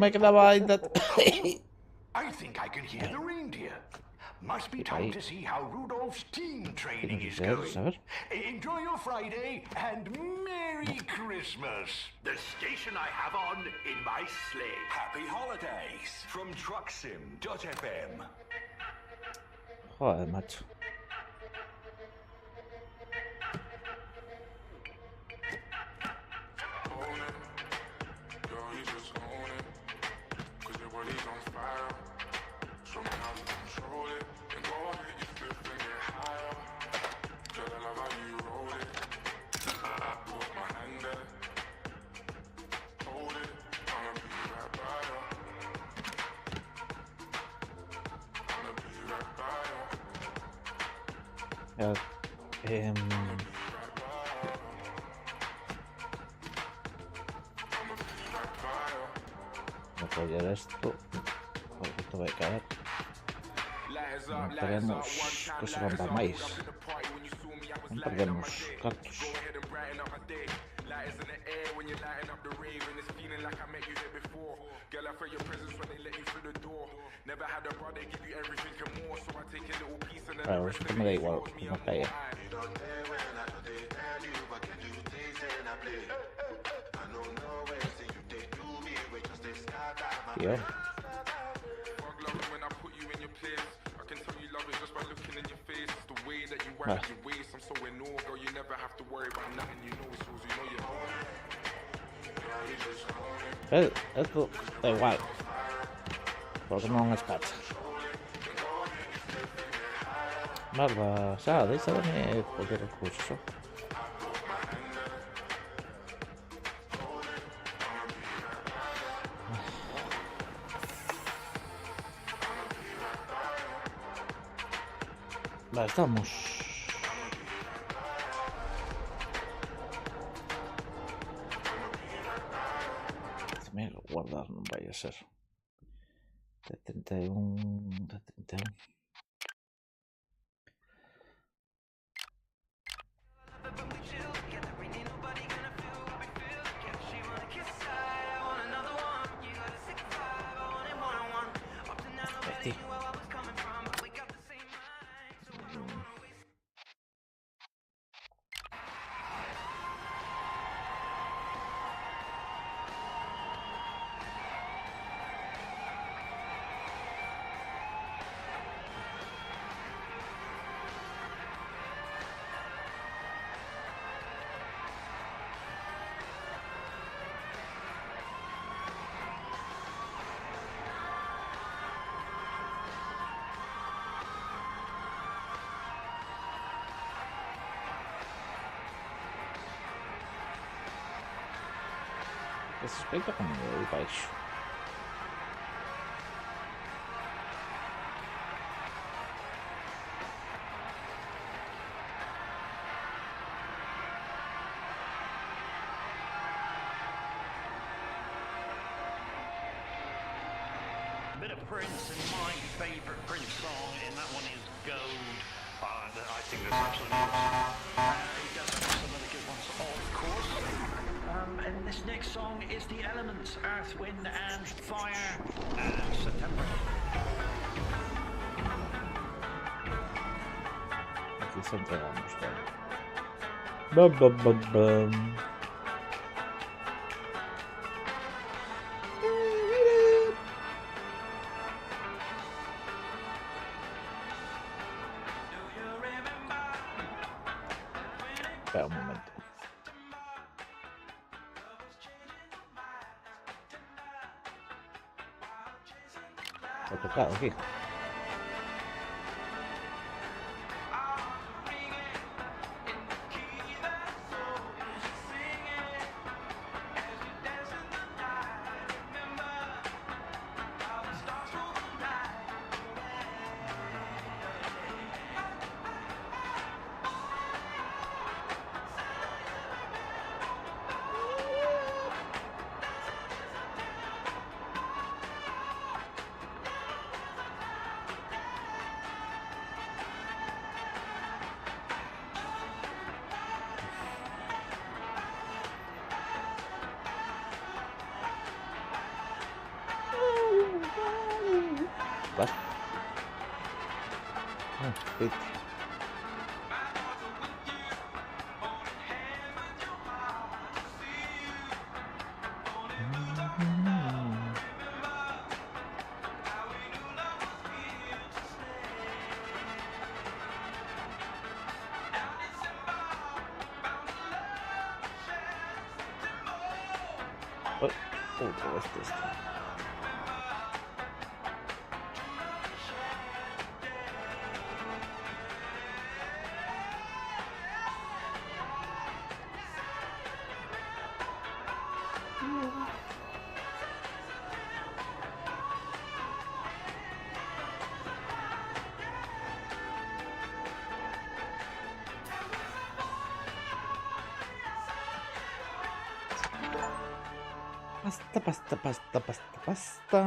I think I can hear the reindeer. Must be time to see how Rudolph's team training is going. Enjoy your Friday, and Merry Christmas! The station I have on in my sleigh. Happy holidays from Trucksim.fm. Joder, macho. Voy a apoyar esto, porque esto va a caer. No queremos que se rompa más. No perdemos cactus. Claro, esto me da igual como caiga. Tío. Vale. Esto da igual. Porque non escacha. Merda, xa, deixa de me poder recurso. Vale, estamos. Déjame guardar, non vai a ser. De 31, de 31. Respeita comigo aí baixo. A bit of Prince, and my favourite Prince song, and that one is Gold. I think that's absolutely awesome. He does have some other good ones, of course. And this next song is The Elements, Earth, Wind and Fire, and September. Aquí se entregamos, bam, bam, bam, bam. Espera un momento. He tocado aquí. Pit. Otra vez esto. Pasta.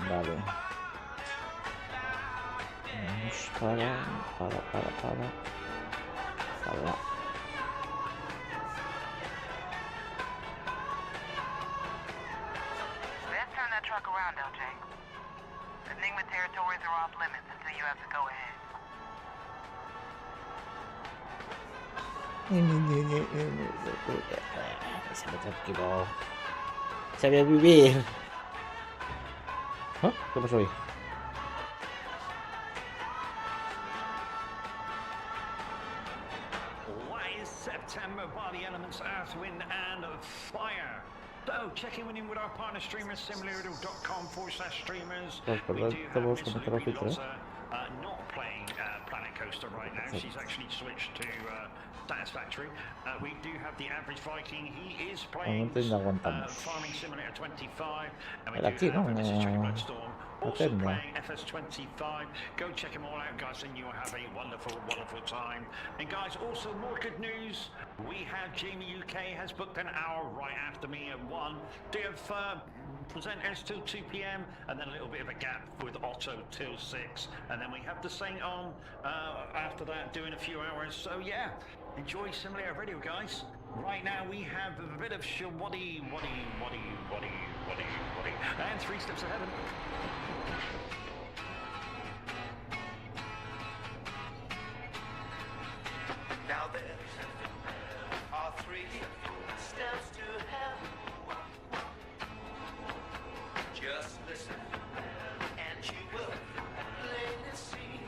Vale. Vamos para. Let's turn that truck around, LJ. Enigma territories are off limits until you have to go ahead. Déjame tranquilo. Sabía vivir. ¿Ah? ¿Qué pasó ahí? Why is September by the elements Earth, Wind and Fire? So, checking in with our partner streamers, simulator.com/streamers. We do have Miss Lucy Lotta not playing Planet Coaster right now. She's actually switched to Satisfactory. We do have the Average Viking. He is playing Farming Simulator 25. And we do have Mrs. Checkerboard Storm also playing FS25. Go check them all out, guys, and you'll have a wonderful, wonderful time. And guys, also more good news. We have Jamie UK has booked an hour right after me at 1. They have presenters till 2 p.m. and then a little bit of a gap with Otto till 6. And then we have the Saint on after that doing a few hours. So yeah, enjoy Simulator Radio, guys. Right now we have a bit of Waddy, and 3 Steps to Heaven. Now there are 3 steps to heaven. Just listen, and you will plainly see.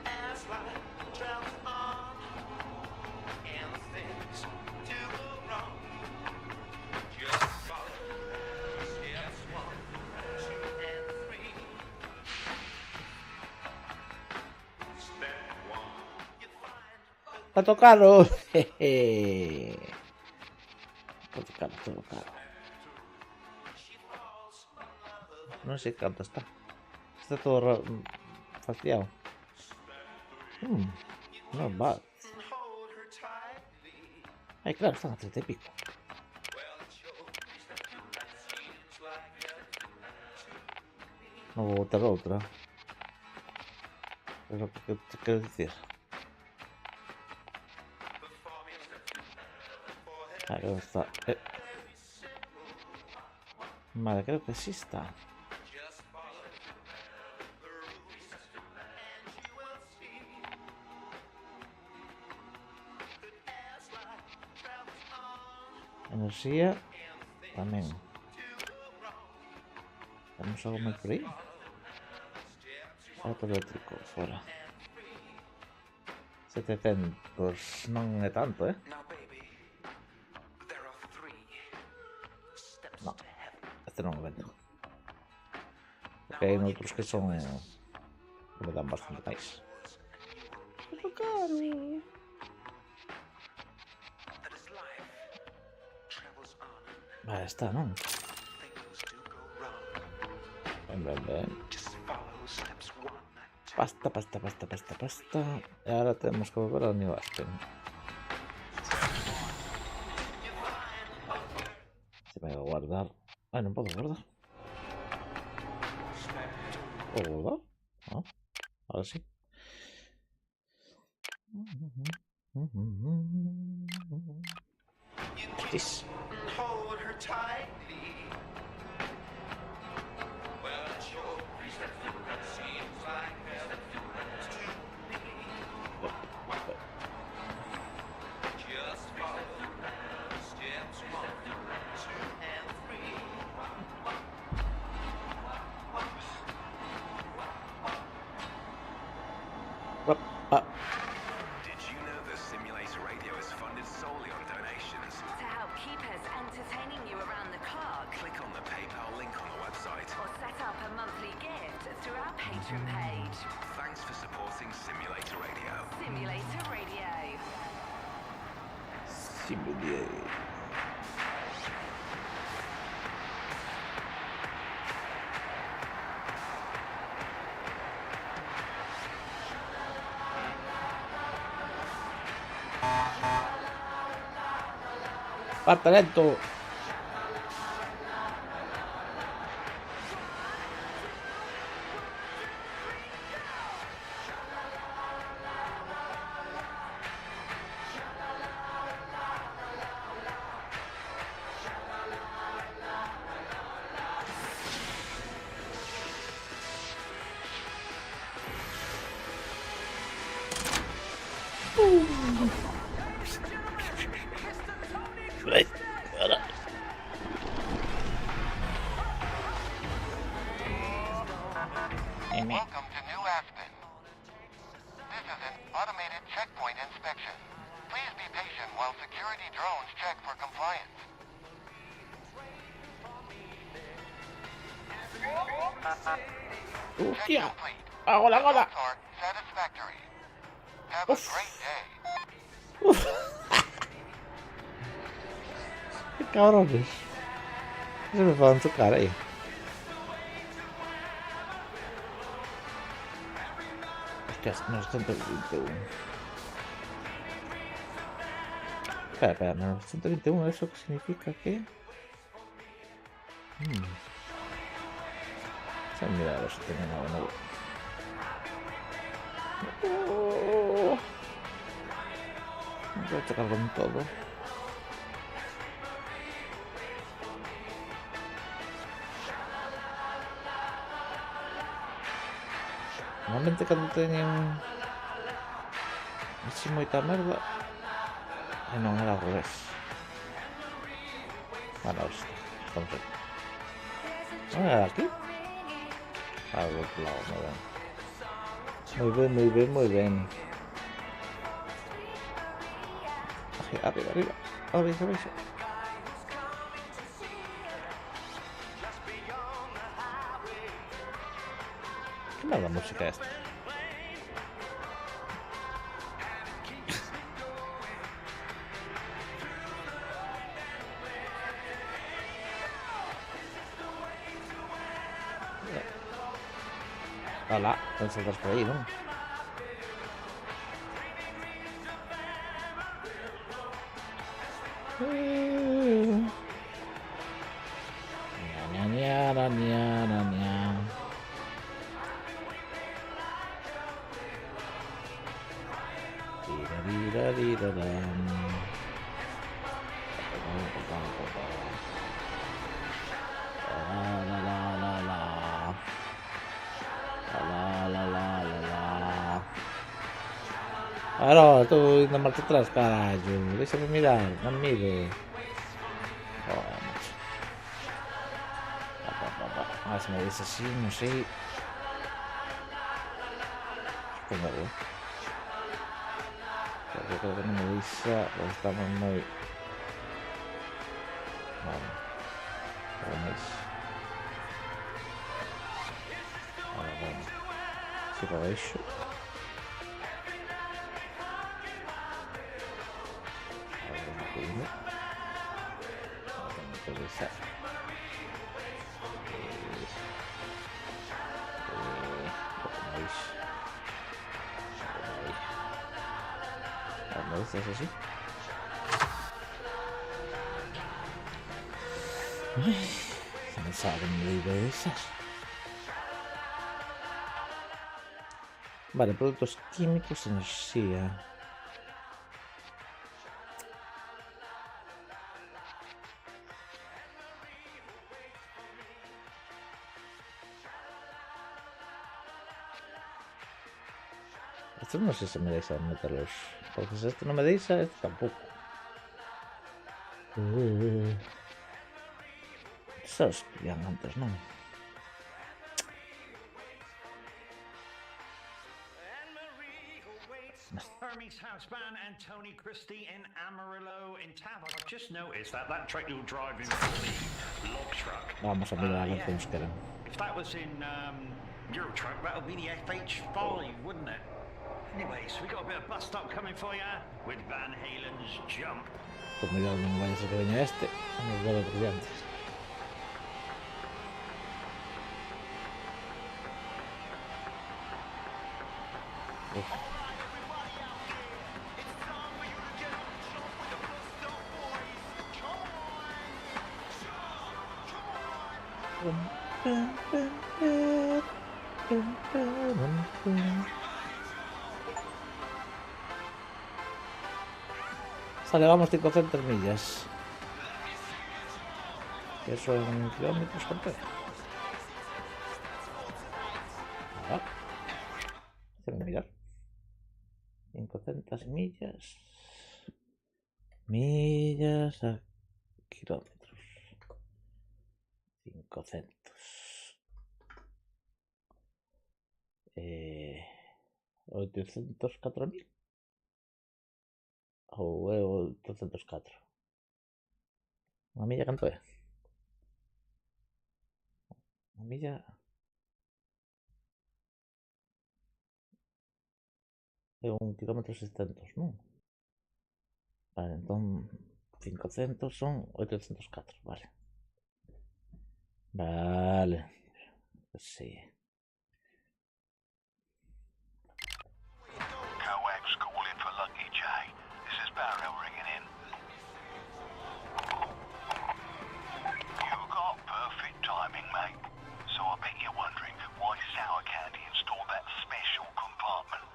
As life travels on, and things do go wrong, just follow steps 1, 2, and 3. Step 1, you find Pato caro. Pato caro. No sé cuánto está. Está todo fastidiado. No bad. Ay, claro, están a 30 y pico. No voy a botar otra. Pero ¿qué quiero decir? Claro, está. Vale, creo que sí está. Energía también. Tenemos algo más por ahí. Auto eléctrico, fuera. 700, non é tanto, No, este non o vendo. Porque hai outros que son que me dan bastante máis. Pero caro. Vale, está, non? Ben. Pasta. E ahora tenemos que volver ao New Aspen. Se vai a guardar. Ai, non podo guardar. Hola. Ah, ahora sí. Hostis. Hold her tightly. Well, it sure seems like heaven to me. Just follow steps 1, 2, and 3. Did you know that Simulator Radio is funded solely on donations? To help keep us entertaining you around the clock. Click on the PayPal link on the website. Or set up a monthly gift through our Patreon page. Thanks for supporting Simulator Radio. Simulator Radio. Simulator. ¡Parte lento! Right. Ahora. Welcome to New Aspen. This is an automated checkpoint inspection. Please be patient while security drones check for compliance. ¡Hostia! ¡Ahora, ahora! Satisfactory. Have a great day. Uf. ¡Qué cabrones! Se me fue en su cara ahí. Hostias, menos 121. Espera, menos 121, ¿eso qué significa? ¿Qué? Vamos a mirar a ver si tienen algo nuevo. Voy a checar con todo. Normalmente cuando tenían así moita merda, non era ao revés. Bueno, estamos aquí. ¿No era aquí? Al otro lado, muy bien. Muy bien, muy bien, muy bien. Arriba, arriba. Arriba, arriba. ¿Qué me da la música esta? Hola, pueden saltar por ahí, ¿no? Allora, tu in marcia atrás, carallo. Déjame mirar, no me mire. Joder, macho. A ver si me ves así, no sé. ¿Cómo veo? Yo creo que no me dice, pues estamos muy... Vale. ¿Veis? Ahora, bueno. Si lo veis... ¿Es así? Ay, no saben muy de esas. Vale, productos químicos, energía. Esto no sé si me deja meterlos. Porque si este no me deja, este tampoco. Esos pillan antes, ¿no? Hermes Houseband and Tony Christie in Amarillo in Tavern. I've just noticed that truck you're driving for the log truck. Vamos a mirar a ver qué nos quedan. If that was in Euro truck, that would be the FH5, wouldn't it? Anyways, we got a bit of bus stop coming for you with Van Halen's Jump. Pues mira, no vaya a ser que venga este. Vamos a ver los brillantes. Sale, vamos 500 millas. Eso en kilómetros, ¿cuánto es? Déjame mirar. 500 millas. Millas a kilómetros. 500. 804.000. O 804. Una milla, ¿cuánto es? Una milla. Es 1 kilómetro 600, ¿no? Vale, entonces 500 son 804, vale. Vale. Pues sí. Coax calling for Lucky J. This is Barrow ringing in. You got perfect timing, mate. So I bet you're wondering why Sour Candy installed that special compartment.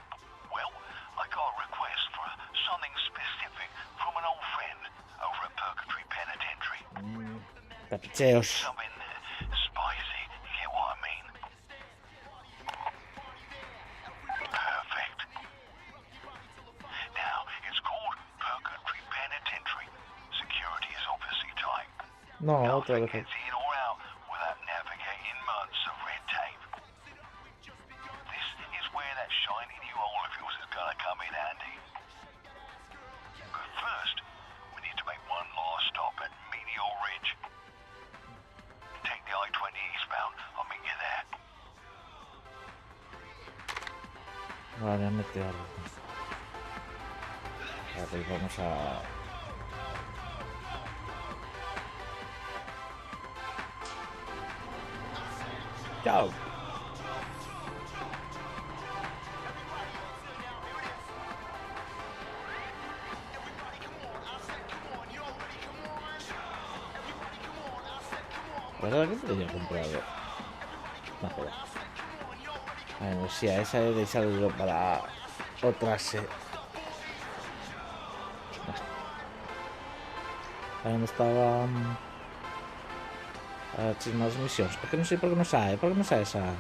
Well, I got a request for something specific from an old friend over at Purgatory Penitentiary. Tapicheos. Something spicy, you get what I mean? Perfect. Now, it's called Purgatory Penitentiary. Security is obviously tight. No, otra vez. Gets in or out without navigating months of red tape. This is where that shiny new oil of yours is gonna come in handy. But first, we need to make one last stop at Meteor Ridge. Take the I-20 eastbound. I'll meet you there. Vale, a meter. Vale, vamos a. Chao. La verdad que te había comprado. No, joder. Bueno, sí, a esa he dejado para otras. Ahí no estaba. Más misiones. Es que no sé por qué no sabe. ¿Por qué no sabe esa?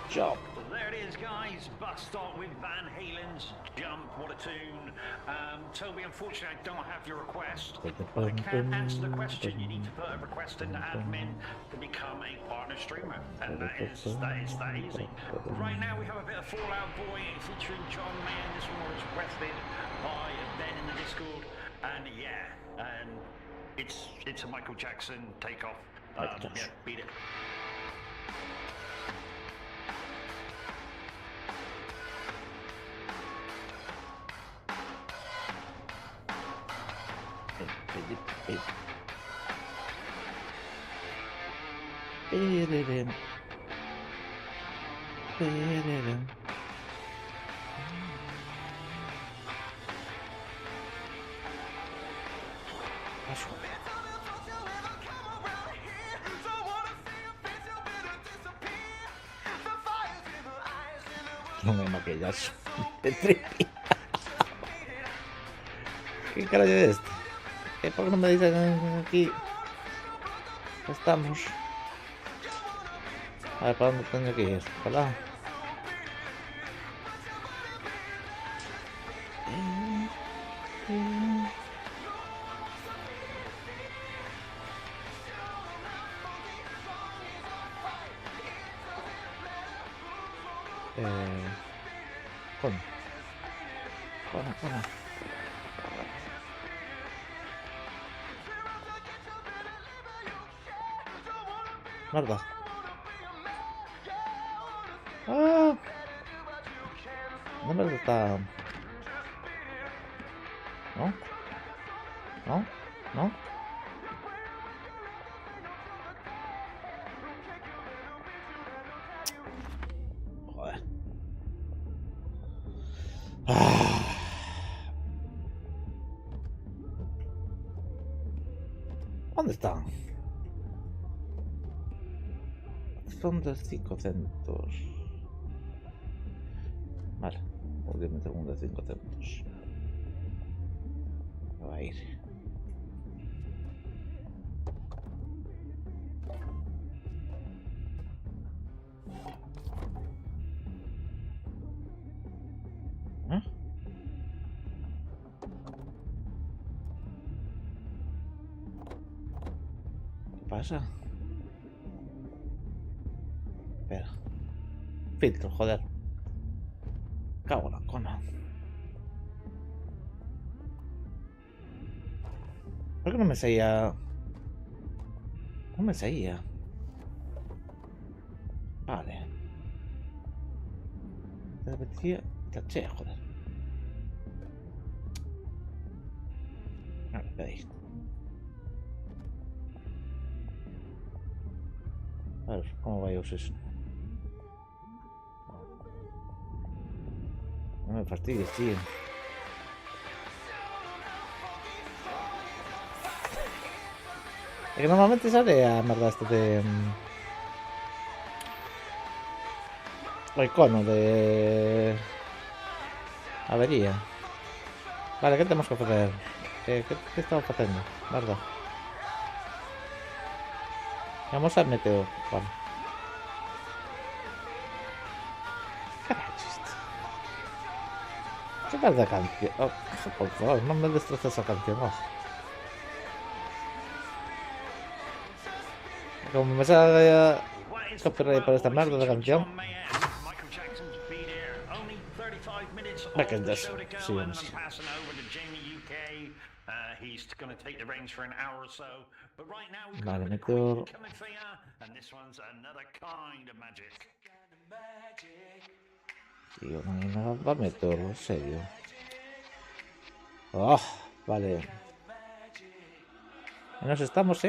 Job. Well, there it is, guys. Bus stop with Van Halen's Jump. What a tune. Toby, unfortunately, I don't have your request. I can't answer the question. You need to put a request into admin to become a partner streamer. And that is that easy. Right now, we have a bit of Fallout Boy featuring John Mayer. This one was requested by Ben in the Discord. And yeah, and it's a Michael Jackson takeoff. Yeah, beat it. Pererem. Pererem. Paso. No me maquillas. De trippy. ¿Qué carajo es este? ¿Por qué no me dicen aquí? Estamos. A ver, ¿para dónde tengo que ir? ¿Para? Coño. Coño. Mierda. Ah. No me está. No. No. No. Joder. ¿Dónde están? Son de 5 centos. Vale, último segundo de 5 centos. Va a ir. ¿Qué pasa? Espera. Filtro, joder. Cago en la cona. ¿Por qué no me seguía? No me seguía. Vale. Te apetecía. Taché, joder. Vale, pedí. A ver, ¿cómo va eso? No me fastidies, tío. Es que normalmente sale a mierda este de... el icono de... avería. Vale, ¿qué tenemos que hacer? ¿Qué estamos haciendo? ¿Verdad? Vamos al meteo. Vale. ¿Qué tal de canción? Oh, por favor, no me destroces esa canción más. Como me sale copyright por esta mierda de canción. Back in this. Sí, vamos. Vale, meteor. Tío, no hay nada para meteor, en serio. Oh, vale. Nos estamos,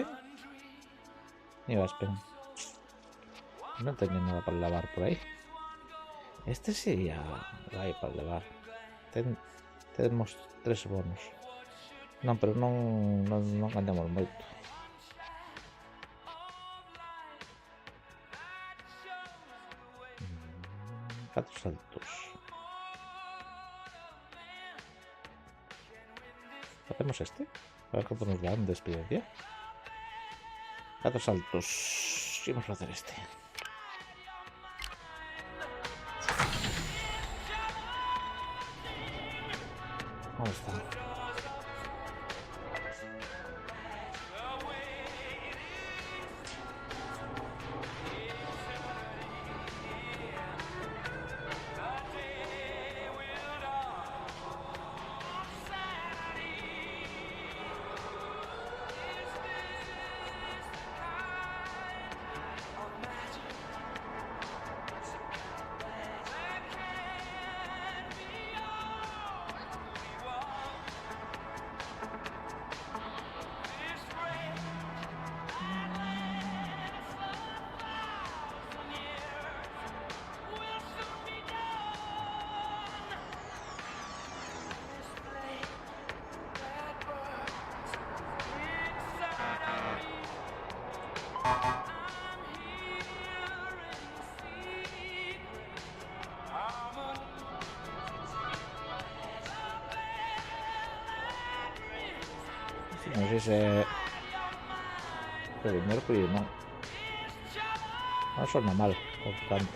Ni va a esperar. No tenía nada para lavar por ahí. Este sería ahí para lavar. Tenemos 3 bonos. No, pero no ganamos moito. Cuatro saltos. ¿Hacemos este? A ver cuánto nos dan de experiencia. 4 saltos. Y vamos a hacer este. ¿Dónde está? No sé si Freddie Mercury, no. No suena mal, por tanto.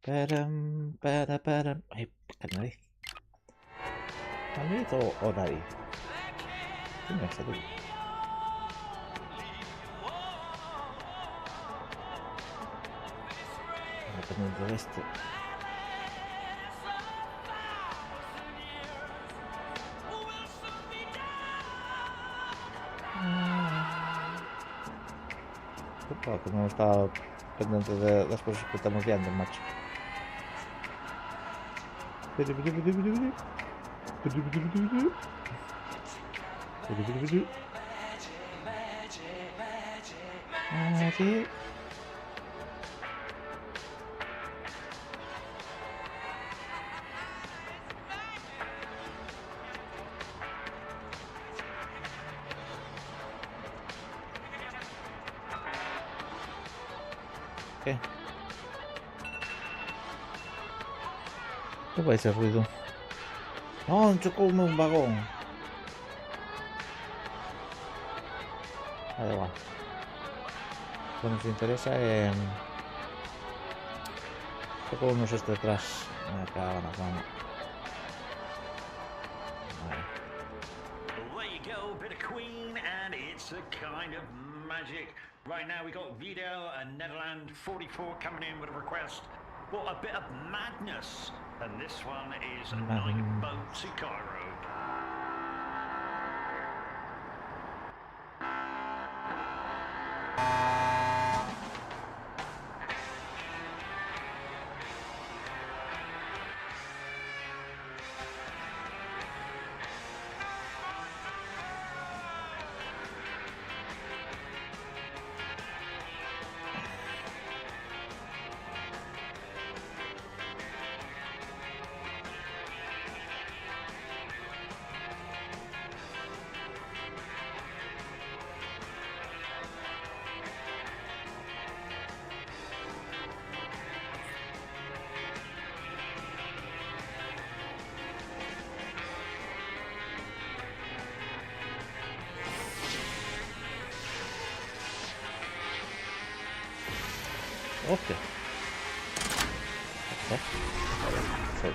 Param, param, param. Ay, qué nariz. ¿Nariz o nariz? ¿Qué me hace tú? Dependiendo de esto. Opa, que no estaba pendiente de las cosas que estamos viendo, macho. Magic. ¿Qué? ¿Qué fue ese ruido? ¡Oh, chocó un vagón! Ahí va. Lo que nos interesa es... Chocó unos detrás. Me cago en la cama. There you go, bit of Queen, and it's a kind of magic. Right now we got Vidal and Netherland 44 coming in with a request. What a bit of madness! And this one is Night Boat to Cairo. Hostia. Sí.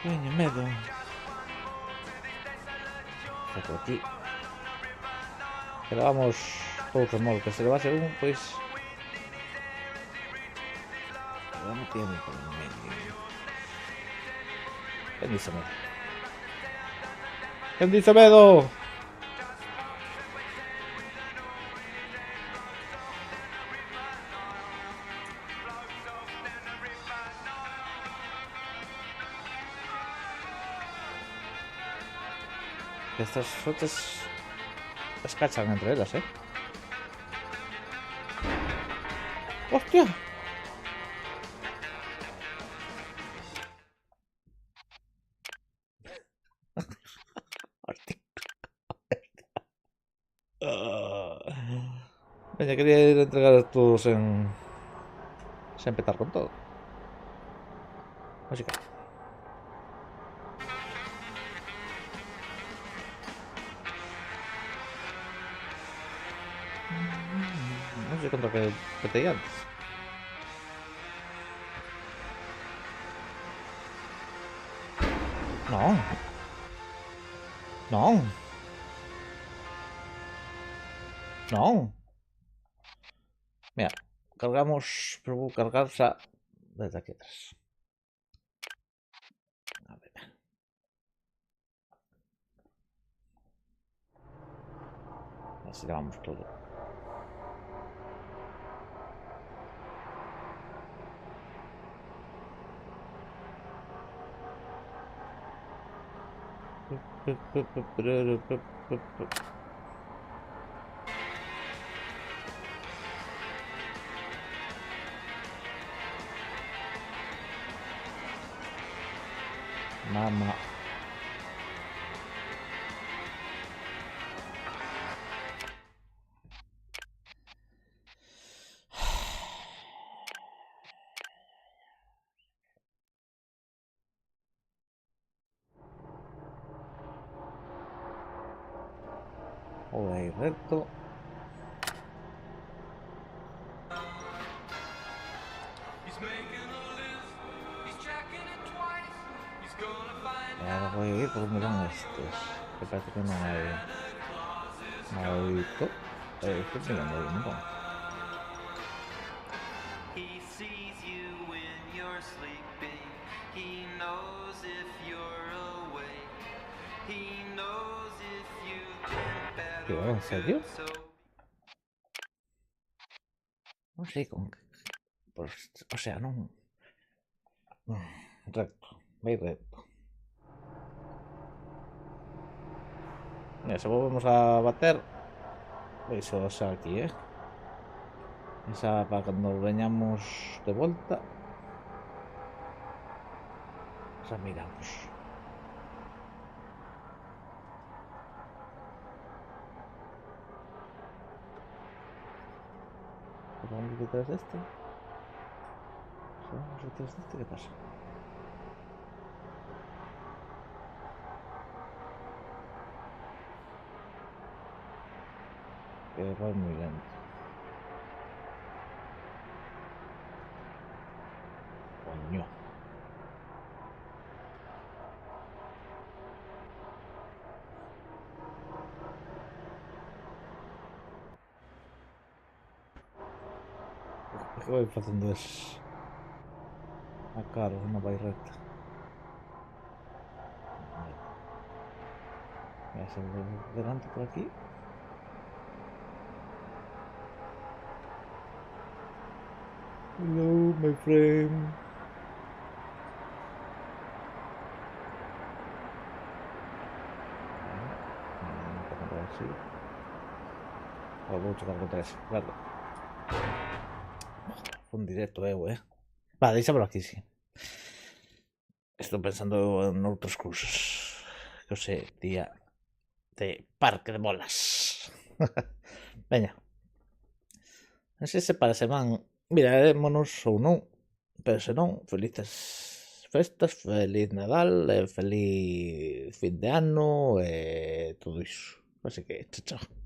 Coño medo. Por aquí. Pero vamos por remolque. Se le va a hacer un, pues. No tiene por el medio. ¿Quién dice medo? ¿Quién dice medo? Estas flotas escachan entre ellas, ¡Hostia! Venga, quería ir a entregar estos sin empezar con todo. Música. No sé contra qué peteé antes. No. Non. Non. Mira, cargamos, pero cargar xa desde aquí atrás. A ver. Así levamos todo. Mamá. Ahora ahí recto. Ahora voy a ir por donde van estos. Que parece que no hay. Maldito. Estoy mirando ahí, ¿no? He sees you when you're sleeping. He knows if you're awake. He knows if you've been bad ¿Qué? or ¿En serio? good, so No sé con qué. Pues, o sea, no. Recto. Veis recto. Mira, si volvemos a bater. Eso sea aquí, Esa para cuando veñamos de vuelta. Esa miramos. ¿Vamos detrás de este? ¿Vamos detrás de este? ¿Qué pasa? Que va muy lento. Coño. ¿Qué voy haciendo es? A carro, no va a ir recta. Voy a hacer delante por aquí. Hello, my friend. Voy a chocar contra ese, claro. Fue un directo, Vale, deixa por aquí, sí. Estoy pensando en otras cosas. Yo sé, día de parque de bolas. Veña. Non sei se para a semana miraremos ou non, pero se non, felices festas, feliz Nadal, feliz fin de ano e todo iso. Así que, chao.